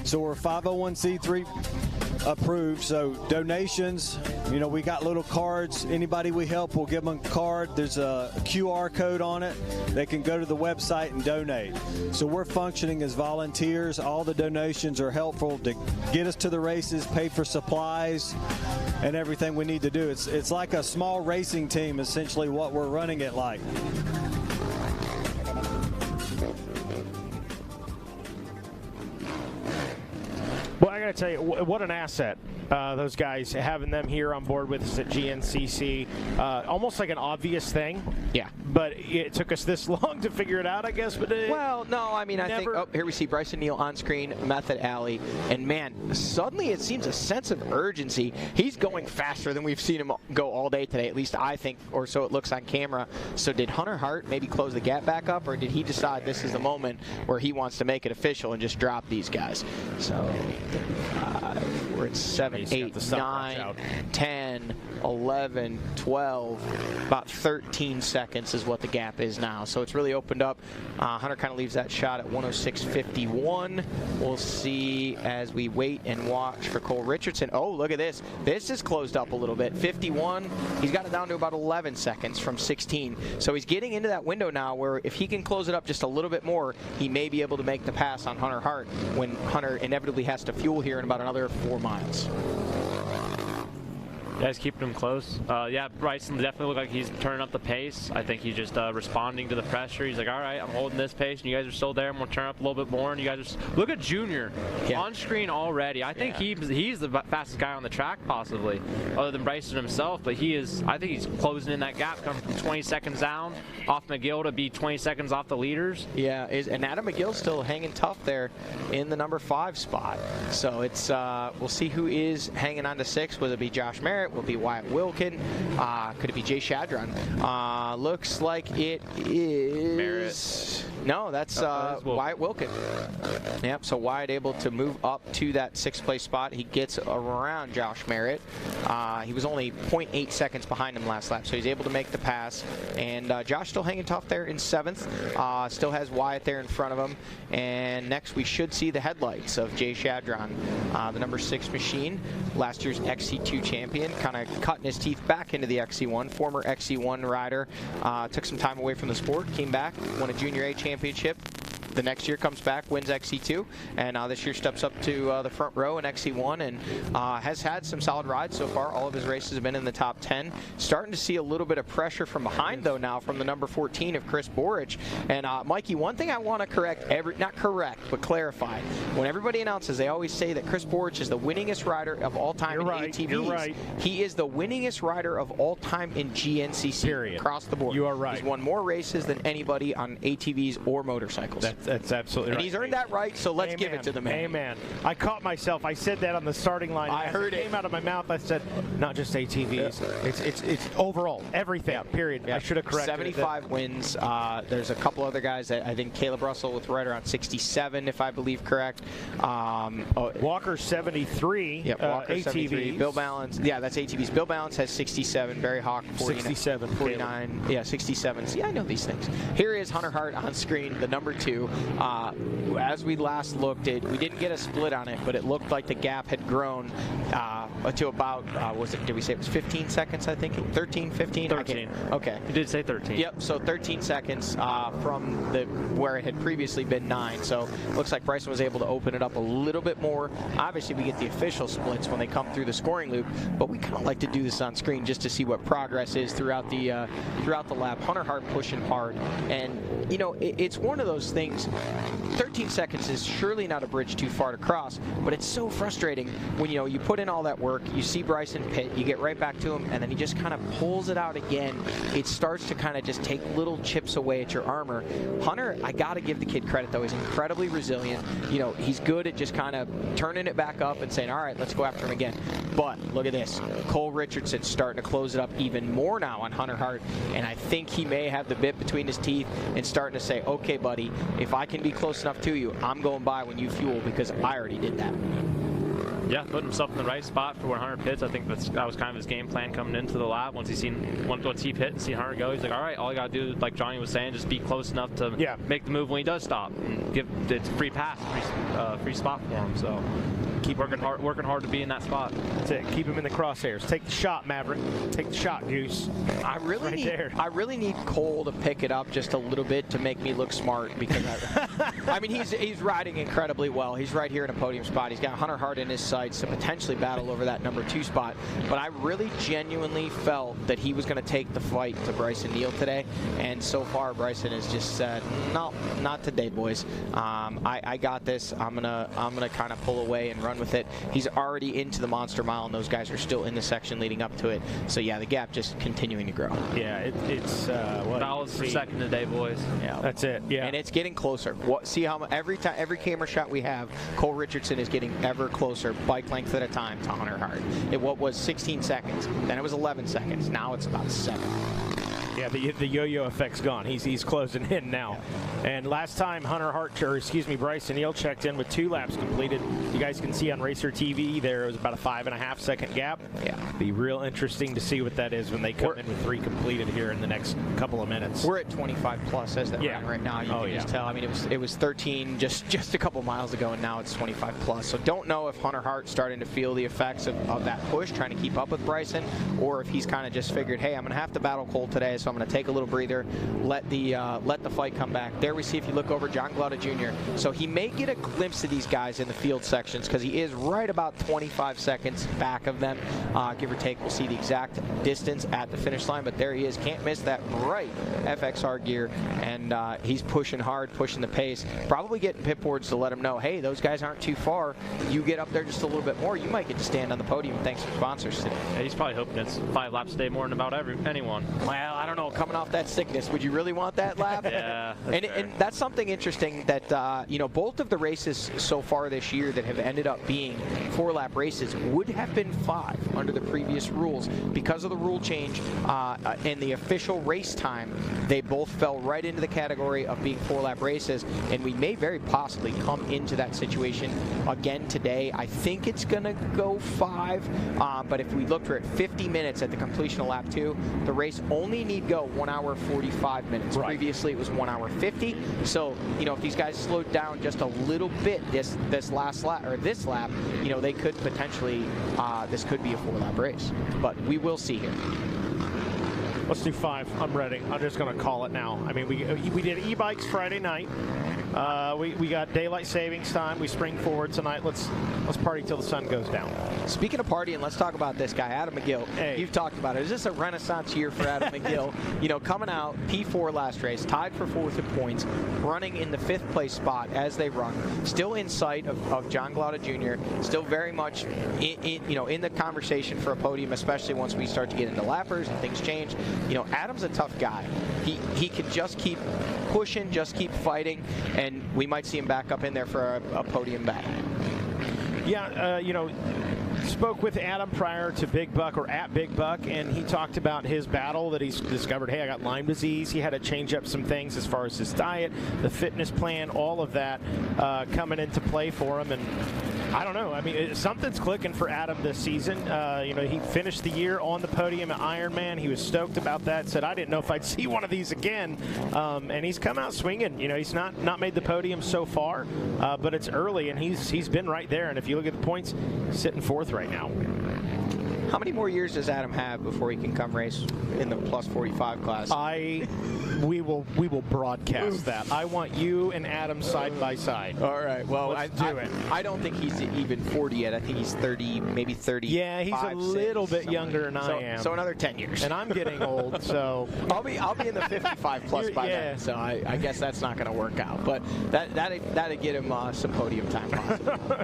[SPEAKER 11] so we're 501c3 approved. So donations, we got little cards. Anybody we help, we'll give them a card. There's a QR code on it. They can go to the website and donate. So we're functioning as volunteers. All the donations are helpful to get us to the races, pay for supplies, and everything we need to do. It's like a small racing team, essentially, what we're running it like.
[SPEAKER 3] Well, I got to tell you, what an asset, those guys, having them here on board with us at GNCC. Almost like an obvious thing.
[SPEAKER 12] Yeah.
[SPEAKER 3] But it took us this long to figure it out, I guess. But
[SPEAKER 12] well, no, I mean, I think, here we see Bryson Neal on screen, Method Alley, and man, suddenly it seems a sense of urgency. He's going faster than we've seen him go all day today, at least I think, or so it looks on camera. So did Hunter Hart maybe close the gap back up, or did he decide this is the moment where he wants to make it official and just drop these guys? So we're at 7, 8, 9, 10, 11, 12, about 13 seconds is what the gap is now. So it's really opened up. Hunter kind of leaves that shot at 106.51. We'll see as we wait and watch for Cole Richardson. Oh, look at this. This is closed up a little bit. 51. He's got it down to about 11 seconds from 16. So he's getting into that window now where if he can close it up just a little bit more, he may be able to make the pass on Hunter Hart when Hunter inevitably has to fuel here in about another 4 miles.
[SPEAKER 6] Yeah, he's keeping him close. Yeah, Bryson definitely looked like he's turning up the pace. I think he's just responding to the pressure. He's like, all right, I'm holding this pace, and you guys are still there. I'm going to turn up a little bit more, and you guys are... Look at Junior on screen already. I think he's the fastest guy on the track, possibly, other than Bryson himself, but he is... I think he's closing in that gap, coming from 20 seconds down off McGill to be 20 seconds off the leaders.
[SPEAKER 12] Yeah, and Adam McGill's still hanging tough there in the number 5 spot. So it's... we'll see who is hanging on to 6. Will it be Josh Merritt? Will it be Wyatt Wilkin? Could it be Jay Shadron? Looks like it is... Merritt. No, that's Wyatt Wilkin. Yep, so Wyatt able to move up to that 6th place spot. He gets around Josh Merritt. He was only 0.8 seconds behind him last lap, so he's able to make the pass. And Josh still hanging tough there in 7th. Still has Wyatt there in front of him. And next we should see the headlights of Jay Shadron, the number 6 machine, last year's XC2 champion, kind of cutting his teeth back into the XC1, former XC1 rider. Took some time away from the sport, came back, won a Junior A championship. The next year comes back, wins XC2, and this year steps up to the front row in XC1 and has had some solid rides so far. All of his races have been in the top 10. Starting to see a little bit of pressure from behind, though, now from the number 14 of Chris Borich. And Mikey, one thing I want to correct, not correct, but clarify. When everybody announces, they always say that Chris Borich is the winningest rider of all time in ATVs.
[SPEAKER 3] You're right.
[SPEAKER 12] He is the winningest rider of all time in GNCC. Period. Across the board.
[SPEAKER 3] You are right.
[SPEAKER 12] He's won more races than anybody on ATVs or motorcycles.
[SPEAKER 3] That's absolutely right.
[SPEAKER 12] And he's earned that right, so let's give it to the man.
[SPEAKER 3] Amen. I caught myself. I said that on the starting line.
[SPEAKER 12] I heard it.
[SPEAKER 3] Came out of my mouth. I said, not just ATVs. Yeah. It's overall, everything, period. Yeah. I should have corrected
[SPEAKER 12] 75 wins. There's a couple other guys that I think Caleb Russell with right around 67, if I believe correct.
[SPEAKER 3] Walker 73.
[SPEAKER 12] Yep, Walker
[SPEAKER 3] ATVs.
[SPEAKER 12] 73. Bill Balance. Yeah, that's ATVs. Bill Balance has 67. Barry Hawk
[SPEAKER 3] 67.
[SPEAKER 12] 49. Caleb. Yeah, 67. See, I know these things. Here is Hunter Hart on screen, the number 2. As we last looked, we didn't get a split on it, but it looked like the gap had grown to about, did we say it was 15 seconds, I think? 13, 15?
[SPEAKER 6] 13.
[SPEAKER 12] Okay.
[SPEAKER 6] You did say 13.
[SPEAKER 12] Yep, so 13 seconds from where it had previously been 9. So looks like Bryson was able to open it up a little bit more. Obviously, we get the official splits when they come through the scoring loop, but we kind of like to do this on screen just to see what progress is throughout the lap. Hunter Hart pushing hard, and you know it's one of those things. 13 seconds is surely not a bridge too far to cross, but it's so frustrating when you put in all that work, you see Bryson pit, you get right back to him, and then he just kind of pulls it out again. It starts to kind of just take little chips away at your armor. Hunter, I got to give the kid credit though. He's incredibly resilient. He's good at just kind of turning it back up and saying, all right, let's go after him again. But look at this. Cole Richardson's starting to close it up even more now on Hunter Hart, and I think he may have the bit between his teeth and starting to say, okay, buddy, if I can be close enough to you, I'm going by when you fuel because I already did that.
[SPEAKER 6] Yeah, putting himself in the right spot for when Hunter pits. I think that was kind of his game plan coming into the lap. Once he pit and seen Hunter go, he's like, all right, all I got to do, like Johnny was saying, just be close enough to make the move when he does stop. And give it's a free pass, free spot for him. So keep working hard to be in that spot.
[SPEAKER 3] That's it. Keep him in the crosshairs. Take the shot, Maverick. Take the shot, Juice.
[SPEAKER 12] I really need Cole to pick it up just a little bit to make me look smart because I mean he's riding incredibly well. He's right here in a podium spot. He's got Hunter Hart in his sights to potentially battle over that number 2 spot. But I really genuinely felt that he was going to take the fight to Bryson Neal today, and so far Bryson has just said, no, not today, boys. I got this. I'm gonna kind of pull away and run with it. He's already into the monster mile, and those guys are still in the section leading up to it. So yeah, the gap just continuing to grow.
[SPEAKER 3] Yeah, it's
[SPEAKER 6] $1 per second today, boys.
[SPEAKER 12] Yeah,
[SPEAKER 3] that's it. Yeah,
[SPEAKER 12] and it's getting closer. See how every camera shot we have, Cole Richardson is getting ever closer, bike length at a time, to Hunter Hart. What was 16 seconds, then it was 11 seconds. Now it's about 7.
[SPEAKER 3] Yeah, the yo-yo effect's gone. He's closing in now. Yeah. And last time Bryson Neal checked in with 2 laps completed. You guys can see on Racer TV there was about a 5.5 second gap.
[SPEAKER 12] Yeah.
[SPEAKER 3] Be real interesting to see what that is when they come in with 3 completed here in the next couple of minutes.
[SPEAKER 12] We're at 25 plus as that run right now. You can just tell. I mean, it was 13 just a couple miles ago, and now it's 25 plus. So don't know if Hunter Hart's starting to feel the effects of that push, trying to keep up with Bryson, or if he's kind of just figured, hey, I'm going to have to battle Cole today, so I'm going to take a little breather, let the fight come back. There we see, if you look over, John Glauda Jr. So he may get a glimpse of these guys in the field sections because he is right about 25 seconds back of them, give or take. We'll see the exact distance at the finish line, but there he is. Can't miss that bright FXR gear, and he's pushing hard, pushing the pace, probably getting pit boards to let him know, hey, those guys aren't too far. You get up there just a little bit more, you might get to stand on the podium thanks to sponsors today.
[SPEAKER 6] Yeah, he's probably hoping it's 5 laps a day more than about anyone.
[SPEAKER 12] Well, I don't know. Coming off that sickness, would you really want that lap?
[SPEAKER 6] Yeah,
[SPEAKER 12] and that's something interesting that both of the races so far this year that have ended up being 4-lap races would have been 5 under the previous rules. Because of the rule change and the official race time, they both fell right into the category of being 4-lap races, and we may very possibly come into that situation again today. I think it's gonna go 5, but if we looked at 50 minutes at the completion of lap 2, the race only need go 1 hour 45 minutes. Right. Previously it was 1 hour 50. So if these guys slowed down just a little bit this last lap, or this lap, they could potentially this could be a 4-lap race. But we will see here.
[SPEAKER 3] Let's do 5. I'm ready. I'm just going to call it now. I mean, we did e-bikes Friday night. We got daylight savings time. We spring forward tonight. Let's party till the sun goes down.
[SPEAKER 12] Speaking of partying, let's talk about this guy, Adam McGill.
[SPEAKER 3] Hey.
[SPEAKER 12] You've talked about it. Is this a renaissance year for Adam McGill? Coming out P4 last race, tied for 4th in points, running in the 5th place spot as they run, still in sight of John Glauda Jr., still very much in the conversation for a podium, especially once we start to get into lappers and things change. Adam's a tough guy. He can just keep pushing, just keep fighting, and we might see him back up in there for a podium battle.
[SPEAKER 3] Yeah, spoke with Adam prior to Big Buck, or at Big Buck, and he talked about his battle that he's discovered, hey, I got Lyme disease. He had to change up some things as far as his diet, the fitness plan, all of that coming into play for him. And I don't know. I mean, something's clicking for Adam this season. He finished the year on the podium at Ironman. He was stoked about that, said, I didn't know if I'd see one of these again. And he's come out swinging. He's not made the podium so far, but it's early, and he's been right there. And if you look at the points, he's sitting fourth right now.
[SPEAKER 12] How many more years does Adam have before he can come race in the plus 45 class?
[SPEAKER 3] We will broadcast that. I want you and Adam side by side.
[SPEAKER 12] All right. Well,
[SPEAKER 3] Let's do it.
[SPEAKER 12] I don't think he's even 40 yet. I think he's 30, maybe 30.
[SPEAKER 3] Yeah, he's a little bit younger than I am.
[SPEAKER 12] So another 10 years.
[SPEAKER 3] And I'm getting old, so
[SPEAKER 12] I'll be in the 55 plus by then. So I guess that's not going to work out. But that'd get him some podium time possibly.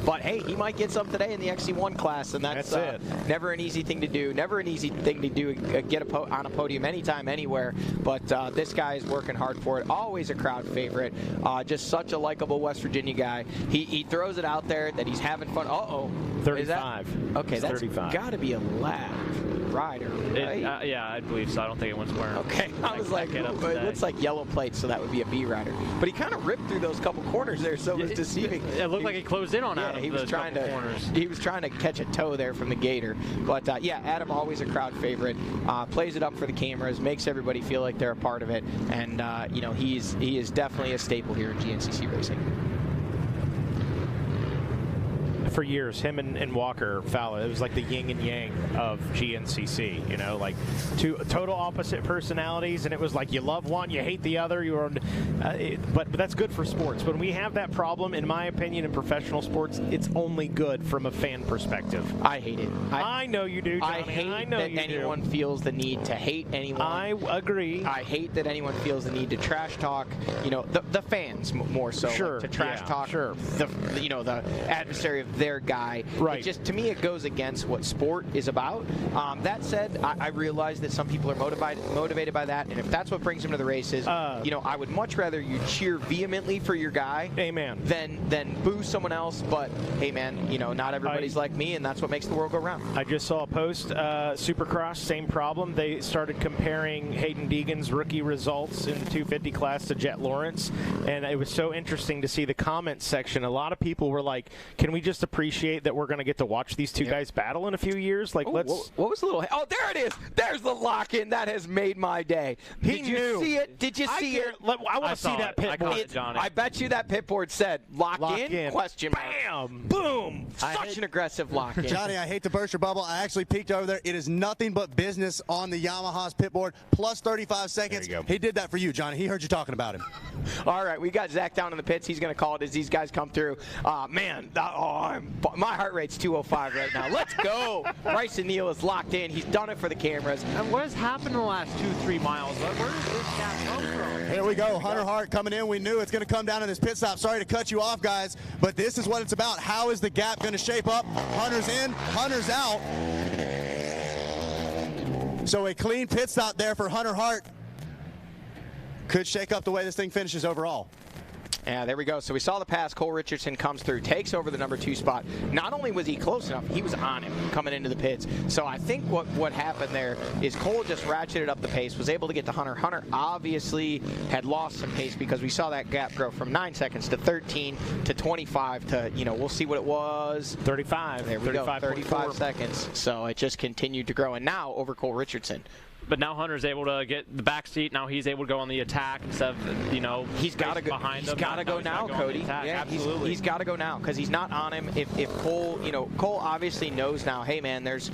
[SPEAKER 12] But hey, he might get some today in the XC1 class, and that's it. Never an easy thing to do. Never an easy thing to do. Get on a podium anytime, anywhere. But this guy is working hard for it. Always a crowd favorite. Just such a likable West Virginia guy. He throws it out there that he's having fun.
[SPEAKER 3] 35.
[SPEAKER 12] Okay, that's
[SPEAKER 3] 35.
[SPEAKER 12] got to be a lap rider, right?
[SPEAKER 6] Yeah, I believe so. I don't think anyone's wearing.
[SPEAKER 12] Okay, I was like, it looks like yellow plates, so that would be a B rider. But he kind of ripped through those couple corners there, so it was deceiving.
[SPEAKER 6] It looked like he closed in on Adam.
[SPEAKER 12] He was trying to catch a toe there from the gator. But yeah, Adam always a crowd favorite. Plays it up for the cameras, makes everybody feel like they're a part of it, and he is definitely a staple here in GNCC racing.
[SPEAKER 3] For years, him and Walker Fowler, it was like the yin and yang of GNCC, like two total opposite personalities, and it was like you love one, you hate the other. But that's good for sports. When we have that problem, in my opinion, in professional sports, it's only good from a fan perspective.
[SPEAKER 12] I hate it.
[SPEAKER 3] I know you do, Johnny.
[SPEAKER 12] I hate that anyone feels the need to hate anyone.
[SPEAKER 3] I agree.
[SPEAKER 12] I hate that anyone feels the need to trash talk, the fans more so.
[SPEAKER 3] Sure.
[SPEAKER 12] To trash talk the adversary of their guy.
[SPEAKER 3] Right.
[SPEAKER 12] It just, to me, it goes against what sport is about. That said, I realize that some people are motivated by that, and if that's what brings them to the races, I would much rather you cheer vehemently for your guy,
[SPEAKER 3] amen,
[SPEAKER 12] than boo someone else. But hey, man, not everybody's like me, and that's what makes the world go round.
[SPEAKER 3] I just saw a post, Supercross, same problem. They started comparing Hayden Deegan's rookie results in the 250 class to Jet Lawrence, and it was so interesting to see the comments section. A lot of people were like, can we just appreciate that we're going to get to watch these two guys battle in a few years? Like,
[SPEAKER 12] what was the little? Oh, there it is. There's the lock-in. That has made my day. Did you see it? Did you see it?
[SPEAKER 3] I want to see that pit board.
[SPEAKER 12] I bet you that pit board said lock in? Question mark.
[SPEAKER 3] Bam!
[SPEAKER 12] Boom! Such an aggressive lock-in.
[SPEAKER 22] Johnny, I hate to burst your bubble. I actually peeked over there. It is nothing but business on the Yamaha's pit board. Plus 35 seconds. He did that for you, Johnny. He heard you talking about him.
[SPEAKER 12] All right, we got Zach down in the pits. He's going to call it as these guys come through. Man, my heart rate's 205 right now. Let's go. Bryson Neal is locked in. He's done it for the cameras.
[SPEAKER 6] And what has happened in the last 2-3 miles? Where does this gap come from?
[SPEAKER 22] Here we go. Hunter Hart coming in. We knew it's going to come down in this pit stop. Sorry to cut you off, guys, but this is what it's about. How is the gap going to shape up? Hunter's in, Hunter's out. So a clean pit stop there for Hunter Hart. Could shake up the way this thing finishes overall.
[SPEAKER 12] Yeah, there we go. So we saw the pass. Cole Richardson comes through, takes over the number 2 spot. Not only was he close enough, he was on him coming into the pits. So I think what happened there is Cole just ratcheted up the pace, was able to get to Hunter. Hunter obviously had lost some pace because we saw that gap grow from 9 seconds to 13 to 25 to, we'll see what it was.
[SPEAKER 3] 35.
[SPEAKER 12] There we go, 35 seconds. So it just continued to grow. And now over Cole Richardson.
[SPEAKER 6] But now Hunter's able to get the back seat. Now he's able to go on the attack instead of,
[SPEAKER 12] he's got to go
[SPEAKER 6] behind him.
[SPEAKER 12] He's got to go now, Cody.
[SPEAKER 6] Yeah, absolutely.
[SPEAKER 12] He's got to go now because he's not on him. If Cole, Cole obviously knows now, hey, man, there's,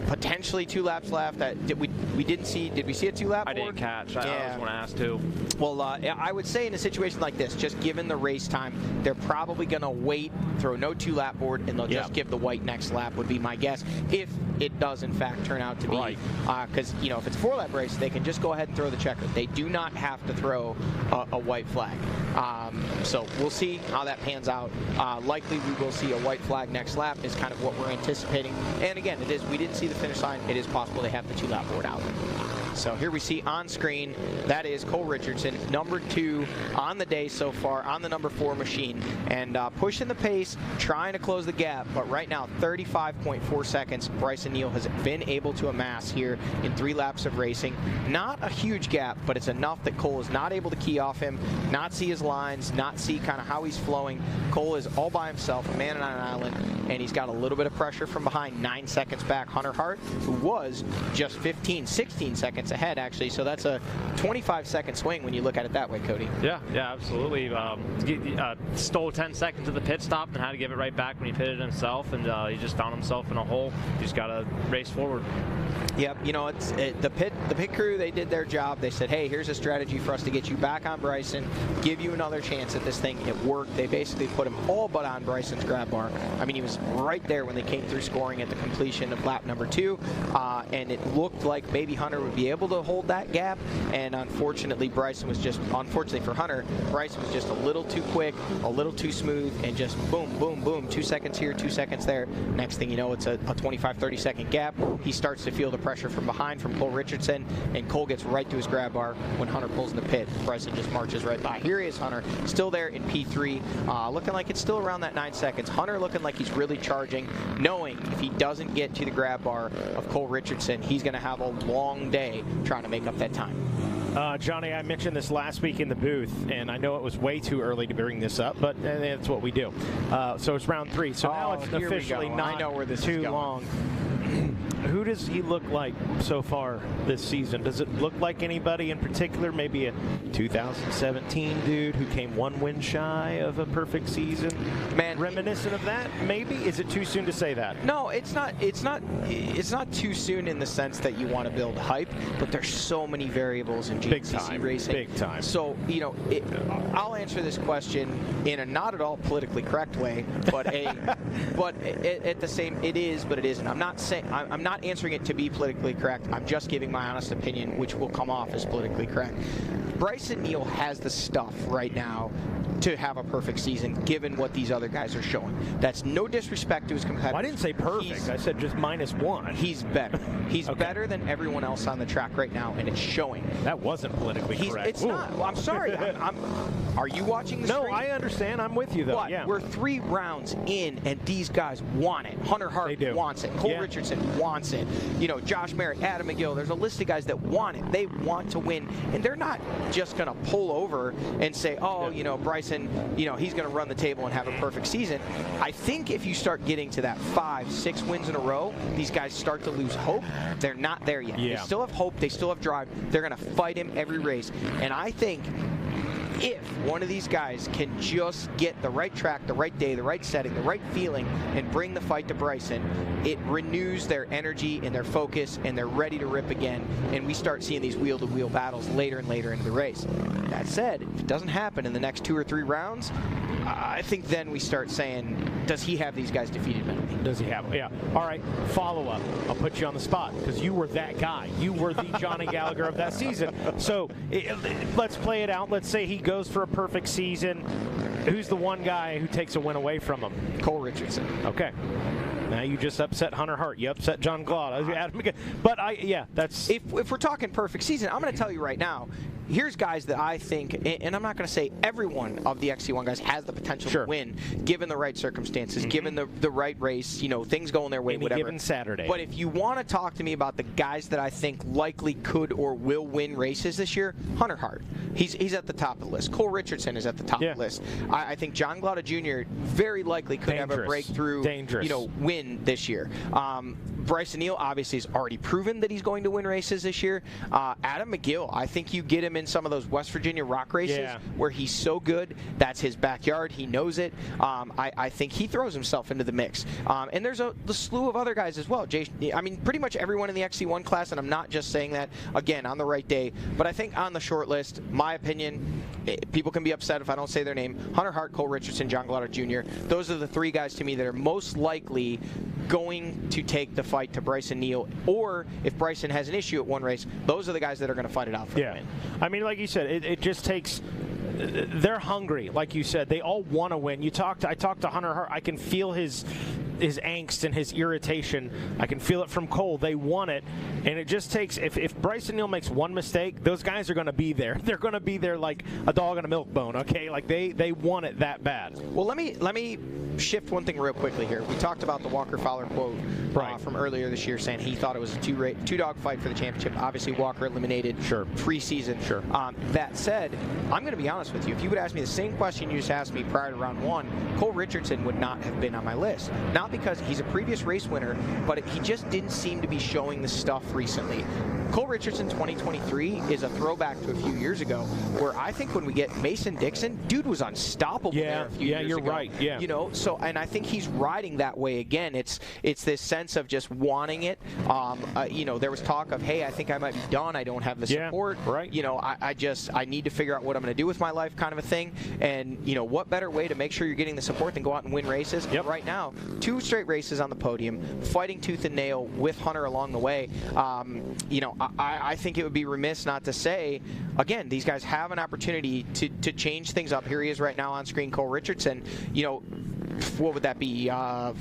[SPEAKER 12] potentially 2 laps left. Did we see a 2-lap board?
[SPEAKER 6] I didn't catch. I was going to ask, too.
[SPEAKER 12] Well, I would say in a situation like this, just given the race time, they're probably going to wait, throw no 2-lap board, and they'll just give the white next lap would be my guess, if it does, in fact, turn out to be. Because, if it's a 4-lap race, they can just go ahead and throw the checker. They do not have to throw a white flag. So we'll see how that pans out. Likely we will see a white flag next lap is kind of what we're anticipating. And again, we didn't see the finish line. It is possible they have the 2-lap board out. So here we see on screen, that is Cole Richardson, number 2 on the day so far, on the number 4 machine, and pushing the pace, trying to close the gap, but right now 35.4 seconds Bryson Neal has been able to amass here in 3 laps of racing. Not a huge gap, but it's enough that Cole is not able to key off him, not see his lines, not see kind of how he's flowing. Cole is all by himself, a man on an island, and he's got a little bit of pressure from behind, 9 seconds back. Hunter Hart, who was just 16 seconds ahead, actually, so that's a 25-second swing when you look at it that way, Cody.
[SPEAKER 6] Yeah, absolutely. Stole 10 seconds of the pit stop and had to give it right back when he pitted himself, and he just found himself in a hole. He just got to race forward.
[SPEAKER 12] Yep, you know, the pit crew, they did their job. They said, hey, here's a strategy for us to get you back on Bryson, give you another chance at this thing. It worked. They basically put him all but on Bryson's grab bar. I mean, he was right there when they came through scoring at the completion of lap number 2, and it looked like maybe Hunter would be able to hold that gap, and unfortunately for Hunter, Bryson was just a little too quick, a little too smooth, and just boom, boom, boom, 2 seconds here, 2 seconds there. Next thing you know, it's a 25-30 second gap. He starts to feel the pressure from behind from Cole Richardson, and Cole gets right to his grab bar when Hunter pulls in the pit. Bryson just marches right by. Here is Hunter, still there in P3, looking like it's still around that 9 seconds. Hunter looking like he's really charging, knowing if he doesn't get to the grab bar of Cole Richardson, he's going to have a long day trying to make up that time.
[SPEAKER 3] Johnny, I mentioned this last week in the booth, and I know it was way too early to bring this up, but that's what we do. So it's round 3. So now it's officially not too long. Who does he look like so far this season? Does it look like anybody in particular? Maybe a 2017 dude who came 1 win shy of a perfect season?
[SPEAKER 12] Man,
[SPEAKER 3] reminiscent of that, maybe? Is it too soon to say that?
[SPEAKER 12] No, it's not too soon in the sense that you want to build hype, but there's so many variables in GNCC racing.
[SPEAKER 3] Big time.
[SPEAKER 12] So, you know, I'll answer this question in a not at all politically correct way, but at the same, it is, but it isn't. I'm not answering it to be politically correct. I'm just giving my honest opinion, which will come off as politically correct. Bryson Neal has the stuff right now to have a perfect season, given what these other guys are showing. That's no disrespect to his competitors.
[SPEAKER 3] Well, I didn't say perfect. I said just -1.
[SPEAKER 12] He's better. He's better than everyone else on the track right now, and it's showing.
[SPEAKER 3] That wasn't politically correct.
[SPEAKER 12] It's not. Well, I'm sorry. Are you watching the stream?
[SPEAKER 3] No, I understand. I'm with you, though.
[SPEAKER 12] But we're 3 rounds in, and these guys want it. Hunter Hart wants it. Cole Richardson wants it. You know, Josh Merritt, Adam McGill. There's a list of guys that want it. They want to win, and they're not just going to pull over and say, oh, you know, Bryson, you know, he's going to run the table and have a perfect season. I think if you start getting to that 5-6 wins in a row, these guys start to lose hope. They're not there yet. They still have hope. They still have drive. They're going to fight him every race. And I think if one of these guys can just get the right track, the right day, the right setting, the right feeling, and bring the fight to Bryson, it renews their energy and their focus, and they're ready to rip again, and we start seeing these wheel-to-wheel battles later and later into the race. That said, if it doesn't happen in the next 2 or 3 rounds, I think then we start saying, does he have these guys defeated mentally?
[SPEAKER 3] Does he have? Yeah. All right, follow-up. I'll put you on the spot, because you were that guy. You were the Johnny Gallagher of that season. So let's play it out. Let's say he goes for a perfect season. Who's the one guy who takes a win away from him?
[SPEAKER 12] Cole Richardson.
[SPEAKER 3] Okay. Now you just upset Hunter Hart. You upset John Glaude. But that's...
[SPEAKER 12] If we're talking perfect season, I'm going to tell you right now, here's guys that I think, and I'm not going to say every one of the XC1 guys has the potential to win, given the right circumstances, given the right race, you know, things going their way, whatever.
[SPEAKER 3] Given Saturday.
[SPEAKER 12] But if you want to talk to me about the guys that I think likely could or will win races this year, Hunter Hart. He's at the top of the list. Cole Richardson is at the top of the list. I think John Glaude Jr. very likely could have a breakthrough, win this year. Bryson Neal obviously has already proven that he's going to win races this year. Adam McGill, I think you get him in some of those West Virginia rock races where he's so good. That's his backyard. He knows it. I think he throws himself into the mix. And there's the slew of other guys as well. I mean, pretty much everyone in the XC1 class, and I'm not just saying that, again, on the right day, but I think on the short list, my opinion, people can be upset if I don't say their name, Hunter Hart, Cole Richardson, John Glaude Jr., those are the 3 guys to me that are most likely going to take the fight to Bryson Neal, or if Bryson has an issue at one race, those are the guys that are going to fight it out for the win.
[SPEAKER 3] I mean, like you said, it just takes... They're hungry, like you said. They all want to win. I talked to Hunter Hart. I can feel his angst and his irritation. I can feel it from Cole. They want it, and it just takes. If Bryson Neal makes one mistake, those guys are going to be there. They're going to be there like a dog on a milk bone. Okay, like they want it that bad.
[SPEAKER 16] Well, let me shift one thing real quickly here. We talked about the Walker Fowler quote from earlier this year, saying he thought it was a two-dog fight for the championship. Obviously, Walker eliminated preseason.
[SPEAKER 3] Sure.
[SPEAKER 16] That said, I'm going to be honest with you. If you would ask me the same question you just asked me prior to round 1, Cole Richardson would not have been on my list. Not because he's a previous race winner, but he just didn't seem to be showing the stuff recently. Cole Richardson 2023 is a throwback to a few years ago, where I think when we get Mason Dixon, dude was unstoppable there a few years ago.
[SPEAKER 3] Yeah, you're right. Yeah.
[SPEAKER 16] You know, so, and I think he's riding that way again. It's this sense of just wanting it. You know, there was talk of, hey, I think I might be done. I don't have the support.
[SPEAKER 3] Right.
[SPEAKER 16] You know, I need to figure out what I'm going to do with my life, kind of a thing. And, you know, what better way to make sure you're getting the support than go out and win races?
[SPEAKER 3] Yep.
[SPEAKER 16] Right now, 2 straight races on the podium, fighting tooth and nail with Hunter along the way. You know, I think it would be remiss not to say, again, these guys have an opportunity to change things up. Here he is right now on screen, Cole Richardson. You know, what would that be? 4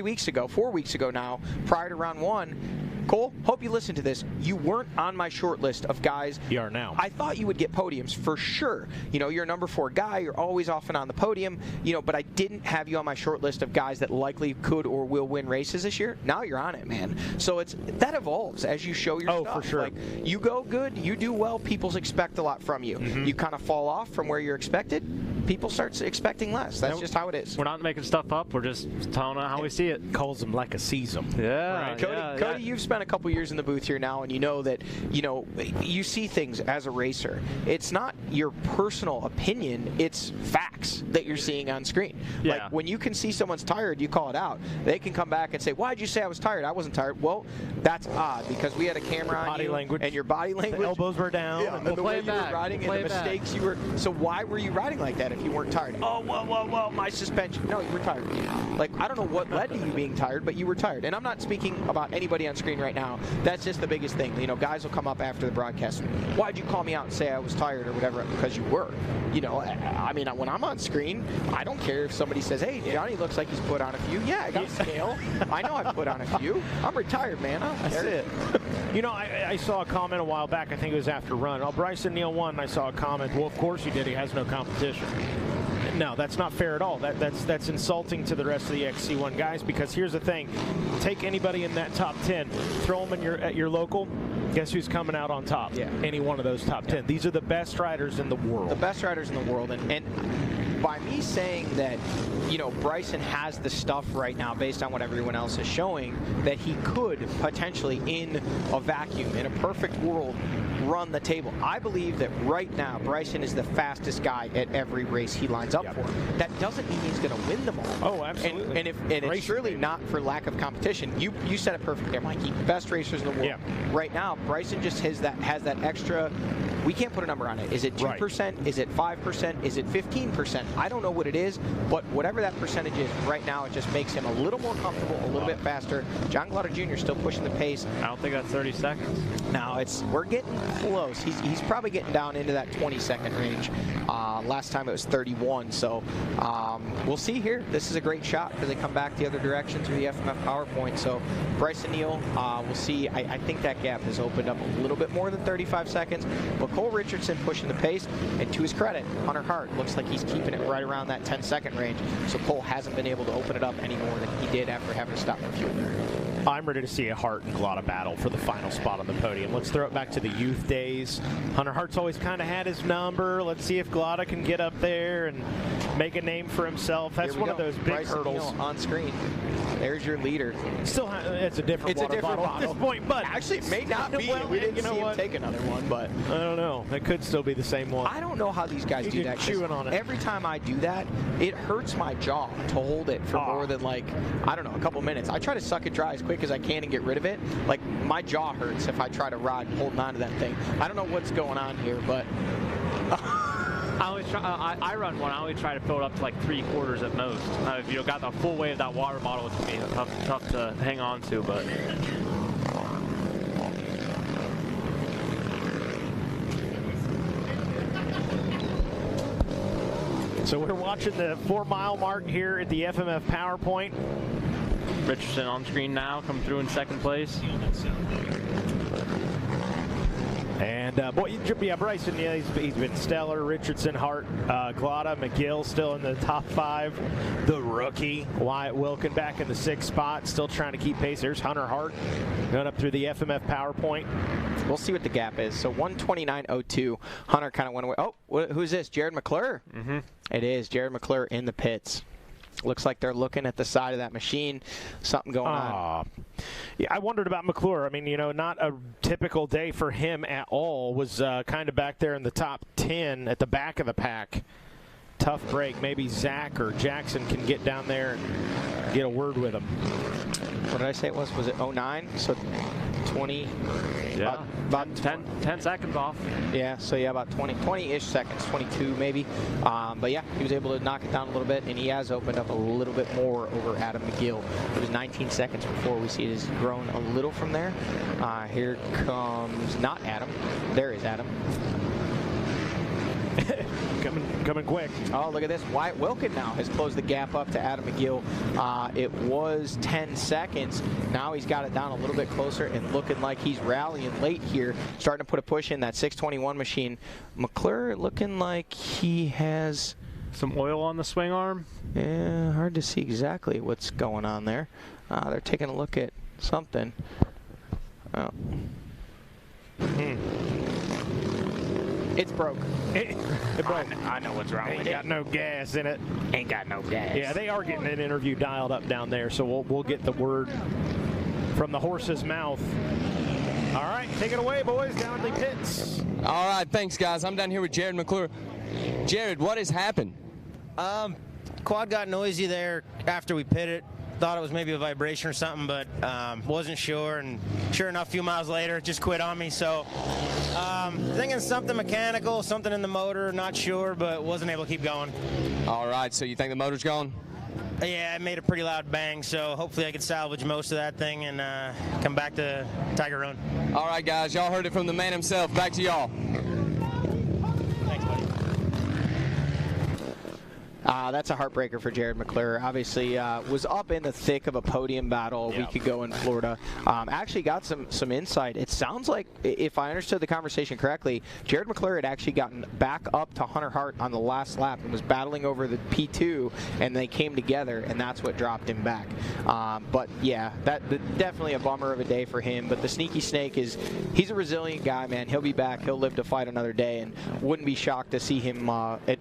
[SPEAKER 16] weeks ago now, prior to round 1. Cole, hope you listen to this. You weren't on my short list of guys.
[SPEAKER 3] You are now.
[SPEAKER 16] I thought you would get podiums for sure. You know, you're a number 4 guy. You're always often on the podium. You know, but I didn't have you on my short list of guys that likely could or will win races this year. Now you're on it, man. So that evolves as you show your stuff.
[SPEAKER 3] Oh, for sure.
[SPEAKER 16] Like, you go good, you do well, people expect a lot from you.
[SPEAKER 3] Mm-hmm.
[SPEAKER 16] You kind of fall off from where you're expected, people start expecting less. That's just how it is.
[SPEAKER 6] We're not making stuff up. We're just telling them how we see it.
[SPEAKER 3] Calls them like a sees them.
[SPEAKER 6] Yeah.
[SPEAKER 16] Right. Cody, you've spent a couple years in the booth here now, and you know that, you know, you see things as a racer. It's not your personal opinion, it's facts that you're seeing on screen.
[SPEAKER 6] Yeah.
[SPEAKER 16] Like, when you can see someone's tired, you call it out. They can come back and say, why'd you say I was tired? I wasn't tired. Well, that's odd, because we had a camera on
[SPEAKER 3] body
[SPEAKER 16] you,
[SPEAKER 3] language.
[SPEAKER 16] and your body language.
[SPEAKER 3] The elbows were down.
[SPEAKER 16] Yeah, and the way you were riding and the mistakes you were. So why were you riding like that if you weren't tired? Oh, well, my suspension. No, you were tired. Like, I don't know what led to you being tired, but you were tired. And I'm not speaking about anybody on screen right now. That's just the biggest thing. You know, guys will come up after the broadcast. Why'd you call me out and say I was tired or whatever? Because you were. You know, I mean, when I'm on screen, I don't care if somebody says, hey, Johnny looks like he's put on a few. Yeah, I got a scale. I know I've put on a few. I'm retired, man.
[SPEAKER 3] That's it. You know, I saw a comment a while back. I think it was after run. Oh, Bryson Neal won. I saw a comment. Well, of course he did. He has no competition. No, that's not fair at all. That's insulting to the rest of the XC1 guys, because here's the thing. Take anybody in that top 10, throw them at your local, guess who's coming out on top?
[SPEAKER 16] Yeah.
[SPEAKER 3] Any one of those top 10. These are the best riders in the world.
[SPEAKER 16] The best riders in the world. And by me saying that, you know, Bryson has the stuff right now based on what everyone else is showing, that he could potentially, in a vacuum, in a perfect world, run the table. I believe that right now Bryson is the fastest guy at every race he lines up for. That doesn't mean he's going to win them all.
[SPEAKER 3] Oh, absolutely.
[SPEAKER 16] And it's surely not for lack of competition. You said it perfectly, Mikey. Best racers in the world.
[SPEAKER 3] Yeah.
[SPEAKER 16] Right now, Bryson just has that extra. We can't put a number on it. Is it 2%? Right. Is it 5%? Is it 15%? I don't know what it is, but whatever that percentage is, right now it just makes him a little more comfortable, a little bit faster. John Glauder Jr. still pushing the pace.
[SPEAKER 6] I don't think that's 30 seconds.
[SPEAKER 16] No, we're getting close. He's probably getting down into that 20-second range. Last time it was 31, so we'll see here. This is a great shot because they come back the other direction through the FMF PowerPoint. So Bryson Neal, we'll see. I think that gap has opened up a little bit more than 35 seconds, but Cole Richardson pushing the pace, and to his credit, Hunter Hart looks like he's keeping it right around that 10-second range, so Cole hasn't been able to open it up any more than he did after having to stop for fuel there.
[SPEAKER 3] I'm ready to see a Hart and Glaude battle for the final spot on the podium. Let's throw it back to the youth days. Hunter Hart's always kind of had his number. Let's see if Glaude can get up there and make a name for himself. That's one of those big
[SPEAKER 16] Bryson
[SPEAKER 3] hurdles.
[SPEAKER 16] Neal on screen. There's your leader.
[SPEAKER 3] Still, it's a different water bottle at this point, but
[SPEAKER 16] actually it may not be.
[SPEAKER 3] Well,
[SPEAKER 16] we didn't see him take another one, but
[SPEAKER 3] I don't know. It could still be the same one.
[SPEAKER 16] I don't know how these guys do that.
[SPEAKER 3] Chewing on it.
[SPEAKER 16] Every time I do that, it hurts my jaw to hold it for more than, like, I don't know, a couple minutes. I try to suck it dry as quick as I can and get rid of it. Like, my jaw hurts if I try to ride holding on to that thing. I don't know what's going on here, but
[SPEAKER 6] I always try. I run one. I always try to fill it up to like 3/4 at most. If you got the full weight of that water bottle, it's gonna be tough to hang on to. But
[SPEAKER 3] so we're watching the 4-mile mark here at the FMF PowerPoint.
[SPEAKER 6] Richardson on screen now, come through in second place.
[SPEAKER 3] And boy, yeah, Bryson, yeah, he's been stellar. Richardson, Hart, Glotta, McGill still in the top 5. The rookie, Wyatt Wilkin, back in the 6th spot, still trying to keep pace. There's Hunter Hart going up through the FMF PowerPoint.
[SPEAKER 12] We'll see what the gap is. So 129.02. Hunter kind of went away. Oh, who's this? Jared McClure?
[SPEAKER 6] Mm-hmm.
[SPEAKER 12] It is Jared McClure in the pits. Looks like they're looking at the side of that machine. Something going on.
[SPEAKER 3] Yeah, I wondered about McClure. I mean, you know, not a typical day for him at all. Was kind of back there in the top 10 at the back of the pack. Tough break. Maybe Zach or Jackson can get down there and get a word with him.
[SPEAKER 12] What did I say it was? Was it 09? So 20.
[SPEAKER 6] Yeah. About 10 seconds off.
[SPEAKER 12] Yeah, so yeah, about 20-ish seconds, 22 maybe. But yeah, he was able to knock it down a little bit, and he has opened up a little bit more over Adam McGill. It was 19 seconds before. We see it has grown a little from there. Here comes not Adam. There is Adam.
[SPEAKER 3] Coming quick.
[SPEAKER 12] Oh, look at this. Wyatt Wilkin now has closed the gap up to Adam McGill. It was 10 seconds. Now he's got it down a little bit closer and looking like he's rallying late here, starting to put a push in that 621 machine. McClure looking like he has
[SPEAKER 6] some oil on the swing arm.
[SPEAKER 12] Yeah, hard to see exactly what's going on there. They're taking a look at something. Oh. It's broke.
[SPEAKER 3] It broke.
[SPEAKER 12] I know what's wrong with it.
[SPEAKER 3] Ain't got no gas in it.
[SPEAKER 12] Ain't got no gas.
[SPEAKER 3] Yeah, they are getting an interview dialed up down there, so we'll get the word from the horse's mouth. All right, take it away, boys, down the pits.
[SPEAKER 2] All right, thanks, guys. I'm down here with Jared McClure. Jared, what has happened?
[SPEAKER 18] Quad got noisy there after we pitted. Thought it was maybe a vibration or something, but wasn't sure. And sure enough, a few miles later, it just quit on me. So thinking something mechanical, something in the motor, not sure, but wasn't able to keep going.
[SPEAKER 2] All right, so you think the motor's gone?
[SPEAKER 18] Yeah, it made a pretty loud bang, so hopefully I could salvage most of that thing and come back to Tiger Run.
[SPEAKER 2] All right, guys, y'all heard it from the man himself. Back to y'all.
[SPEAKER 12] That's a heartbreaker for Jared McClure. Obviously, was up in the thick of a podium battle a week ago in Florida. Actually got some insight. It sounds like, if I understood the conversation correctly, Jared McClure had actually gotten back up to Hunter Hart on the last lap and was battling over the P2, and they came together, and that's what dropped him back. But yeah, definitely a bummer of a day for him. But the Sneaky Snake he's a resilient guy, man. He'll be back. He'll live to fight another day, and wouldn't be shocked to see him at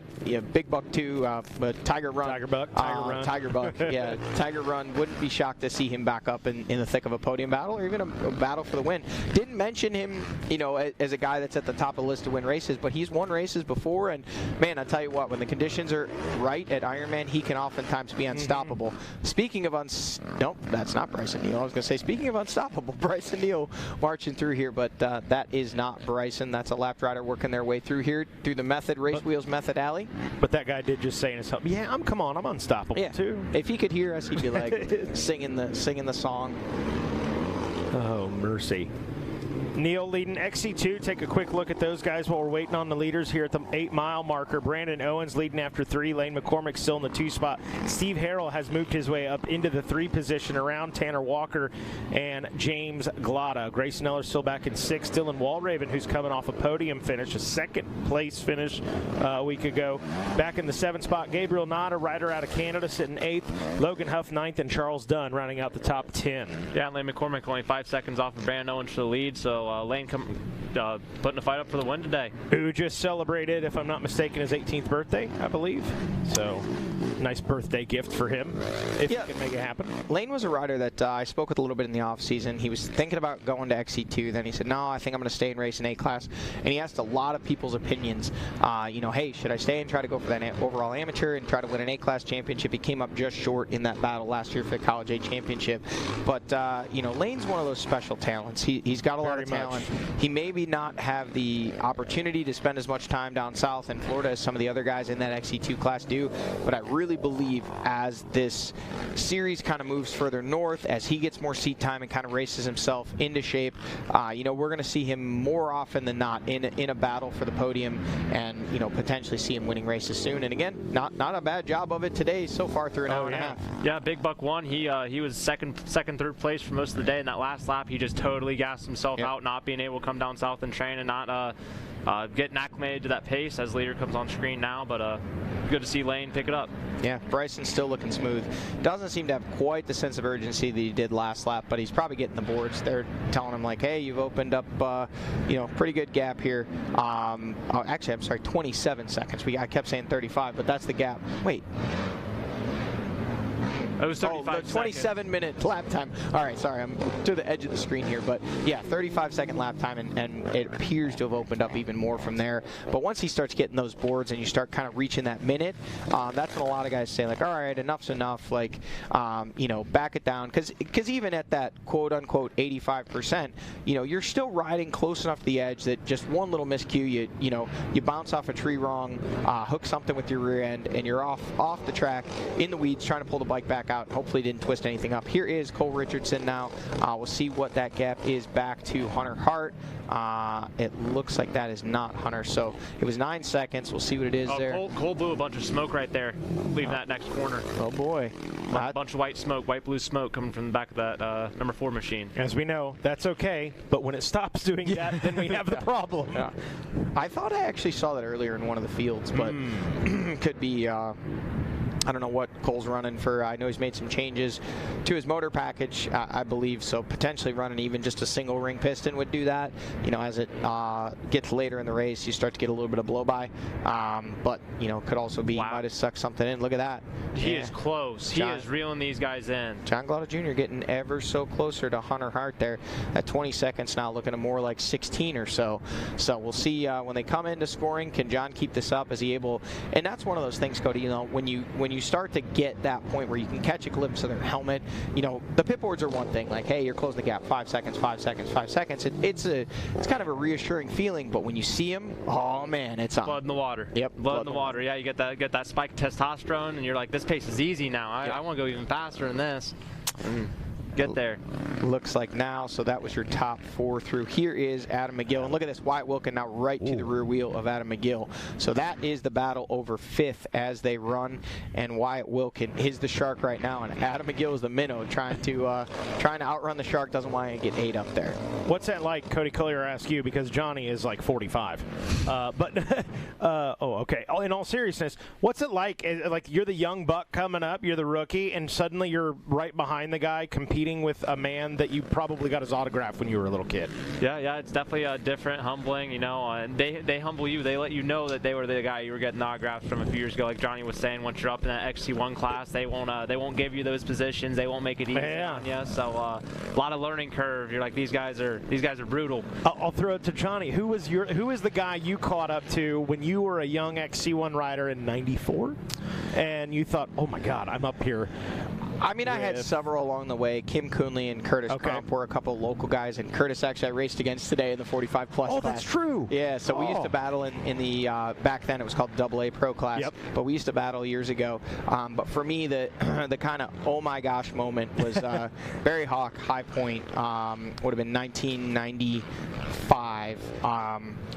[SPEAKER 12] Big Buck 2, but Tiger Run.
[SPEAKER 3] Tiger Buck.
[SPEAKER 12] Yeah, Tiger Run. Wouldn't be shocked to see him back up in the thick of a podium battle or even a battle for the win. Didn't mention him, you know, as a guy that's at the top of the list to win races, but he's won races before, and man, I tell you what, when the conditions are right at Ironman, he can oftentimes be unstoppable. Speaking of nope, that's not Bryson Neal. I was going to say, speaking of unstoppable, Bryson Neal marching through here, but that is not Bryson. That's a lap rider working their way through here through the Race Wheels Method Alley.
[SPEAKER 3] But that guy did just say in his help, yeah, I'm unstoppable too.
[SPEAKER 12] If he could hear us, he'd be like singing the song.
[SPEAKER 3] Oh, mercy. Neil leading XC2. Take a quick look at those guys while we're waiting on the leaders here at the 8-mile marker. Brandon Owens leading after 3. Lane McCormick still in the 2 spot. Steve Harrell has moved his way up into the 3 position around Tanner Walker and James Glotta. Grayson Eller still back in 6. Dylan Walraven, who's coming off a podium finish, a 2nd place finish a week ago. Back in the 7th spot, Gabriel Nada, rider out of Canada, sitting 8th. Logan Huff 9th, and Charles Dunn rounding out the top 10.
[SPEAKER 6] Yeah, Lane McCormick only 5 seconds off of Brandon Owens for the lead, so Lane putting the fight up for the win today.
[SPEAKER 3] Who just celebrated, if I'm not mistaken, his 18th birthday, I believe. So, nice birthday gift for him, if he can make it happen.
[SPEAKER 12] Lane was a rider that I spoke with a little bit in the offseason. He was thinking about going to XC2. Then he said, no, I think I'm going to stay and race in A-Class. And he asked a lot of people's opinions. Hey, should I stay and try to go for that overall amateur and try to win an A-Class championship? He came up just short in that battle last year for the College A championship. But, Lane's one of those special talents. He's got a lot of talent. He maybe not have the opportunity to spend as much time down south in Florida as some of the other guys in that XC2 class do, but I really believe as this series kind of moves further north, as he gets more seat time and kind of races himself into shape, you know, we're going to see him more often than not in a battle for the podium, and you know, potentially see him winning races soon. And again, not a bad job of it today so far through an hour and a half.
[SPEAKER 6] Yeah, Big Buck won. He was second, third place for most of the day. In that last lap, he just totally gassed himself out, not being able to come down south and train and not getting acclimated to that pace as leader comes on screen now. But good to see Lane pick it up.
[SPEAKER 12] Yeah, Bryson's still looking smooth. Doesn't seem to have quite the sense of urgency that he did last lap, but he's probably getting the boards. They're telling him like, hey, you've opened up, you know, pretty good gap here. Actually, I'm sorry, 27 seconds. I kept saying 35, but that's the gap. Wait.
[SPEAKER 6] It was 35
[SPEAKER 12] 27-minute lap time. All right, sorry, I'm to the edge of the screen here, but yeah, 35-second lap time, and it appears to have opened up even more from there. But once he starts getting those boards and you start kind of reaching that minute, that's when a lot of guys say like, all right, enough's enough, like, you know, back it down, because even at that quote-unquote 85%, you know, you're still riding close enough to the edge that just one little miscue, you know, you bounce off a tree wrong, hook something with your rear end, and you're off the track in the weeds trying to pull the bike back out. Hopefully didn't twist anything up. Here is Cole Richardson now. We'll see what that gap is back to Hunter Hart. It looks like that is not Hunter, so it was 9 seconds. We'll see what it is there.
[SPEAKER 6] Cole blew a bunch of smoke right there, leaving that next corner.
[SPEAKER 12] Oh boy.
[SPEAKER 6] A bunch of white smoke, white blue smoke coming from the back of that number 4 machine.
[SPEAKER 3] As we know, that's okay, but when it stops doing that, then we have the problem.
[SPEAKER 12] Yeah. I thought I actually saw that earlier in one of the fields, but could be I don't know what Cole's running for. I know he's made some changes to his motor package, I believe, so potentially running even just a single ring piston would do that. You know, as it gets later in the race, you start to get a little bit of blow-by, but, you know, could also be, might have sucked something in. Look at that.
[SPEAKER 6] He is close. He is reeling these guys in.
[SPEAKER 12] John Glada Jr. getting ever so closer to Hunter Hart there. At 20 seconds now, looking at more like 16 or so. So we'll see when they come into scoring, can John keep this up? Is he able? And that's one of those things, Cody, you know, when you start to get that point where you can catch a glimpse of their helmet, you know, the pit boards are one thing, like, hey, you're closing the gap, 5 seconds, 5 seconds, 5 seconds. It's kind of a reassuring feeling, but when you see him, oh man, it's on.
[SPEAKER 6] Blood in the water.
[SPEAKER 12] Yep.
[SPEAKER 6] Blood in the water. Yeah, you get that spike testosterone, and you're like, this pace is easy now. I want to go even faster than this. Get there.
[SPEAKER 12] Looks like now, so that was your top 4 through. Here is Adam McGill, and look at this, Wyatt Wilkin now right to the rear wheel of Adam McGill. So that is the battle over 5th as they run, and Wyatt Wilkin is the shark right now, and Adam McGill is the minnow trying to outrun the shark, doesn't want to get 8 up there.
[SPEAKER 3] What's that like, Cody Collier? Ask you, because Johnny is like 45. Okay. In all seriousness, what's it like? Like, you're the young buck coming up, you're the rookie, and suddenly you're right behind the guy competing with a man that you probably got his autograph when you were a little kid.
[SPEAKER 6] Yeah, it's definitely different, humbling, you know, and they humble you. They let you know that they were the guy you were getting autographs from a few years ago. Like Johnny was saying, once you're up in that XC1 class, they won't give you those positions. They won't make it easy on you. So a lot of learning curve. You're like, these guys are brutal.
[SPEAKER 3] I'll throw it to Johnny. Who is the guy you caught up to when you were a young XC1 rider in '94, and you thought, oh my God, I'm up here?
[SPEAKER 12] I mean, I had several along the way. Kim Coonley and Curtis Crump were a couple of local guys, and Curtis actually I raced against today in the 45+ class.
[SPEAKER 3] Oh, that's true.
[SPEAKER 12] Yeah, so we used to battle in the back then it was called AA Pro class, but we used to battle years ago. But for me, the kind of oh my gosh moment was Barry Hawk High Point. Would have been 1995,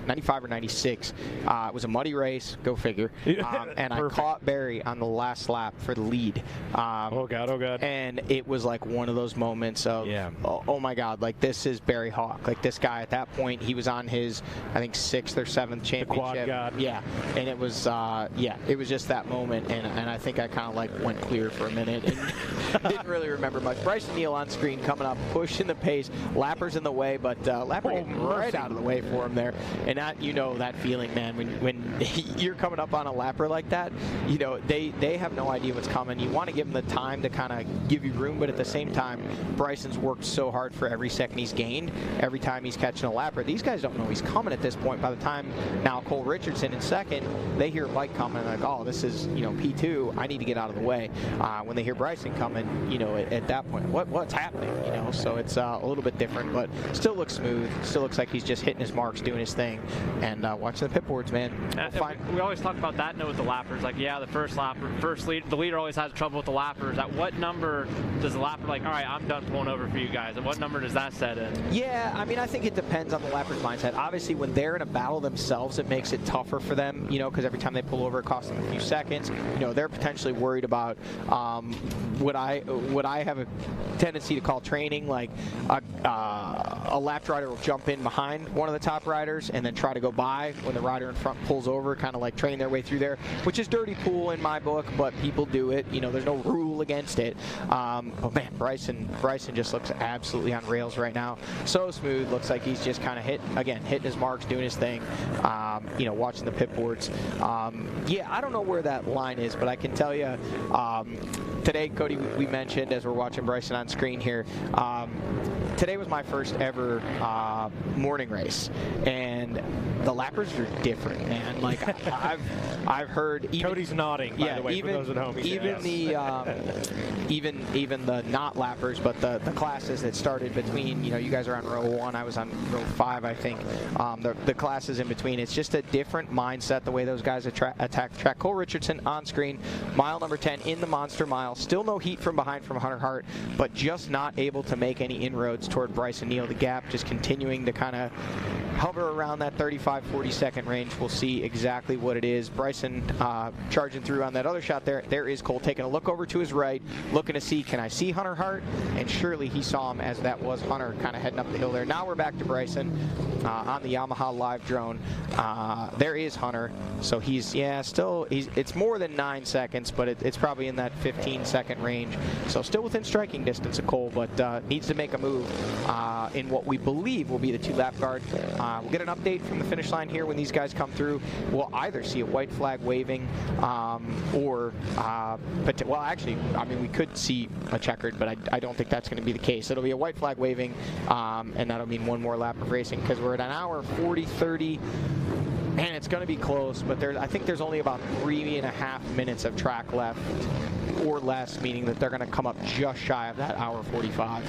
[SPEAKER 12] 95 or 96. It was a muddy race, go figure. And I caught Barry on the last lap for the lead.
[SPEAKER 3] Oh God.
[SPEAKER 12] And it was like one of those moments of, oh my God, like this is Barry Hawk. Like this guy at that point, he was on his, I think, 6th or 7th championship.
[SPEAKER 3] The quad god.
[SPEAKER 12] Yeah, and it was, it was just that moment, and I think I kind of like went clear for a minute and didn't really remember much. Bryson Neal on screen coming up, pushing the pace. Lapper's in the way, but Lapper getting right out of the way for him there. And that, you know, that feeling, man, when you're coming up on a lapper like that, you know, they have no idea what's coming. You want to give them the time to kind of give you room, but at the same time, Bryson's worked so hard for every second he's gained, every time he's catching a lapper. These guys don't know he's coming at this point. By the time now Cole Richardson in second, they hear Mike coming and like, oh, this is, you know, P2, I need to get out of the way. When they hear Bryson coming, you know, at that point, what's happening, you know? So it's a little bit different, but still looks smooth. Still looks like he's just hitting his marks, doing his thing, and watching the pit boards, man.
[SPEAKER 6] We always talk about that note with the lappers. Like, yeah, the first lapper, the leader always has trouble with the lappers. At what number does the lapper like, all right, I'm done pulling over for you guys? At what number does that set in?
[SPEAKER 12] Yeah, I mean, I think it depends on the lapper's mindset. Obviously, when they're in a battle themselves, it makes it tougher for them, you know, because every time they pull over, it costs them a few seconds. You know, they're potentially worried about what I have a tendency to call training, like a lap rider will jump in behind one of the top riders and then try to go by when the rider in front pulls over, kind of like train their way through there, which is dirty pool in my book, but people do it. You know, there's no rule against it. But man, Bryson just looks absolutely on rails right now. So smooth. Looks like he's just kind of hitting his marks, doing his thing. You know, watching the pit boards. Yeah, I don't know where that line is, but I can tell you today, Cody, we mentioned as we're watching Bryson on screen here, today was my first ever morning race, and the lappers are different, man. Like I've heard.
[SPEAKER 3] Cody's nodding. By the way, for those at home.
[SPEAKER 12] Even the not lappers, but the classes that started between. You know, you guys are on row 1. I was on row 5, I think. The classes in between. It's just a different mindset the way those guys attack the track. Cole Richardson on screen, mile number 10 in the Monster Mile. Still no heat from behind from Hunter Hart, but just not able to make any inroads toward Bryson Neal. The gap just continuing to kind of hover around that 35-40 second range. We'll see exactly what it is. Bryson charging through on that other shot there. There is Cole taking a look over to his right, looking to see, can I see Hunter Hart? And surely he saw him, as that was Hunter kind of heading up the hill there. Now we're back to Bryson on the Yamaha live drone. There is Hunter. So it's more than 9 seconds, but it's probably in that 15-second range. So still within striking distance of Cole, but needs to make a move in what we believe will be the 2-lap guard. We'll get an update from the finish line here when these guys come through. We'll either see a white flag waving or, well, actually, I mean, we could see a checkered, but I don't think that's going to be the case. It'll be a white flag waving, and that'll mean one more lap of racing, because we're at an hour 40-30. And it's going to be close, but I think there's only about 3.5 minutes of track left or less, meaning that they're going to come up just shy of that hour 45.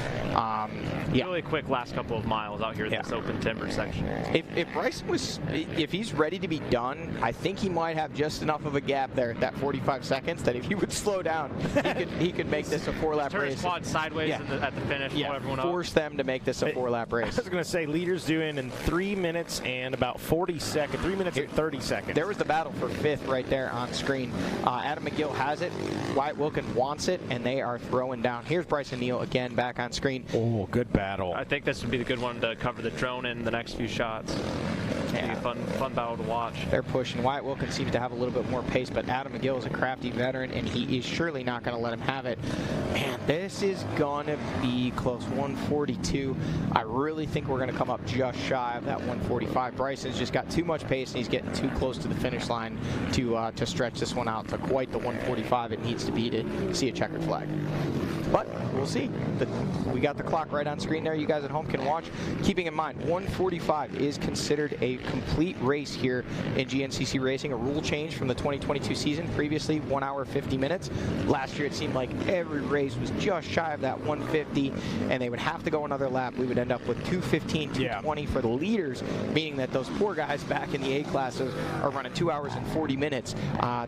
[SPEAKER 12] Yeah.
[SPEAKER 6] Really quick last couple of miles out here in this open timber section.
[SPEAKER 12] If Bryson if he's ready to be done, I think he might have just enough of a gap there at that 45 seconds that if he would slow down, he could make this a 4-lap race.
[SPEAKER 6] Turn his quad sideways at the finish.
[SPEAKER 12] Yeah,
[SPEAKER 6] everyone
[SPEAKER 12] force them to make this a 4-lap race.
[SPEAKER 3] I was going to say, leaders doing in 3 minutes and about 40 seconds. 3 minutes and 30 seconds.
[SPEAKER 12] There was the battle for 5th right there on screen. Adam McGill has it. Wyatt Wilkin wants it, and they are throwing down. Here's Bryson Neal again back on screen.
[SPEAKER 3] Oh, good battle.
[SPEAKER 6] I think this would be the good one to cover the drone in the next few shots. Yeah. Be a fun battle to watch.
[SPEAKER 12] They're pushing. Wyatt Wilkin seems to have a little bit more pace, but Adam McGill is a crafty veteran, and he is surely not going to let him have it. Man, this is going to be close. 142. I really think we're going to come up just shy of that 145. Bryson's just got too much pace, and he's getting too close to the finish line to stretch this one out to quite the 145 it needs to be to see a checkered flag. But we'll see. We got the clock right on screen there. You guys at home can watch. Keeping in mind, 145 is considered a complete race here in GNCC racing. A rule change from the 2022 season. Previously, 1 hour 50 minutes. Last year, it seemed like every race was just shy of that 150, and they would have to go another lap. We would end up with 2:15, 2:20 for the leaders, meaning that those poor guys back in the A classes are running 2 hours and 40 minutes.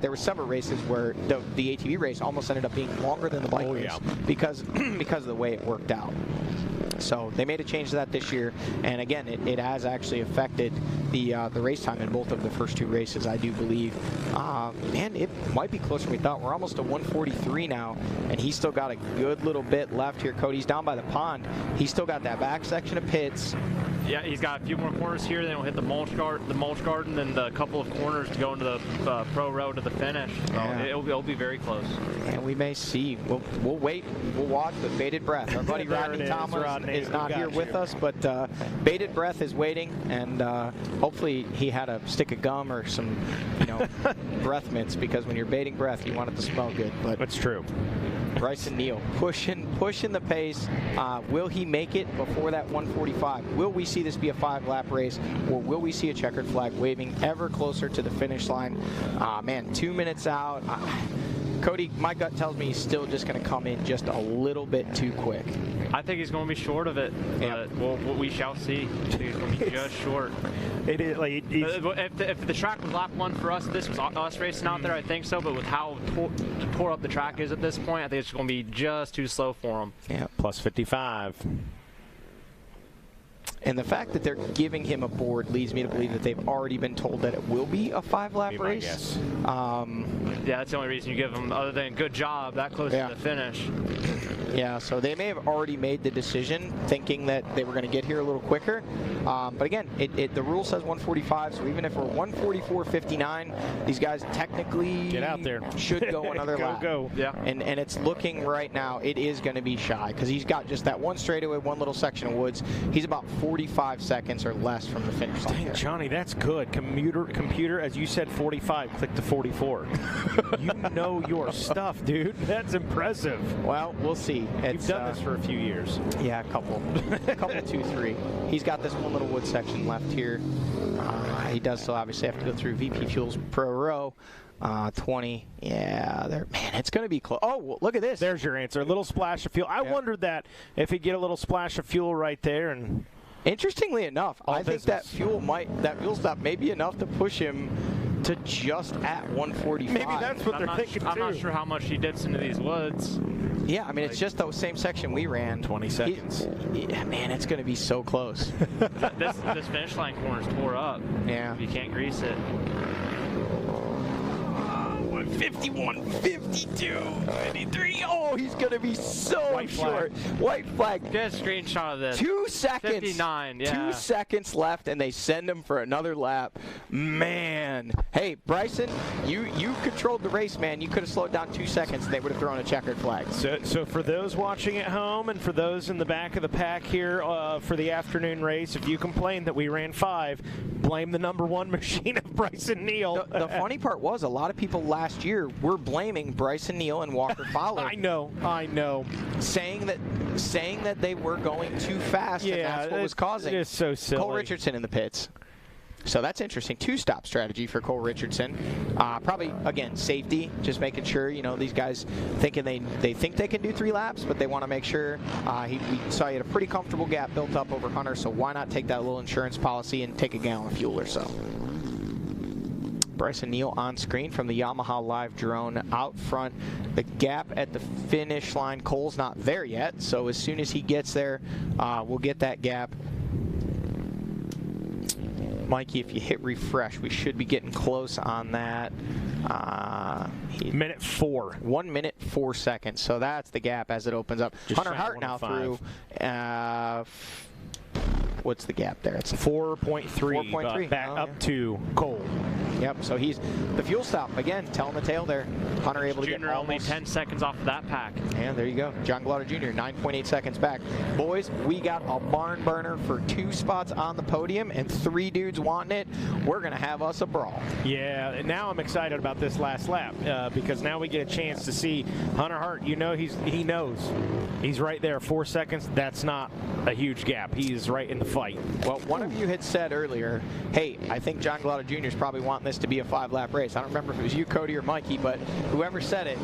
[SPEAKER 12] There were several races where the ATV race almost ended up being longer than the bike race. Because of the way it worked out. So they made a change to that this year, and again, it has actually affected the race time in both of the first 2 races, I do believe. And it might be closer than we thought. We're almost to 143 now, and he's still got a good little bit left here. Cody's down by the pond. He's still got that back section of pits.
[SPEAKER 6] Yeah, he's got a few more corners here. Then he'll hit the mulch garden, and a couple of corners to go into the pro row to the finish. So
[SPEAKER 12] Yeah.
[SPEAKER 6] it'll be very close.
[SPEAKER 12] And we may see. We'll wait. We'll watch with bated breath. Our buddy Rodney Thomas is not here with us, but bated breath is waiting, and hopefully he had a stick of gum or some, breath mints, because when you're bating breath, you want it to smell good. But
[SPEAKER 3] that's true.
[SPEAKER 12] Bryson Neal pushing the pace. Will he make it before that 145? Will we see this be a 5-lap race, or will we see a checkered flag waving ever closer to the finish line? Man, 2 minutes out. Cody, my gut tells me he's still just going to come in just a little bit too quick.
[SPEAKER 6] I think he's going to be short of it, but we shall see. I think he's going to be just short.
[SPEAKER 3] It is like
[SPEAKER 6] if the track was lap 1 for us, this was us racing out there, I think so. But with how tore up the track is at this point, I think it's going to be just too slow for him.
[SPEAKER 12] Yeah,
[SPEAKER 3] plus 55.
[SPEAKER 12] And the fact that they're giving him a board leads me to believe that they've already been told that it will be a 5-lap race.
[SPEAKER 6] Yeah, that's the only reason you give them, other than good job, that close to the finish.
[SPEAKER 12] Yeah, so they may have already made the decision thinking that they were going to get here a little quicker. But again, the rule says 145, so even if we're 144.59, these guys technically
[SPEAKER 3] get out there.
[SPEAKER 12] Should go another lap.
[SPEAKER 3] Go.
[SPEAKER 6] Yeah.
[SPEAKER 12] And it's looking right now, it is going to be shy, because he's got just that one straightaway, one little section of woods. He's about 45 seconds or less from the finish line.
[SPEAKER 3] Dang, Johnny, that's good. Computer, as you said 45, click to 44. You know your stuff, dude. That's impressive.
[SPEAKER 12] Well, we'll see.
[SPEAKER 3] You've done this for a few years.
[SPEAKER 12] Yeah, a couple, 2, 3. He's got this one little wood section left here. He does still obviously have to go through VP Fuels Pro Row. 20. Yeah, man, it's going to be close. Oh, well, look at this.
[SPEAKER 3] There's your answer. A little splash of fuel. I wondered that if he'd get a little splash of fuel right there. And
[SPEAKER 12] interestingly enough, I think that fuel stop may be enough to push him to just at 145.
[SPEAKER 3] Maybe that's what they're thinking too.
[SPEAKER 6] I'm not sure how much he dips into these woods.
[SPEAKER 12] Yeah, I mean, it's just the same section we ran.
[SPEAKER 3] 20 seconds.
[SPEAKER 12] Yeah, man, it's going to be so close.
[SPEAKER 6] this finish line corner's tore up.
[SPEAKER 12] Yeah.
[SPEAKER 6] You can't grease it.
[SPEAKER 12] 51, 52, 23. Oh, he's going to be so short. White flag.
[SPEAKER 6] Get a screenshot of this.
[SPEAKER 12] 2 seconds.
[SPEAKER 6] 59, yeah.
[SPEAKER 12] 2 seconds left, and they send him for another lap. Man. Hey, Bryson, you controlled the race, man. You could have slowed down 2 seconds, and they would have thrown a checkered flag.
[SPEAKER 3] So for those watching at home and for those in the back of the pack here for the afternoon race, if you complain that we ran 5, blame the #1 machine of Bryson Neal.
[SPEAKER 12] The funny part was a lot of people last year were blaming Bryson Neal and Walker Fowler.
[SPEAKER 3] I know.
[SPEAKER 12] Saying that they were going too fast, and that's what was causing.
[SPEAKER 3] It is so silly.
[SPEAKER 12] Cole Richardson in the pits. So that's interesting. 2-stop strategy for Cole Richardson. Probably, again, safety, just making sure, these guys thinking they think they can do 3 laps, but they want to make sure. We saw he had a pretty comfortable gap built up over Hunter, so why not take that little insurance policy and take a gallon of fuel or so. Bryson Neal on screen from the Yamaha Live drone out front. The gap at the finish line, Cole's not there yet, so as soon as he gets there, we'll get that gap. Mikey, if you hit refresh, we should be getting close on that.
[SPEAKER 3] Minute 4.
[SPEAKER 12] 1 minute, 4 seconds. So that's the gap as it opens up.
[SPEAKER 3] Just
[SPEAKER 12] Hunter Hart now through. What's the gap there? It's
[SPEAKER 3] 4.3. Back up to Cole.
[SPEAKER 12] Yep, so he's the fuel stop. Again, telling the tale there. Hunter able to get
[SPEAKER 6] Junior only 10 seconds off of that pack.
[SPEAKER 12] And there you go. John Glauder Jr., 9.8 seconds back. Boys, we got a barn burner for 2 spots on the podium and 3 dudes wanting it. We're going to have us a brawl.
[SPEAKER 3] Yeah, and now I'm excited about this last lap because now we get a chance to see Hunter Hart. He knows. He's right there. 4 seconds. That's not a huge gap. He's right in the fight.
[SPEAKER 12] Well, one of you had said earlier, hey, I think John Glauder Jr. is probably wanting this to be a 5-lap race. I don't remember if it was you, Cody, or Mikey, but whoever said it,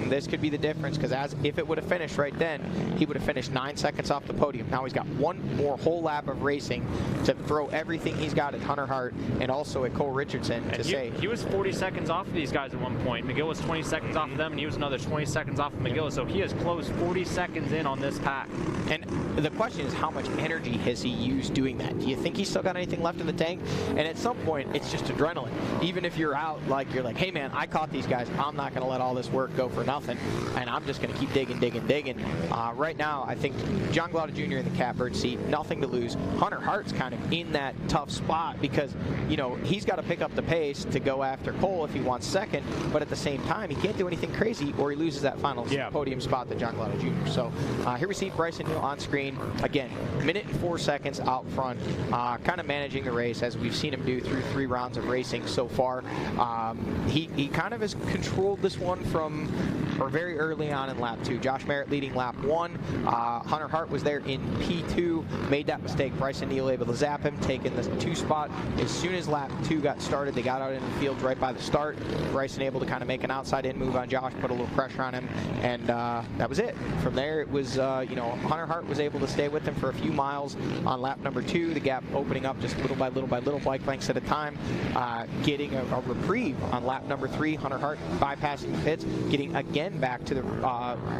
[SPEAKER 12] this could be the difference, because if it would have finished right then, he would have finished 9 seconds off the podium. Now he's got 1 more whole lap of racing to throw everything he's got at Hunter Hart and also at Cole Richardson to say.
[SPEAKER 6] He was 40 seconds off of these guys at one point. McGill was 20 seconds off of them, and he was another 20 seconds off of McGill, so he has closed 40 seconds in on this pack.
[SPEAKER 12] And the question is, how much energy has he used doing that? Do you think he's still got anything left in the tank? And at some point, it's just adrenaline. even if you're out, like you're like, hey man, I caught these guys. I'm not going to let all this work go for nothing, and I'm just going to keep digging. Right now, I think John Glaude Jr. in the catbird seat, nothing to lose. Hunter Hart's kind of in that tough spot because, you know, he's got to pick up the pace to go after Cole if he wants second, but at the same time, he can't do anything crazy or he loses that final podium spot to John Glaude Jr. So here we see Bryson Neal on screen. Again, minute and 4 seconds out front, kind of managing the race as we've seen him do through 3 rounds of racing so far. He kind of has controlled this one from very early on in lap 2. Josh Merritt leading lap 1. Hunter Hart was there in P2, made that mistake. Bryson Neal able to zap him, taking the 2 spot. As soon as lap 2 got started, they got out in the field right by the start. Bryson able to kind of make an outside-in move on Josh, put a little pressure on him, and that was it. From there, it was, you know, Hunter Hart was able to stay with him for a few miles on lap number 2, the gap opening up just little by little, bike lengths at a time, getting a reprieve on lap number 3. Hunter Hart bypassing the pits, getting again back to the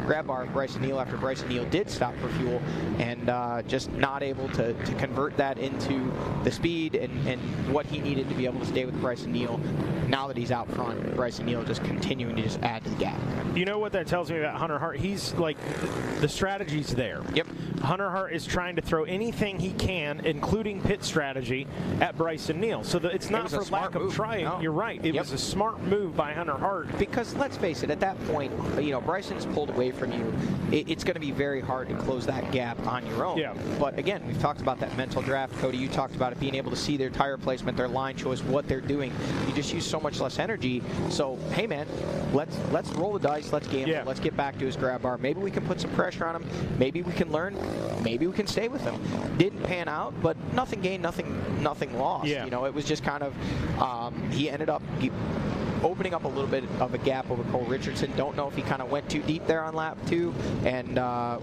[SPEAKER 12] grab bar of Bryson Neal after Bryson Neal did stop for fuel, and just not able to convert that into the speed and what he needed to be able to stay with Bryson Neal. Now that he's out front, Bryson Neal just continuing to just add to the gap.
[SPEAKER 3] You know what that tells me about Hunter Hart? He's like, the strategy's there.
[SPEAKER 12] Yep.
[SPEAKER 3] Hunter Hart is trying to throw anything he can, including pit strategy, at Bryson Neal. So that it's not for lack of trying. No. You're right. It was a smart move by Hunter Hart.
[SPEAKER 12] Because let's face it, at that point, you know, Bryson's pulled away from you. It's going to be very hard to close that gap on your own.
[SPEAKER 3] Yeah.
[SPEAKER 12] But again, we've talked about that mental draft. Cody, you talked about it, being able to see their tire placement, their line choice, what they're doing. You just use so much less energy. So, hey man, let's roll the dice, let's gamble, let's get back to his grab bar. Maybe we can put some pressure on him. Maybe we can learn. Maybe we can stay with him. Didn't pan out, but nothing gained, nothing lost.
[SPEAKER 3] Yeah.
[SPEAKER 12] You know, it was just kind of he ended up opening up a little bit of a gap over Cole Richardson. Don't know if he kind of went too deep there on lap 2, and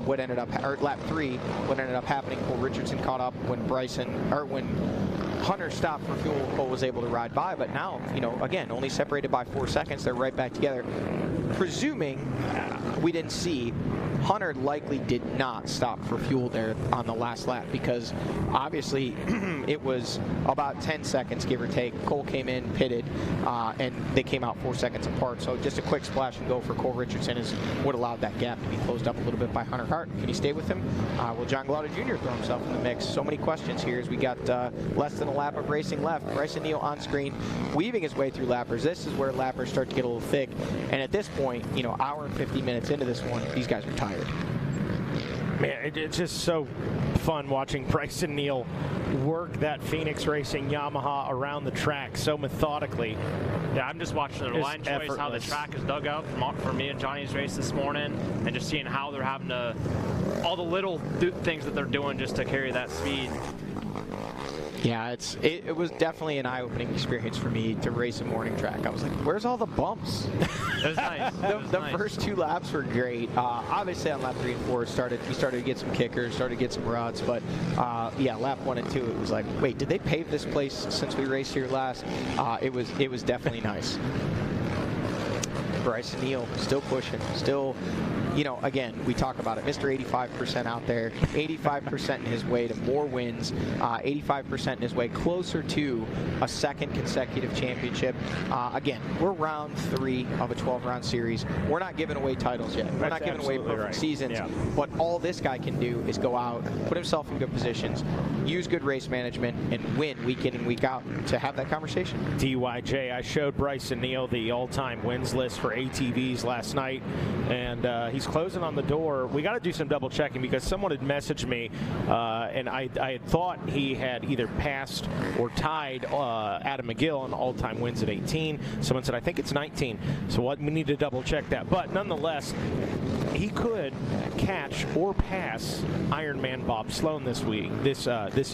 [SPEAKER 12] what ended up, or lap 3, what ended up happening, Cole Richardson caught up when when Hunter stopped for fuel. Cole was able to ride by, but now, you know, again, only separated by 4 seconds. They're right back together. Presuming we didn't see, Hunter likely did not stop for fuel there on the last lap, because obviously it was about 10 seconds, give or take. Cole came in, pitted, and they came out 4 seconds apart. So just a quick splash and go for Cole Richardson is what allowed that gap to be closed up a little bit by Hunter Hart. Can he stay with him? Will John Glaude Jr. throw himself in the mix? So many questions here as we got less than a lap of racing left. Bryson Neal on screen, weaving his way through lappers. This is where lappers start to get a little thick. And at this point, you know, hour and 50 minutes into this one, these guys are tired.
[SPEAKER 3] Man, it's just so fun watching Bryson Neal work that Phoenix Racing Yamaha around the track so methodically.
[SPEAKER 6] Yeah, I'm just watching the line choice, how the track is dug up for me and Johnny's race this morning, and just seeing how they're having to, all the little things that they're doing just to carry that speed.
[SPEAKER 12] Yeah, it was definitely an eye-opening experience for me to race a morning track. I was like, where's all the bumps?
[SPEAKER 6] It was nice.
[SPEAKER 12] The first 2 laps were great. Obviously on lap 3 and 4, we started to get some kickers, started to get some ruts, but yeah, lap 1 and 2, it was like, wait, did they pave this place since we raced here last? It was definitely nice. Bryson Neal still pushing, still, you know, again, we talk about it, Mr. 85% out there, 85% in his way to more wins, 85% in his way closer to a second consecutive championship. Again, we're round 3 of a 12-round series. We're not giving away titles yet. We're not giving away perfect seasons. Yeah. But all this guy can do is go out, put himself in good positions, use good race management, and win week in and week out to have that conversation.
[SPEAKER 3] DYJ, I showed Bryson Neal the all-time wins list for ATVs last night, and he's closing on the door. We got to do some double checking because someone had messaged me, and I had thought he had either passed or tied Adam McGill on all-time wins at 18. Someone said, I think it's 19. So we need to double check that. But nonetheless, he could catch or pass Ironman Bob Sloan this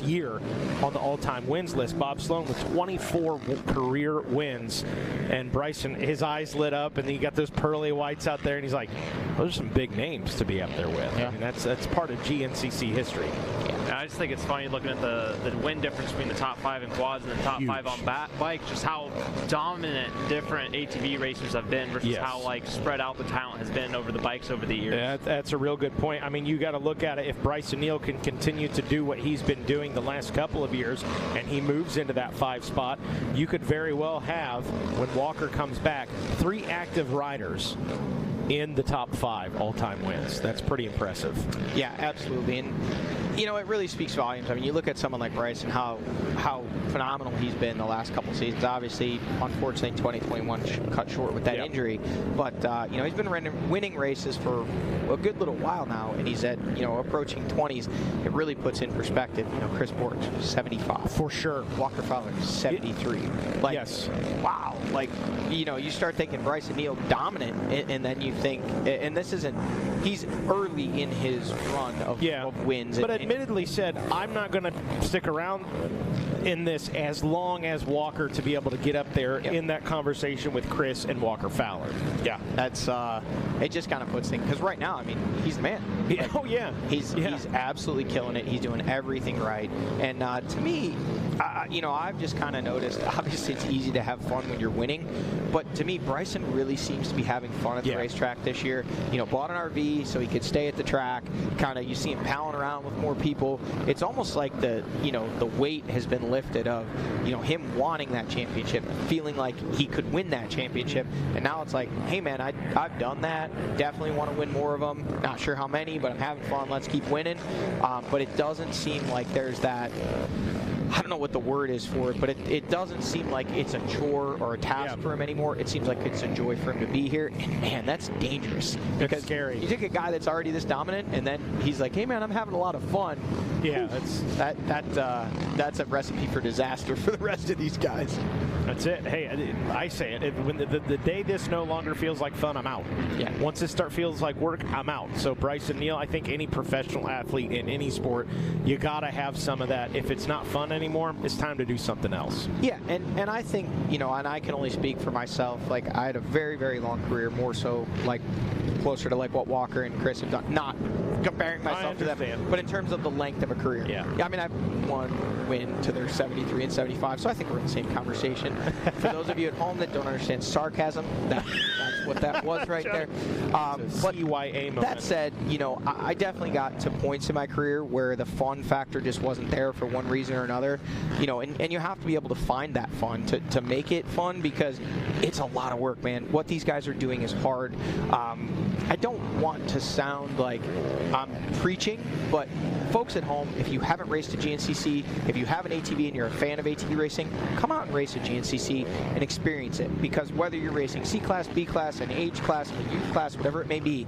[SPEAKER 3] year on the all-time wins list. Bob Sloan with 24 career wins, and Bryson, his eyes lit up, and he got those pearly whites out there, and he's like, those are some big names to be up there with. Yeah. I mean, that's part of GNCC history.
[SPEAKER 6] I just think it's funny looking at the win difference between the top 5 in quads and the top 5 on bike, just how dominant different ATV racers have been versus how like spread out the talent has been over the bikes over the years.
[SPEAKER 3] That's a real good point. I mean, you got to look at it. If Bryson Neal can continue to do what he's been doing the last couple of years and he moves into that 5 spot, you could very well have, when Walker comes back, 3 active riders in the top 5 all-time wins. That's pretty impressive.
[SPEAKER 12] Yeah, absolutely. And, you know, it really speaks volumes. I mean, you look at someone like Bryson, how phenomenal he's been the last couple seasons. Obviously, unfortunately, 2021 cut short with that injury. But, you know, he's been winning races for a good little while now, and he's at, you know, approaching 20s. It really puts in perspective. You know, Chris Borg, 75.
[SPEAKER 3] For sure.
[SPEAKER 12] Walker Fowler, 73. Like,
[SPEAKER 3] yes.
[SPEAKER 12] Wow. Like, you know, you start thinking Bryson Neal dominant, and then you think, and this isn't, he's early in his run of wins.
[SPEAKER 3] But admittedly said, I'm not going to stick around in this as long as Walker to be able to get up there in that conversation with Chris and Walker Fowler.
[SPEAKER 12] Yeah, that's it. Just kind of puts things, because right now, I mean, he's the man.
[SPEAKER 3] Like, oh yeah,
[SPEAKER 12] he's absolutely killing it. He's doing everything right, and to me, you know, I've just kind of noticed. Obviously, it's easy to have fun when you're winning, but to me, Bryson really seems to be having fun at the racetrack this year. You know, bought an RV so he could stay at the track. Kind of, you see him palling around with more people. It's almost like the weight has been lifted of, you know, him wanting that championship, feeling like he could win that championship, and now it's like, hey man, I've done that. Definitely want to win more of them. Not sure how many, but I'm having fun. Let's keep winning. But it doesn't seem like there's that. I don't know what the word is for it, but it doesn't seem like it's a chore or a task for him anymore. It seems like it's a joy for him to be here, and man, that's dangerous. Because
[SPEAKER 3] scary.
[SPEAKER 12] You take a guy that's already this dominant, and then he's like, "Hey man, I'm having a lot of fun."
[SPEAKER 3] Yeah,
[SPEAKER 12] that's a recipe for disaster for the rest of these guys.
[SPEAKER 3] That's it. Hey, I say it. When the day this no longer feels like fun, I'm out.
[SPEAKER 12] Yeah.
[SPEAKER 3] Once this feels like work, I'm out. So Bryson Neal, I think any professional athlete in any sport, you got to have some of that. If it's not fun anymore, it's time to do something else.
[SPEAKER 12] Yeah, and I think, you know, and I can only speak for myself. Like, I had a very, very long career, more so like closer to like what Walker and Chris have done. Not comparing myself to them, but in terms of the length of a career.
[SPEAKER 3] Yeah.
[SPEAKER 12] I mean, I've won win to their 73 and 75, so I think we're in the same conversation. For those of you at home that don't understand sarcasm, that's what that was right there. But
[SPEAKER 3] CYA moment.
[SPEAKER 12] That said, you know, I definitely got to points in my career where the fun factor just wasn't there for one reason or another. You know, and you have to be able to find that fun to make it fun, because it's a lot of work, man. What these guys are doing is hard. I don't want to sound like I'm preaching, but folks at home, if you haven't raced a GNCC, if you have an ATV and you're a fan of ATV racing, come out and race a GNCC and experience it. Because whether you're racing C-Class, B-Class, an age class, a youth class, whatever it may be,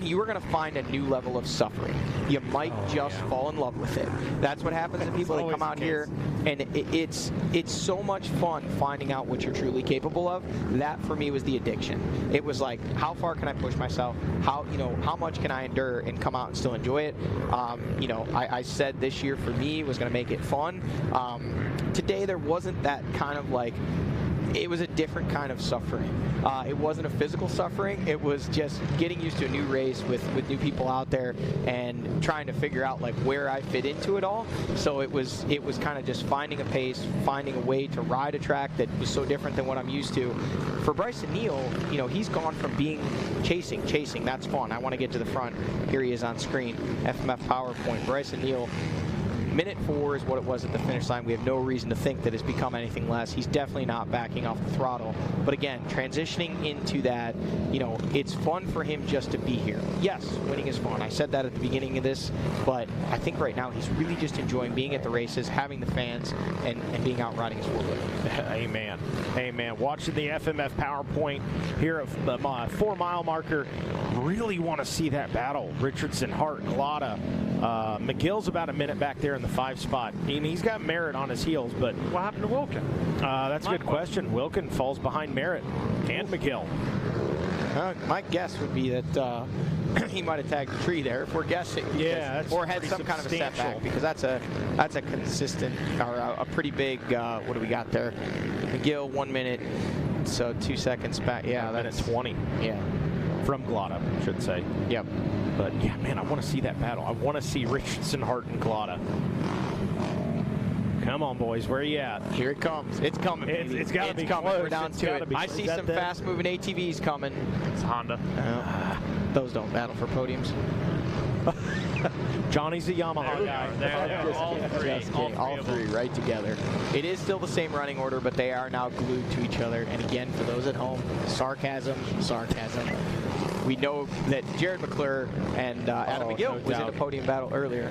[SPEAKER 12] you are going to find a new level of suffering. You might just fall in love with it. That's what happens to people that come out here, and it's so much fun finding out what you're truly capable of. That, for me, was the addiction. It was like, how far can I push myself? How much can I endure and come out and still enjoy it? You know, I said this year for me was going to make it fun. Today there wasn't that kind of like, it was a different kind of suffering. It wasn't a physical suffering. It was just getting used to a new race with new people out there and trying to figure out like where I fit into it all. So it was kind of just finding a pace, finding a way to ride a track that was so different than what I'm used to. For Bryson Neal, you know, he's gone from being chasing, that's fun. I want to get to the front. Here he is on screen. FMF PowerPoint. Bryson Neal. Minute 4 is what it was at the finish line. We have no reason to think that it's become anything less. He's definitely not backing off the throttle. But again, transitioning into that, you know, it's fun for him just to be here. Yes, winning is fun. I said that at the beginning of this, but I think right now he's really just enjoying being at the races, having the fans, and being out riding his four-wheeler.
[SPEAKER 3] Amen. Amen. Watching the FMF PowerPoint here at the 4-mile marker. Really want to see that battle. Richardson, Hart, Glotta. McGill's about a minute back there in the 5 spot. He's got Merritt on his heels, but
[SPEAKER 6] what happened to Wilkin?
[SPEAKER 3] That's a good question. Wilkin falls behind Merritt and McGill.
[SPEAKER 12] My guess would be that he might have tagged the tree there, if we're guessing.
[SPEAKER 3] Yeah,
[SPEAKER 12] or had some kind of a setback, because that's a consistent, or a pretty big. What do we got there? McGill 1 minute, so 2 seconds back. Yeah,
[SPEAKER 3] that's 20.
[SPEAKER 12] Yeah.
[SPEAKER 3] From Glotta, I should say.
[SPEAKER 12] Yep.
[SPEAKER 3] But yeah, man, I want to see that battle. I want to see Richardson, Hart, and Glotta. Come on, boys, where are you at?
[SPEAKER 12] Here it comes. It's coming, baby.
[SPEAKER 3] It's got to be
[SPEAKER 12] coming.
[SPEAKER 3] close.
[SPEAKER 12] We're down to it. I see some fast-moving ATVs coming.
[SPEAKER 6] It's Honda.
[SPEAKER 12] Those don't battle for podiums.
[SPEAKER 3] Johnny's a Yamaha guy.
[SPEAKER 6] They're all
[SPEAKER 12] three right together. It is still the same running order, but they are now glued to each other. And again, for those at home, sarcasm. We know that Jared McClure and Adam McGill was in a podium battle earlier.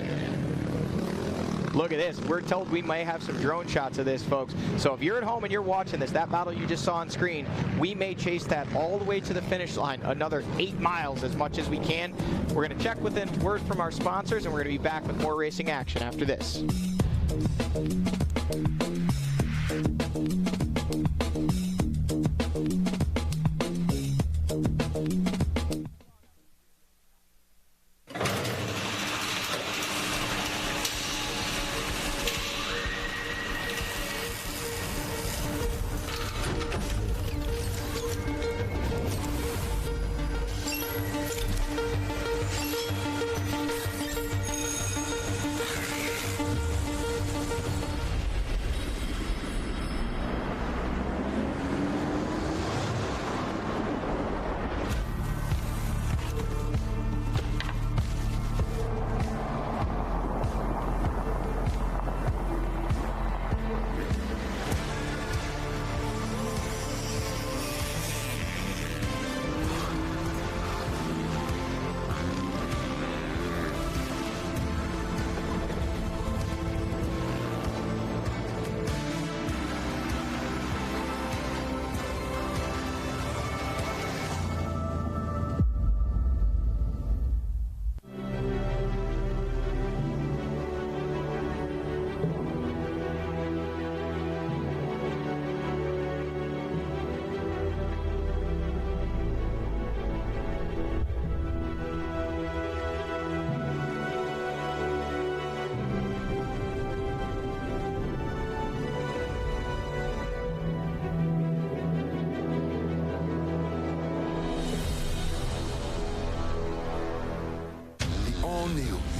[SPEAKER 12] Look at this. We're told we may have some drone shots of this, folks. So if you're at home and you're watching this, that battle you just saw on screen, we may chase that all the way to the finish line, another 8 miles as much as we can. We're going to check with a word from our sponsors, and we're going to be back with more racing action after this.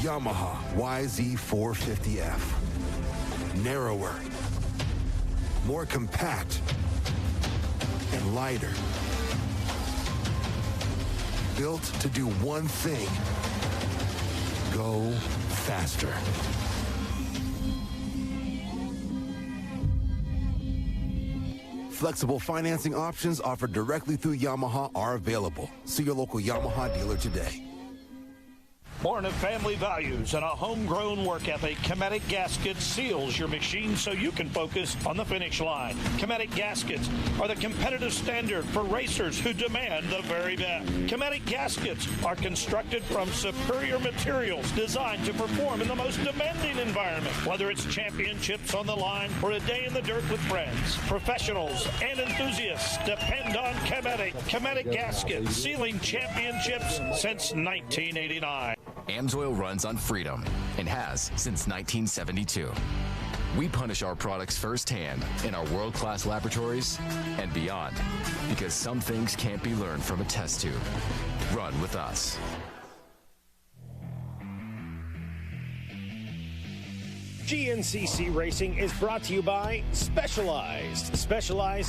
[SPEAKER 5] Yamaha YZ450F. Narrower, more compact, and lighter. Built to do one thing: go faster. Flexible financing options offered directly through Yamaha are available. See your local Yamaha dealer today.
[SPEAKER 14] Born of family values and a homegrown work ethic, Cometic Gaskets seals your machine so you can focus on the finish line. Cometic Gaskets are the competitive standard for racers who demand the very best. Cometic Gaskets are constructed from superior materials designed to perform in the most demanding environment. Whether it's championships on the line or a day in the dirt with friends, professionals and enthusiasts depend on Cometic. Cometic Gaskets, sealing championships since 1989.
[SPEAKER 19] AMSOIL runs on freedom and has since 1972. We punish our products firsthand in our world-class laboratories and beyond, because some things can't be learned from a test tube. Run with us.
[SPEAKER 1] GNCC Racing is brought to you by Specialized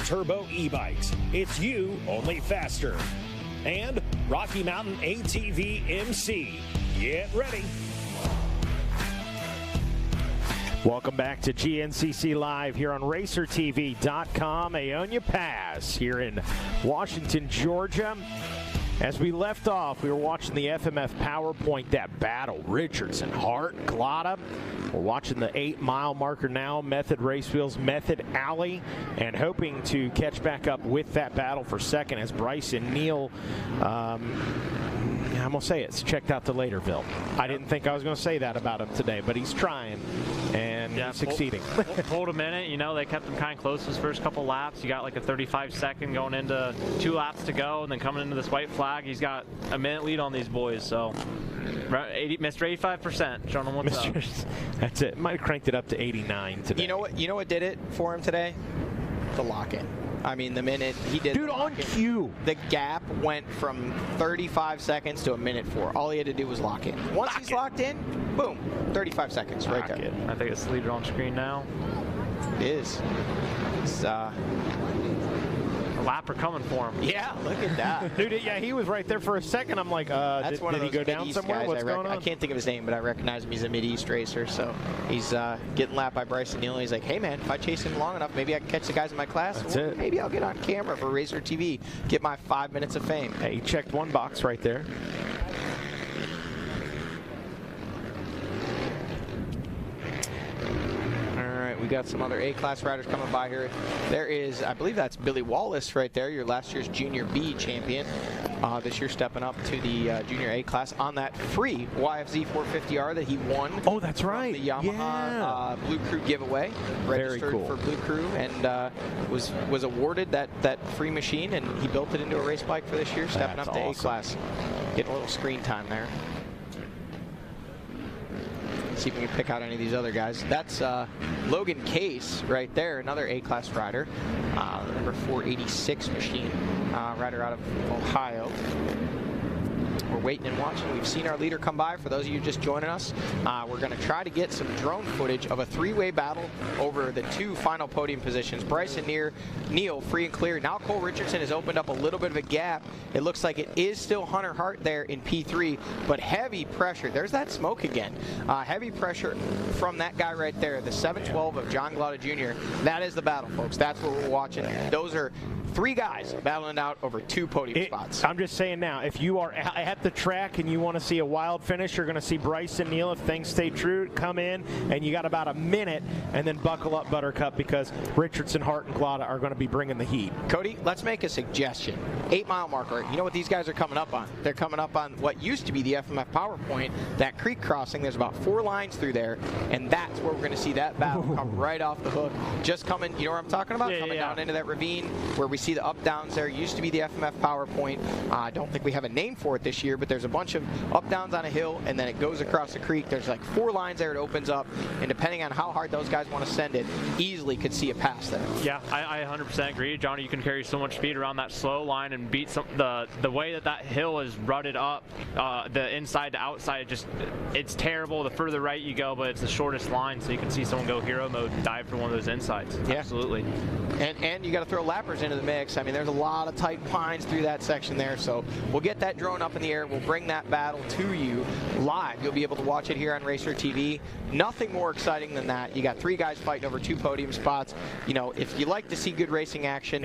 [SPEAKER 1] Turbo e-bikes. It's you, only faster. And Rocky Mountain ATV MC. Get ready.
[SPEAKER 3] Welcome back to GNCC Live here on RacerTV.com. Aonia Pass here in Washington, Georgia. As we left off, we were watching the FMF PowerPoint, that battle. Richardson, Hart, Glotta. We're watching the 8-mile marker now. Method Race Wheels, Method Alley, and hoping to catch back up with that battle for second as Bryce and Neal, I'm going to say it's checked out to Laterville. I didn't think I was going to say that about him today, but he's trying and succeeding.
[SPEAKER 6] Pulled a minute. You know, they kept him kind of close his first couple laps. You got like a 35-second going into 2 laps to go, and then coming into this white flag, he's got a minute lead on these boys. So, Mr. 85%, showing him what's up.
[SPEAKER 3] That's it. Might have cranked it up to 89 today.
[SPEAKER 12] You know what did it for him today? The lock-in. I mean, the minute he did,
[SPEAKER 3] dude, on cue,
[SPEAKER 12] the gap went from 35 seconds to a minute 4. All he had to do was lock in. Once he's locked in, boom, 35 seconds right there.
[SPEAKER 6] I think it's the leader on screen now.
[SPEAKER 12] It is. It's,
[SPEAKER 6] lapper coming for him.
[SPEAKER 12] Yeah, look at that.
[SPEAKER 3] Dude, yeah, he was right there for a second. I'm like,
[SPEAKER 12] That's one
[SPEAKER 3] did
[SPEAKER 12] of
[SPEAKER 3] he
[SPEAKER 12] those
[SPEAKER 3] go down
[SPEAKER 12] Mid-East
[SPEAKER 3] somewhere?
[SPEAKER 12] guys.
[SPEAKER 3] What's going on?
[SPEAKER 12] I can't think of his name, but I recognize him. He's a Mid-East racer, so he's getting lapped by Bryson Neal. He's like, hey, man, if I chase him long enough, maybe I can catch the guys in my class.
[SPEAKER 3] That's it.
[SPEAKER 12] Maybe I'll get on camera for Racer TV, get my 5 minutes of fame.
[SPEAKER 3] Hey, he checked one box right there.
[SPEAKER 12] We got some other A-class riders coming by here. There is, I believe that's Billy Wallace right there, your last year's Junior B champion. This year stepping up to the Junior A-class on that free YFZ 450R that he won.
[SPEAKER 3] Oh, that's right.
[SPEAKER 12] The Yamaha Blue Crew giveaway. Registered
[SPEAKER 3] cool.
[SPEAKER 12] for Blue Crew and was awarded that free machine, and he built it into a race bike for this year, stepping up to A-class. Getting a little screen time there. See if we can pick out any of these other guys. That's Logan Case right there, another A-class rider. Number 486 machine, rider out of Ohio. We're waiting and watching. We've seen our leader come by. For those of you just joining us, we're going to try to get some drone footage of a three-way battle over the two final podium positions. Bryson Neal, free and clear. Now Cole Richardson has opened up a little bit of a gap. It looks like it is still Hunter Hart there in P3, but heavy pressure. There's that smoke again. Heavy pressure from that guy right there, the 712 of John Glaude Jr. That is the battle, folks. That's what we're watching. Those are three guys battling out over two podium spots.
[SPEAKER 3] I'm just saying now, if you are at the track and you want to see a wild finish, you're going to see Bryson Neal, if things stay true, come in, and you got about a minute, and then buckle up, Buttercup, because Richardson, Hart, and Glaude are going to be bringing the heat.
[SPEAKER 12] Cody, let's make a suggestion. 8 mile marker. You know what these guys are coming up on? They're coming up on what used to be the FMF Power Point, that creek crossing. There's about 4 lines through there, and that's where we're going to see that battle come right off the hook. Just coming, you know what I'm talking about? Coming down into that ravine where we see the up downs there. Used to be the FMF Power Point. I don't think we have a name for it this year, but there's a bunch of up downs on a hill, and then it goes across the creek. There's like 4 lines there. It opens up, and depending on how hard those guys want to send it, easily could see a pass there.
[SPEAKER 6] Yeah, I 100% agree, Johnny. You can carry so much speed around that slow line and beat the way that hill is rutted up, the inside to outside. It's terrible. The further right you go, but it's the shortest line, so you can see someone go hero mode and dive for one of those insides.
[SPEAKER 12] Yeah.
[SPEAKER 6] Absolutely.
[SPEAKER 12] And you got to throw lappers into the mix. I mean, there's a lot of tight pines through that section there, so we'll get that drone up in the air. We'll bring that battle to you live. You'll be able to watch it here on Racer TV. Nothing more exciting than that. You got 3 guys fighting over 2 podium spots. You know, if you like to see good racing action,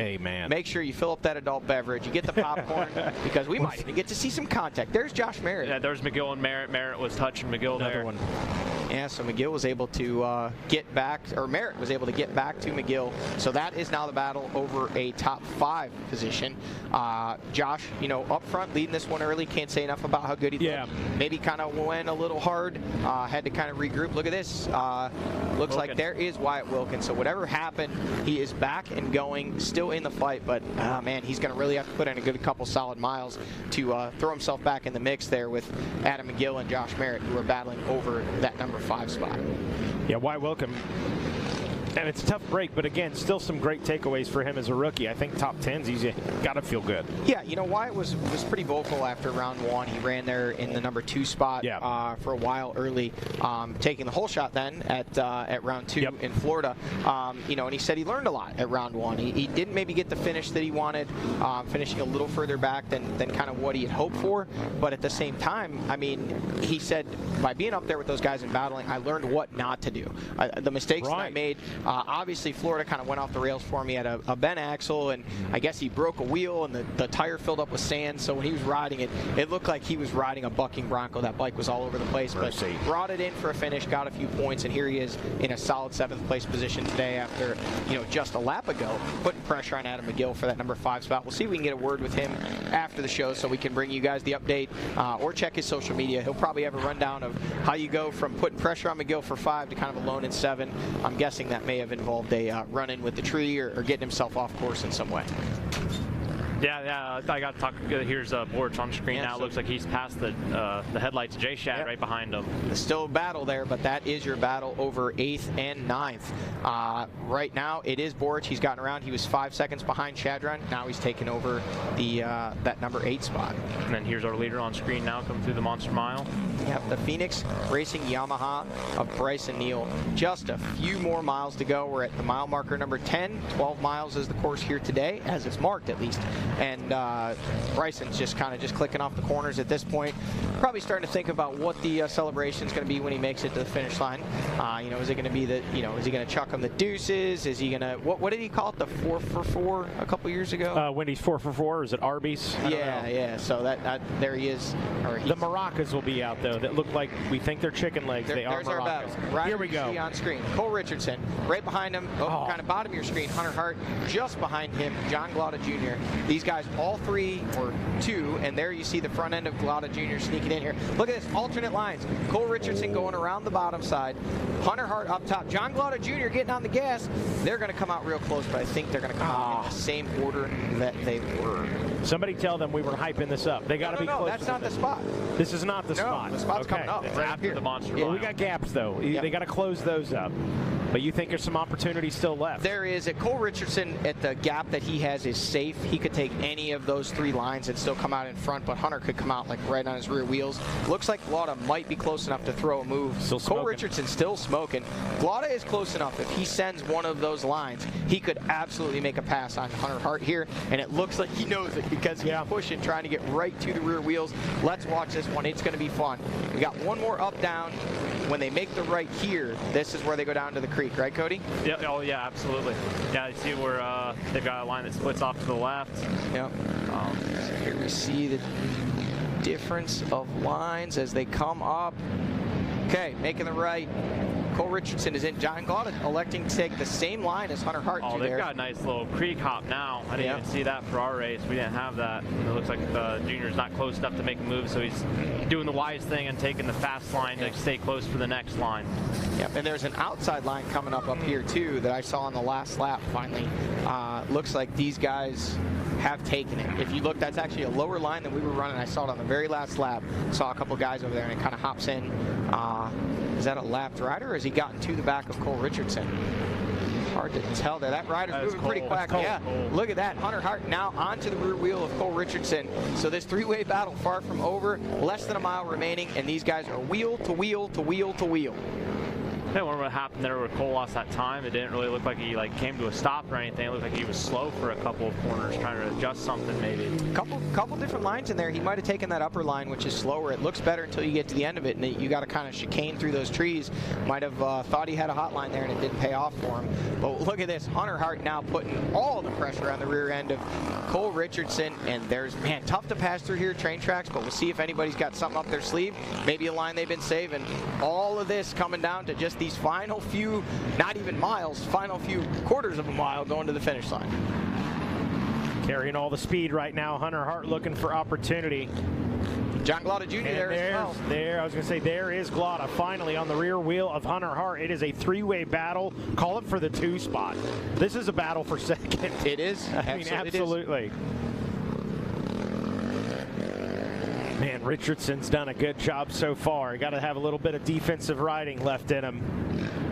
[SPEAKER 12] make sure you fill up that adult beverage. You get the popcorn, because we might even get to see some contact. There's Josh Merritt.
[SPEAKER 6] Yeah, there's McGill and Merritt. Merritt was touching McGill there.
[SPEAKER 12] Yeah, so McGill was able to get back, or Merritt was able to get back to McGill. So that is now the battle over a top 5 position. Josh, you know, up front, leading this one early. Can't say enough about how good he looked. Maybe kind of went a little hard. Had to kind of regroup. Look at this. Looks like there is Wyatt Wilkins. So whatever happened, he is back and going, still in the fight. But, man, he's going to really have to put in a good couple solid miles to throw himself back in the mix there with Adam McGill and Josh Merritt, who are battling over that number 5 spot.
[SPEAKER 3] Yeah, Wyatt Wilkins. And it's a tough break, but again, still some great takeaways for him as a rookie. I think top 10's he's got to feel good.
[SPEAKER 12] Yeah, you know, Wyatt was pretty vocal after round 1. He ran there in the number 2 spot for a while early, taking the whole shot then at round 2 in Florida. You know, and he said he learned a lot at round 1. He didn't maybe get the finish that he wanted, finishing a little further back than kind of what he had hoped for. But at the same time, I mean, he said, by being up there with those guys and battling, I learned what not to do. The mistakes that I made, obviously Florida kind of went off the rails for me at a bent axle, and I guess he broke a wheel and the tire filled up with sand, so when he was riding it, it looked like he was riding a bucking Bronco. That bike was all over the place, but brought it in for a finish, got a few points, and here he is in a solid 7th place position today after, you know, just a lap ago, putting pressure on Adam McGill for that number 5 spot. We'll see if we can get a word with him after the show so we can bring you guys the update, or check his social media. He'll probably have a rundown of how you go from putting pressure on McGill for 5 to kind of alone in 7. I'm guessing that may have involved a run-in with the tree or getting himself off course in some way.
[SPEAKER 6] Yeah, I got to talk. Here's Borch on screen now. It looks like he's past the headlights of J-Shad right behind him.
[SPEAKER 12] There's still a battle there, but that is your battle over 8th and 9th. Right now, it is Borch. He's gotten around. He was 5 seconds behind Shadron. Now he's taken over the that number 8 spot.
[SPEAKER 6] And then here's our leader on screen now, coming through the Monster Mile.
[SPEAKER 12] Yep, the Phoenix Racing Yamaha of Bryson Neal. Just a few more miles to go. We're at the mile marker number 10. 12 miles is the course here today, as it's marked at least. And Bryson's just kind of clicking off the corners at this point. Probably starting to think about what the celebration is going to be when he makes it to the finish line. Is it going to be the, is he going to chuck him the deuces? Is he going to, what did he call it, the 4 for 4 a couple years ago?
[SPEAKER 3] Wendy's 4 for 4, or is it Arby's?
[SPEAKER 12] Yeah. So that there he is.
[SPEAKER 3] The maracas will be out though. That look like, we think they're chicken legs. They are
[SPEAKER 12] maracas. Our battle. Right
[SPEAKER 3] here we go.
[SPEAKER 12] On screen, Cole Richardson. Right behind him, kind of bottom of your screen, Hunter Hart. Just behind him, John Glada Jr. These guys, all 3 or 2, and there you see the front end of Glada Jr. sneaking in here. Look at this, alternate lines. Cole Richardson going around the bottom side. Hunter Hart up top. John Glada Jr. getting on the gas. They're going to come out real close, but I think they're going to come out in the same order that they were.
[SPEAKER 3] Somebody tell them we were hyping this up. They got to be close.
[SPEAKER 12] No, that's not the spot.
[SPEAKER 3] This is not the spot.
[SPEAKER 12] The spot's coming up.
[SPEAKER 6] It's after the Monster Mile.
[SPEAKER 3] Well, we got gaps though. They got to close those up. But you think there's some opportunity still left?
[SPEAKER 12] There is. Cole Richardson, at the gap that he has, is safe. He could take any of those 3 lines and still come out in front, but Hunter could come out like right on his rear wheels. Looks like Glada might be close enough to throw a move. Cole Richardson still smoking. Glada is close enough. If he sends one of those lines, he could absolutely make a pass on Hunter Hart here, and it looks like he knows it because he's pushing, trying to get right to the rear wheels. Let's watch this one. It's going to be fun. We got one more up-down. When they make the right here, this is where they go down to the creek, right, Cody?
[SPEAKER 6] Yeah. Oh, yeah, absolutely. Yeah, you see where they've got a line that splits off to the left.
[SPEAKER 12] Yep. So here we see the difference of lines as they come up. Okay, making the right. Cole Richardson is in. John Glada electing to take the same line as Hunter Hart.
[SPEAKER 6] Oh, they've got a nice little creek hop now. I didn't even see that for our race. We didn't have that. It looks like the junior's not close enough to make a move, so he's doing the wise thing and taking the fast line to stay close for the next line.
[SPEAKER 12] Yep, and there's an outside line coming up here too that I saw on the last lap finally. Looks like these guys have taken it. If you look, that's actually a lower line than we were running. I saw it on the very last lap. Saw a couple guys over there, and it kind of hops in. Is that a lapped rider, or has he gotten to the back of Cole Richardson? Hard to tell there. That rider's moving pretty quick. Yeah, look at that. Hunter Hart now onto the rear wheel of Cole Richardson. So this 3-way battle far from over. Less than a mile remaining, and these guys are wheel to wheel to wheel to wheel.
[SPEAKER 6] I wonder what happened there where Cole lost that time. It didn't really look like he came to a stop or anything. It looked like he was slow for a couple of corners, trying to adjust something maybe.
[SPEAKER 12] Couple different lines in there. He might have taken that upper line, which is slower. It looks better until you get to the end of it, and you got to kind of chicane through those trees. Might have thought he had a hot line there, and it didn't pay off for him. But look at this. Hunter Hart now putting all the pressure on the rear end of Cole Richardson, and there's, man, tough to pass through here, train tracks, but we'll see if anybody's got something up their sleeve. Maybe a line they've been saving. All of this coming down to just these final few, not even miles, final few quarters of a mile going to the finish line.
[SPEAKER 3] Carrying all the speed right now. Hunter Hart looking for opportunity.
[SPEAKER 12] John Glada Jr. there as well.
[SPEAKER 3] I was going to say, there is Glada finally on the rear wheel of Hunter Hart. It is a 3-way battle. Call it for the 2 spot. This is a battle for second.
[SPEAKER 12] It is.
[SPEAKER 3] Absolutely. Man, Richardson's done a good job so far. Got to have a little bit of defensive riding left in him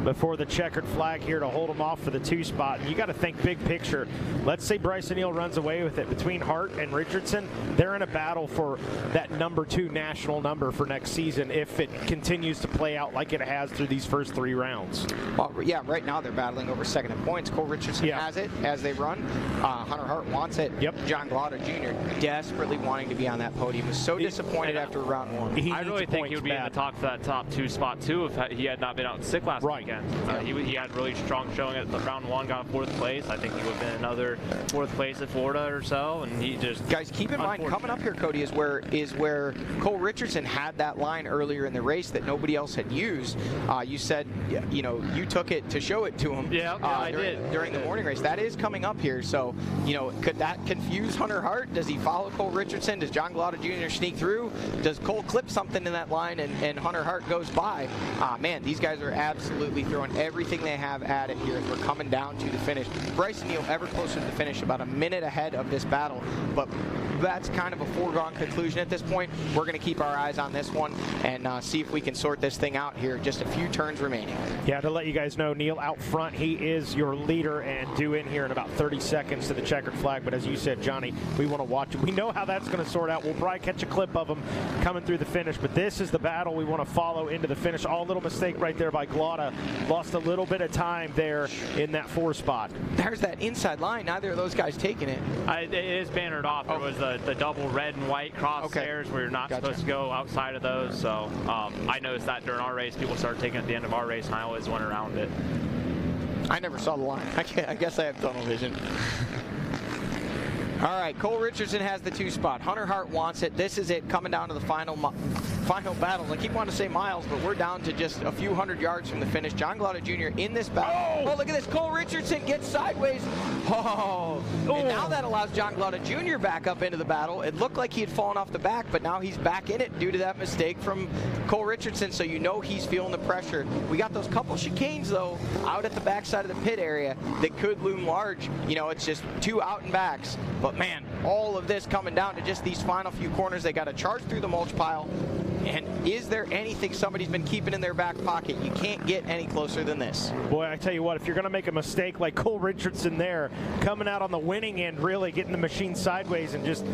[SPEAKER 3] before the checkered flag here to hold him off for the 2 spot. And you got to think big picture. Let's say Bryson Neal runs away with it. Between Hart and Richardson, they're in a battle for that number 2 national number for next season if it continues to play out like it has through these first 3 rounds.
[SPEAKER 12] Well, yeah, right now they're battling over second in points. Cole Richardson has it as they run. Hunter Hart wants it.
[SPEAKER 3] Yep.
[SPEAKER 12] John Glada Jr. desperately wanting to be on that podium. Was so disappointed after round 1.
[SPEAKER 6] I really think he would be in the talk for that top 2 spot too if he had not been out sick last weekend. He had really strong showing at round 1, got 4th place. I think he would have been another 4th place at Florida or so, and he just...
[SPEAKER 12] Guys, keep in mind, coming up here, Cody, is where Cole Richardson had that line earlier in the race that nobody else had used. You said, you took it to show it to him.
[SPEAKER 6] I did.
[SPEAKER 12] During the morning race. That is coming up here, so, could that confuse Hunter Hart? Does he follow Cole Richardson? Does John Glada Jr. sneak through? through? Does Cole clip something in that line and Hunter Hart goes by? Man, these guys are absolutely throwing everything they have at it here as we're coming down to the finish. Bryson Neal ever closer to the finish, about a minute ahead of this battle, but that's kind of a foregone conclusion at this point. We're going to keep our eyes on this one and see if we can sort this thing out here. Just a few turns remaining.
[SPEAKER 3] Yeah, to let you guys know, Neal out front, he is your leader and due in here in about 30 seconds to the checkered flag. But as you said, Johnny, we want to watch it. We know how that's going to sort out. We'll probably catch a clip of him coming through the finish, but this is the battle we want to follow into the finish. All little mistake right there by Glada. Lost a little bit of time there in that 4 spot.
[SPEAKER 12] There's that inside line. Neither of those guys taking it.
[SPEAKER 6] It is bannered off. There was the double red and white crosshairs where you're not supposed to go outside of those. So I noticed that during our race, people started taking it at the end of our race, and I always went around it.
[SPEAKER 12] I never saw the line. I guess I have tunnel vision. All right, Cole Richardson has the 2 spot. Hunter Hart wants it. This is it coming down to the final battle. I keep wanting to say miles, but we're down to just a few hundred yards from the finish. John Glada Jr. in this battle. Oh, look at this. Cole Richardson gets sideways. And now that allows John Glada Jr. back up into the battle. It looked like he had fallen off the back, but now he's back in it due to that mistake from Cole Richardson, so you know he's feeling the pressure. We got those couple chicanes, though, out at the backside of the pit area that could loom large. You know, it's just 2 out and backs. But, man, all of this coming down to just these final few corners. They got to charge through the mulch pile. And is there anything somebody's been keeping in their back pocket? You can't get any closer than this.
[SPEAKER 3] Boy, I tell you what, if you're going to make a mistake like Cole Richardson there, coming out on the winning end, really getting the machine sideways, and just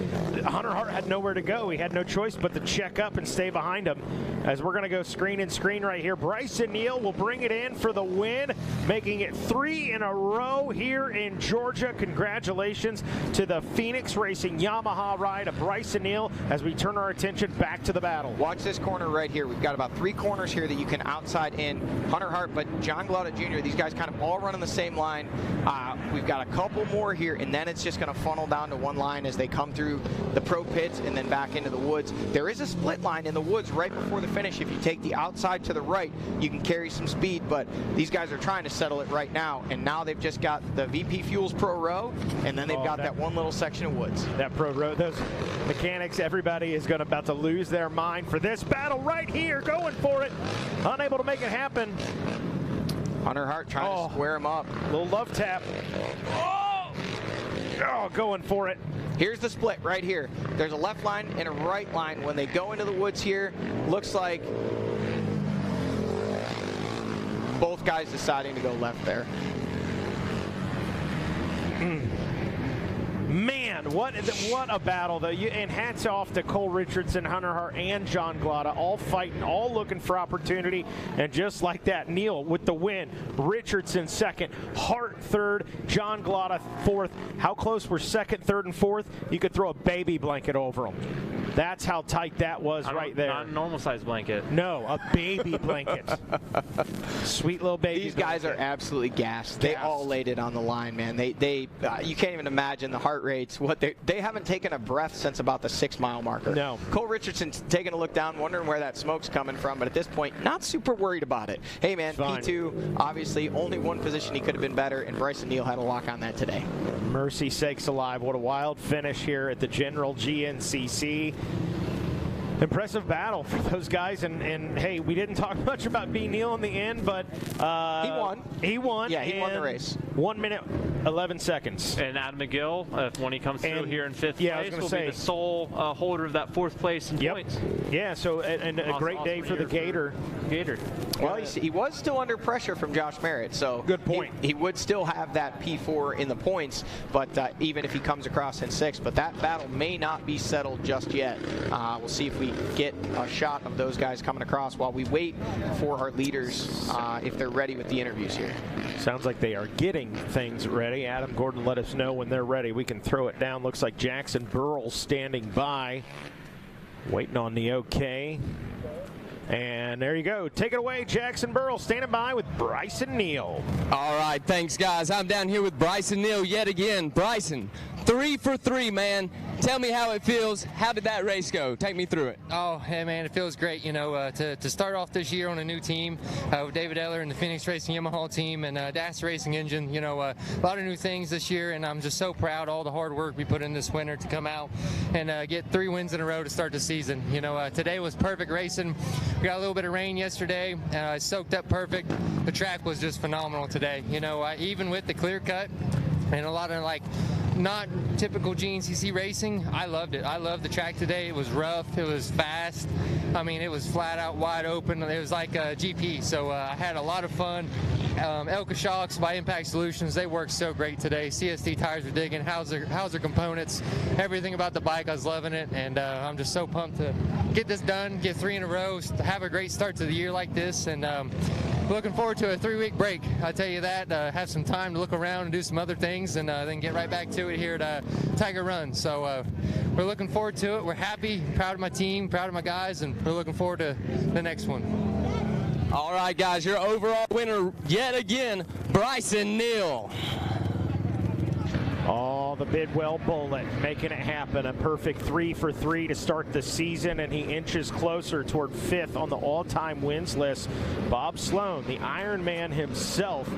[SPEAKER 3] Hunter Hart had nowhere to go. He had no choice but to check up and stay behind him. As we're going to go screen and screen right here, Bryson Neal will bring it in for the win, making it 3 in a row here in Georgia. Congratulations to the Phoenix Racing Yamaha ride of Bryson Neal as we turn our attention back to the battle.
[SPEAKER 12] Watch this corner right here. We've got about 3 corners here that you can outside in. Hunter Hart, but John Glada Jr., these guys kind of all running the same line. We've got a couple more here, and then it's just going to funnel down to one line as they come through the pro pits and then back into the woods. There is a split line in the woods right before the finish. If you take the outside to the right, you can carry some speed, but these guys are trying to settle it right now, and now they've just got the VP Fuels Pro Row, and then they've got that one little section of woods.
[SPEAKER 3] That Pro Row, those mechanics, everybody is about to lose their mind for this battle right here, going for it, unable to make it happen.
[SPEAKER 12] Hunter Hart trying to square him up.
[SPEAKER 3] Little love tap. Going for it.
[SPEAKER 12] Here's the split right here. There's a left line and a right line. When they go into the woods here, looks like both guys deciding to go left there.
[SPEAKER 3] Man, what a battle, though. And hats off to Cole Richardson, Hunter Hart, and John Glada, all fighting, all looking for opportunity. And just like that, Neal with the win. Richardson second, Hart third, John Glada fourth. How close were second, third, and fourth? You could throw a baby blanket over them. That's how tight that was right there.
[SPEAKER 6] Not a normal size blanket.
[SPEAKER 3] No, a baby blanket. Sweet little baby
[SPEAKER 12] These guys are absolutely gassed. They all laid it on the line, man. You can't even imagine the heart rates. They haven't taken a breath since about the 6-mile marker.
[SPEAKER 3] No.
[SPEAKER 12] Cole Richardson's taking a look down, wondering where that smoke's coming from, but at this point, not super worried about it. Hey, man, P2, obviously only one position he could have been better, and Bryson Neal had a lock on that today.
[SPEAKER 3] Mercy sakes alive. What a wild finish here at the General GNCC. Impressive battle for those guys, and hey, we didn't talk much about B. Neal in the end, but
[SPEAKER 12] he won.
[SPEAKER 3] He won.
[SPEAKER 12] Yeah, he won the race.
[SPEAKER 3] 1 minute, 11 seconds.
[SPEAKER 6] And Adam McGill, when he comes through here in 5th place, will
[SPEAKER 3] be
[SPEAKER 6] the sole holder of that 4th place in points.
[SPEAKER 3] Yeah, so and a great day for the Gator.
[SPEAKER 12] Well, he was still under pressure from Josh Merritt, so
[SPEAKER 3] good point.
[SPEAKER 12] He would still have that P4 in the points, but even if he comes across in 6th, but that battle may not be settled just yet. We'll see if we get a shot of those guys coming across while we wait for our leaders if they're ready with the interviews here.
[SPEAKER 3] Sounds like they are getting things ready. Adam Gordon let us know when they're ready. We can throw it down. Looks like Jackson Burrell standing by, waiting on the okay. And there you go. Take it away, Jackson Burrell standing by with Bryson Neal.
[SPEAKER 2] All right, thanks, guys. I'm down here with Bryson Neal yet again. Bryson, 3 for 3, man. Tell me how it feels. How did that race go? Take me through it.
[SPEAKER 4] Oh, hey, man, it feels great, to start off this year on a new team with David Eller and the Phoenix Racing Yamaha team and DAS Racing Engine. A lot of new things this year, and I'm just so proud of all the hard work we put in this winter to come out and get 3 wins in a row to start the season. Today was perfect racing. We got a little bit of rain yesterday, soaked up perfect. The track was just phenomenal today. Even with the clear cut and a lot of not typical GNCC racing, I loved it. I loved the track today. It was rough. It was fast. I mean, it was flat out wide open. It was like a GP. So I had a lot of fun. Elka Shocks by Impact Solutions, they worked so great today. CST tires were digging. Hauser components, everything about the bike, I was loving it. And I'm just so pumped to get this done, get 3 in a row, to have a great start to the year like this. And looking forward to a 3-week break. I tell you that. Have some time to look around and do some other things, and then get right back to it here at Tiger Run. So we're looking forward to it. We're happy, proud of my team, proud of my guys, and we're looking forward to the next one.
[SPEAKER 2] All right, guys, your overall winner yet again, Bryson Neal.
[SPEAKER 3] Oh, the Bidwell Bullet making it happen. A perfect 3 for 3 to start the season, and he inches closer toward 5th on the all-time wins list. Bob Sloan, the Iron Man himself,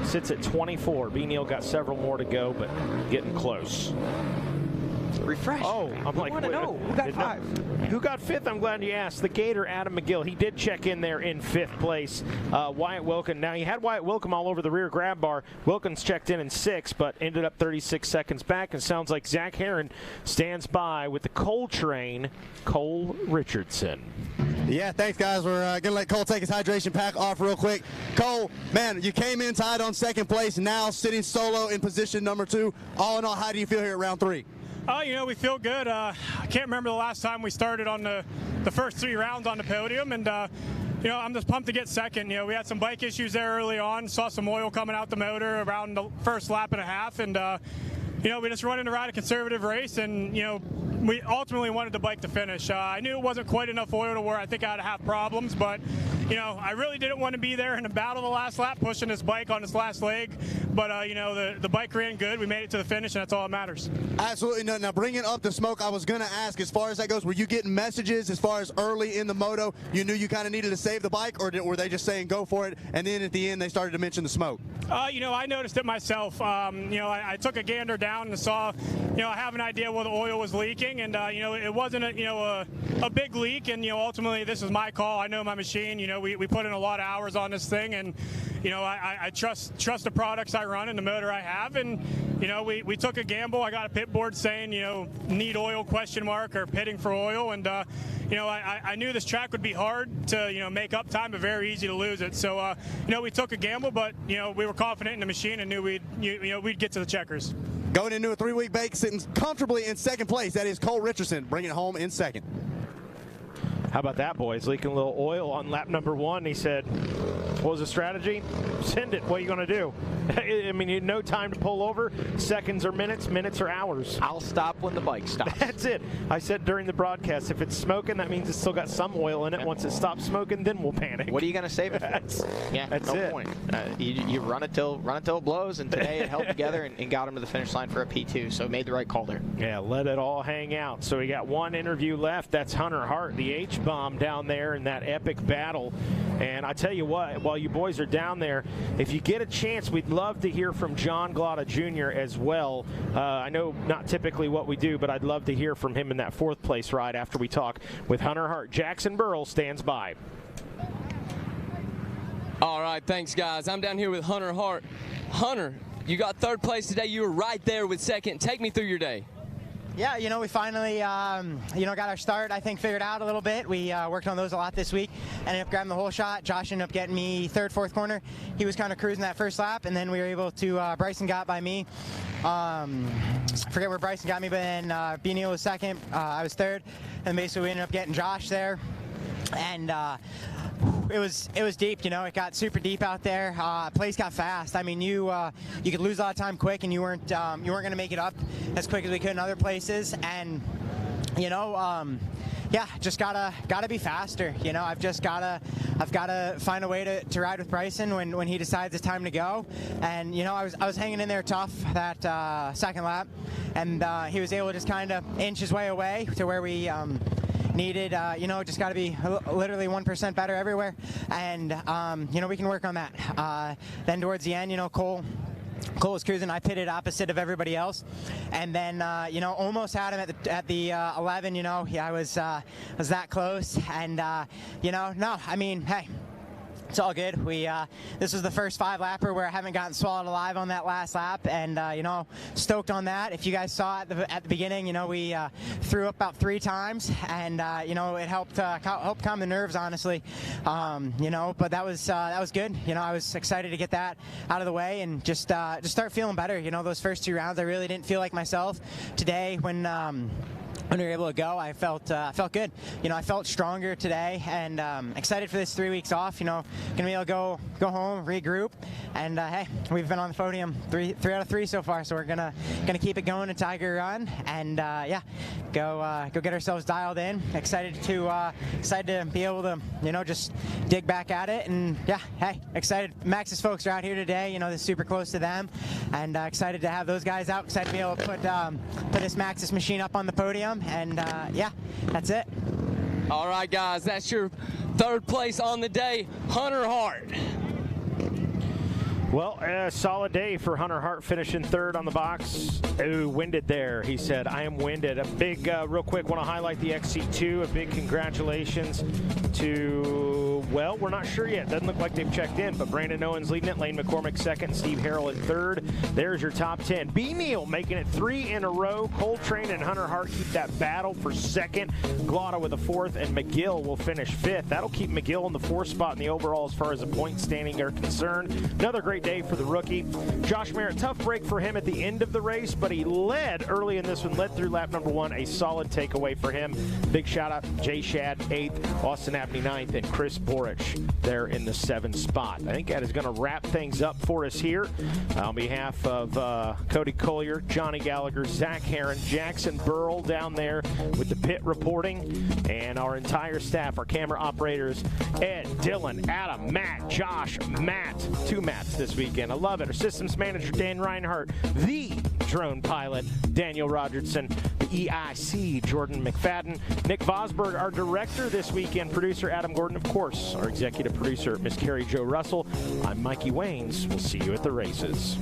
[SPEAKER 3] sits at 24. B. Neal got several more to go, but getting close.
[SPEAKER 12] Refresh.
[SPEAKER 3] Oh, I'm like,
[SPEAKER 12] who got 5?
[SPEAKER 3] Who got 5th? I'm glad you asked. The Gator, Adam McGill. He did check in there in 5th place. Wyatt Wilkins. Now, he had Wyatt Wilkins all over the rear grab bar. Wilkins checked in 6th, but ended up 36 seconds back. And sounds like Zach Herron stands by with the Cole train, Cole Richardson.
[SPEAKER 22] Yeah, thanks, guys. We're going to let Cole take his hydration pack off real quick. Cole, man, you came in tied on 2nd place, now sitting solo in position number 2. All in all, how do you feel here at round 3?
[SPEAKER 20] We feel good. I can't remember the last time we started on the first 3 rounds on the podium, and I'm just pumped to get 2nd. We had some bike issues there early on, saw some oil coming out the motor around the first lap and a half, and we just wanted to ride a conservative race, and we ultimately wanted the bike to finish. I knew it wasn't quite enough oil to where I think I'd have problems, but I really didn't want to be there in the battle the last lap, pushing this bike on this last leg. But, the bike ran good. We made it to the finish, and that's all that matters.
[SPEAKER 22] Absolutely. Now, bringing up the smoke, I was going to ask, as far as that goes, were you getting messages as far as early in the moto, you knew you kind of needed to save the bike, or were they just saying go for it, and then at the end they started to mention the smoke?
[SPEAKER 20] I noticed it myself. I took a gander down and saw, I have an idea where the oil was leaking, and, it wasn't a big leak, and, ultimately this is my call. I know my machine. We put in a lot of hours on this thing, and I trust the products I run and the motor I have, and we took a gamble. I got a pit board saying need oil ? Or pitting for oil, and I knew this track would be hard to make up time, but very easy to lose it. So we took a gamble, but we were confident in the machine and knew we'd get to the checkers.
[SPEAKER 22] Going into a 3-week break, sitting comfortably in 2nd place. That is Cole Richardson, bringing it home in 2nd.
[SPEAKER 3] How about that, boys? Leaking a little oil on lap number 1. He said, what was the strategy? Send it. What are you going to do? I mean, you had no time to pull over. Seconds or minutes, minutes or hours.
[SPEAKER 12] I'll stop when the bike stops.
[SPEAKER 3] That's it. I said during the broadcast, if it's smoking, that means it's still got some oil in it. Once it stops smoking, then we'll panic.
[SPEAKER 12] What are you going to save it for?
[SPEAKER 3] That's
[SPEAKER 12] no
[SPEAKER 3] it.
[SPEAKER 12] point. You run it till it blows, and today it held together and got him to the finish line for a P2, so made the right call there.
[SPEAKER 3] Yeah, let it all hang out. So we got one interview left. That's Hunter Hart, the H-bomb down there in that epic battle. And I tell you what, while you boys are down there, if you get a chance, we'd love to hear from John Glotta Jr. as well. I know not typically what we do, but I'd love to hear from him in that 4th place ride after we talk with Hunter Hart. Jackson Burrell stands by.
[SPEAKER 2] All right, thanks, guys. I'm down here with Hunter Hart. Hunter, you got 3rd place today. You were right there with 2nd. Take me through your day.
[SPEAKER 21] Yeah, we finally, got our start, I think, figured out a little bit. We worked on those a lot this week. Ended up grabbing the whole shot. Josh ended up getting me 3rd, 4th corner. He was kind of cruising that first lap, and then we were able to, Bryson got by me. Forget where Bryson got me, but then B. Neal was 2nd. I was 3rd. And basically we ended up getting Josh there. And it was deep, it got super deep out there. Place got fast. I mean, you could lose a lot of time quick, and you weren't going to make it up as quick as we could in other places. And yeah, just gotta be faster. You know, I've gotta find a way to ride with Bryson when he decides it's time to go. And you know, I was hanging in there tough that second lap, and he was able to just kind of inch his way away to where we needed, you know, just got to be literally 1% better everywhere, and you know, we can work on that. Then towards the end, you know, Cole was cruising. I pitted opposite of everybody else, and then you know, almost had him at the 11. You know, yeah, I was that close, and you know, no, I mean, hey, it's all good. This was the first 5-lapper where I haven't gotten swallowed alive on that last lap, and you know, stoked on that. If you guys saw at the beginning, you know, we threw up about 3 times, and you know, it helped calm the nerves, honestly. You know, but that was good. You know, I was excited to get that out of the way and just start feeling better. You know, those first 2 rounds, I really didn't feel like myself. Today, when we were able to go, I felt good. You know, I felt stronger today, and excited for this 3 weeks off. You know, gonna be able to go home, regroup, and hey, we've been on the podium 3 out of 3 so far. So we're gonna keep it going in Tiger Run, and yeah, go get ourselves dialed in. Excited to be able to, you know, just dig back at it, and yeah, hey, excited. Max's folks are out here today. You know, this is super close to them, and excited to have those guys out. Excited to be able to put this Max's machine up on the podium. And yeah, that's it.
[SPEAKER 2] All right, guys, that's your 3rd place on the day, Hunter Hart.
[SPEAKER 3] Well, a solid day for Hunter Hart, finishing 3rd on the box. Ooh, winded there, he said. I am winded. A big, real quick, want to highlight the XC2. A big congratulations to, well, we're not sure yet. Doesn't look like they've checked in, but Brandon Owens leading it, Lane McCormick 2nd, Steve Harrell in 3rd. There's your top 10. B. Neal making it 3 in a row. Coltrane and Hunter Hart keep that battle for 2nd. Glotta with a 4th, and McGill will finish 5th. That'll keep McGill in the 4th spot in the overall as far as the point standing are concerned. Another great day for the rookie. Josh Merritt, tough break for him at the end of the race, but he led early in this one, led through lap number 1. A solid takeaway for him. Big shout out to Jay Shad, 8th, Austin Abney 9th, and Chris Borich there in the 7th spot. I think that is going to wrap things up for us here. On behalf of Cody Collier, Johnny Gallagher, Zach Herron, Jackson Burrell down there with the pit reporting, and our entire staff, our camera operators, Ed, Dylan, Adam, Matt, Josh, Matt, 2 Matts this weekend. I love it. Our systems manager, Dan Reinhardt, the drone pilot, Daniel Rogertson, the EIC, Jordan McFadden, Nick Vosberg, our director this weekend, producer Adam Gordon, of course, our executive producer, Miss Carrie Jo Russell. I'm Mikey Waynes. We'll see you at the races.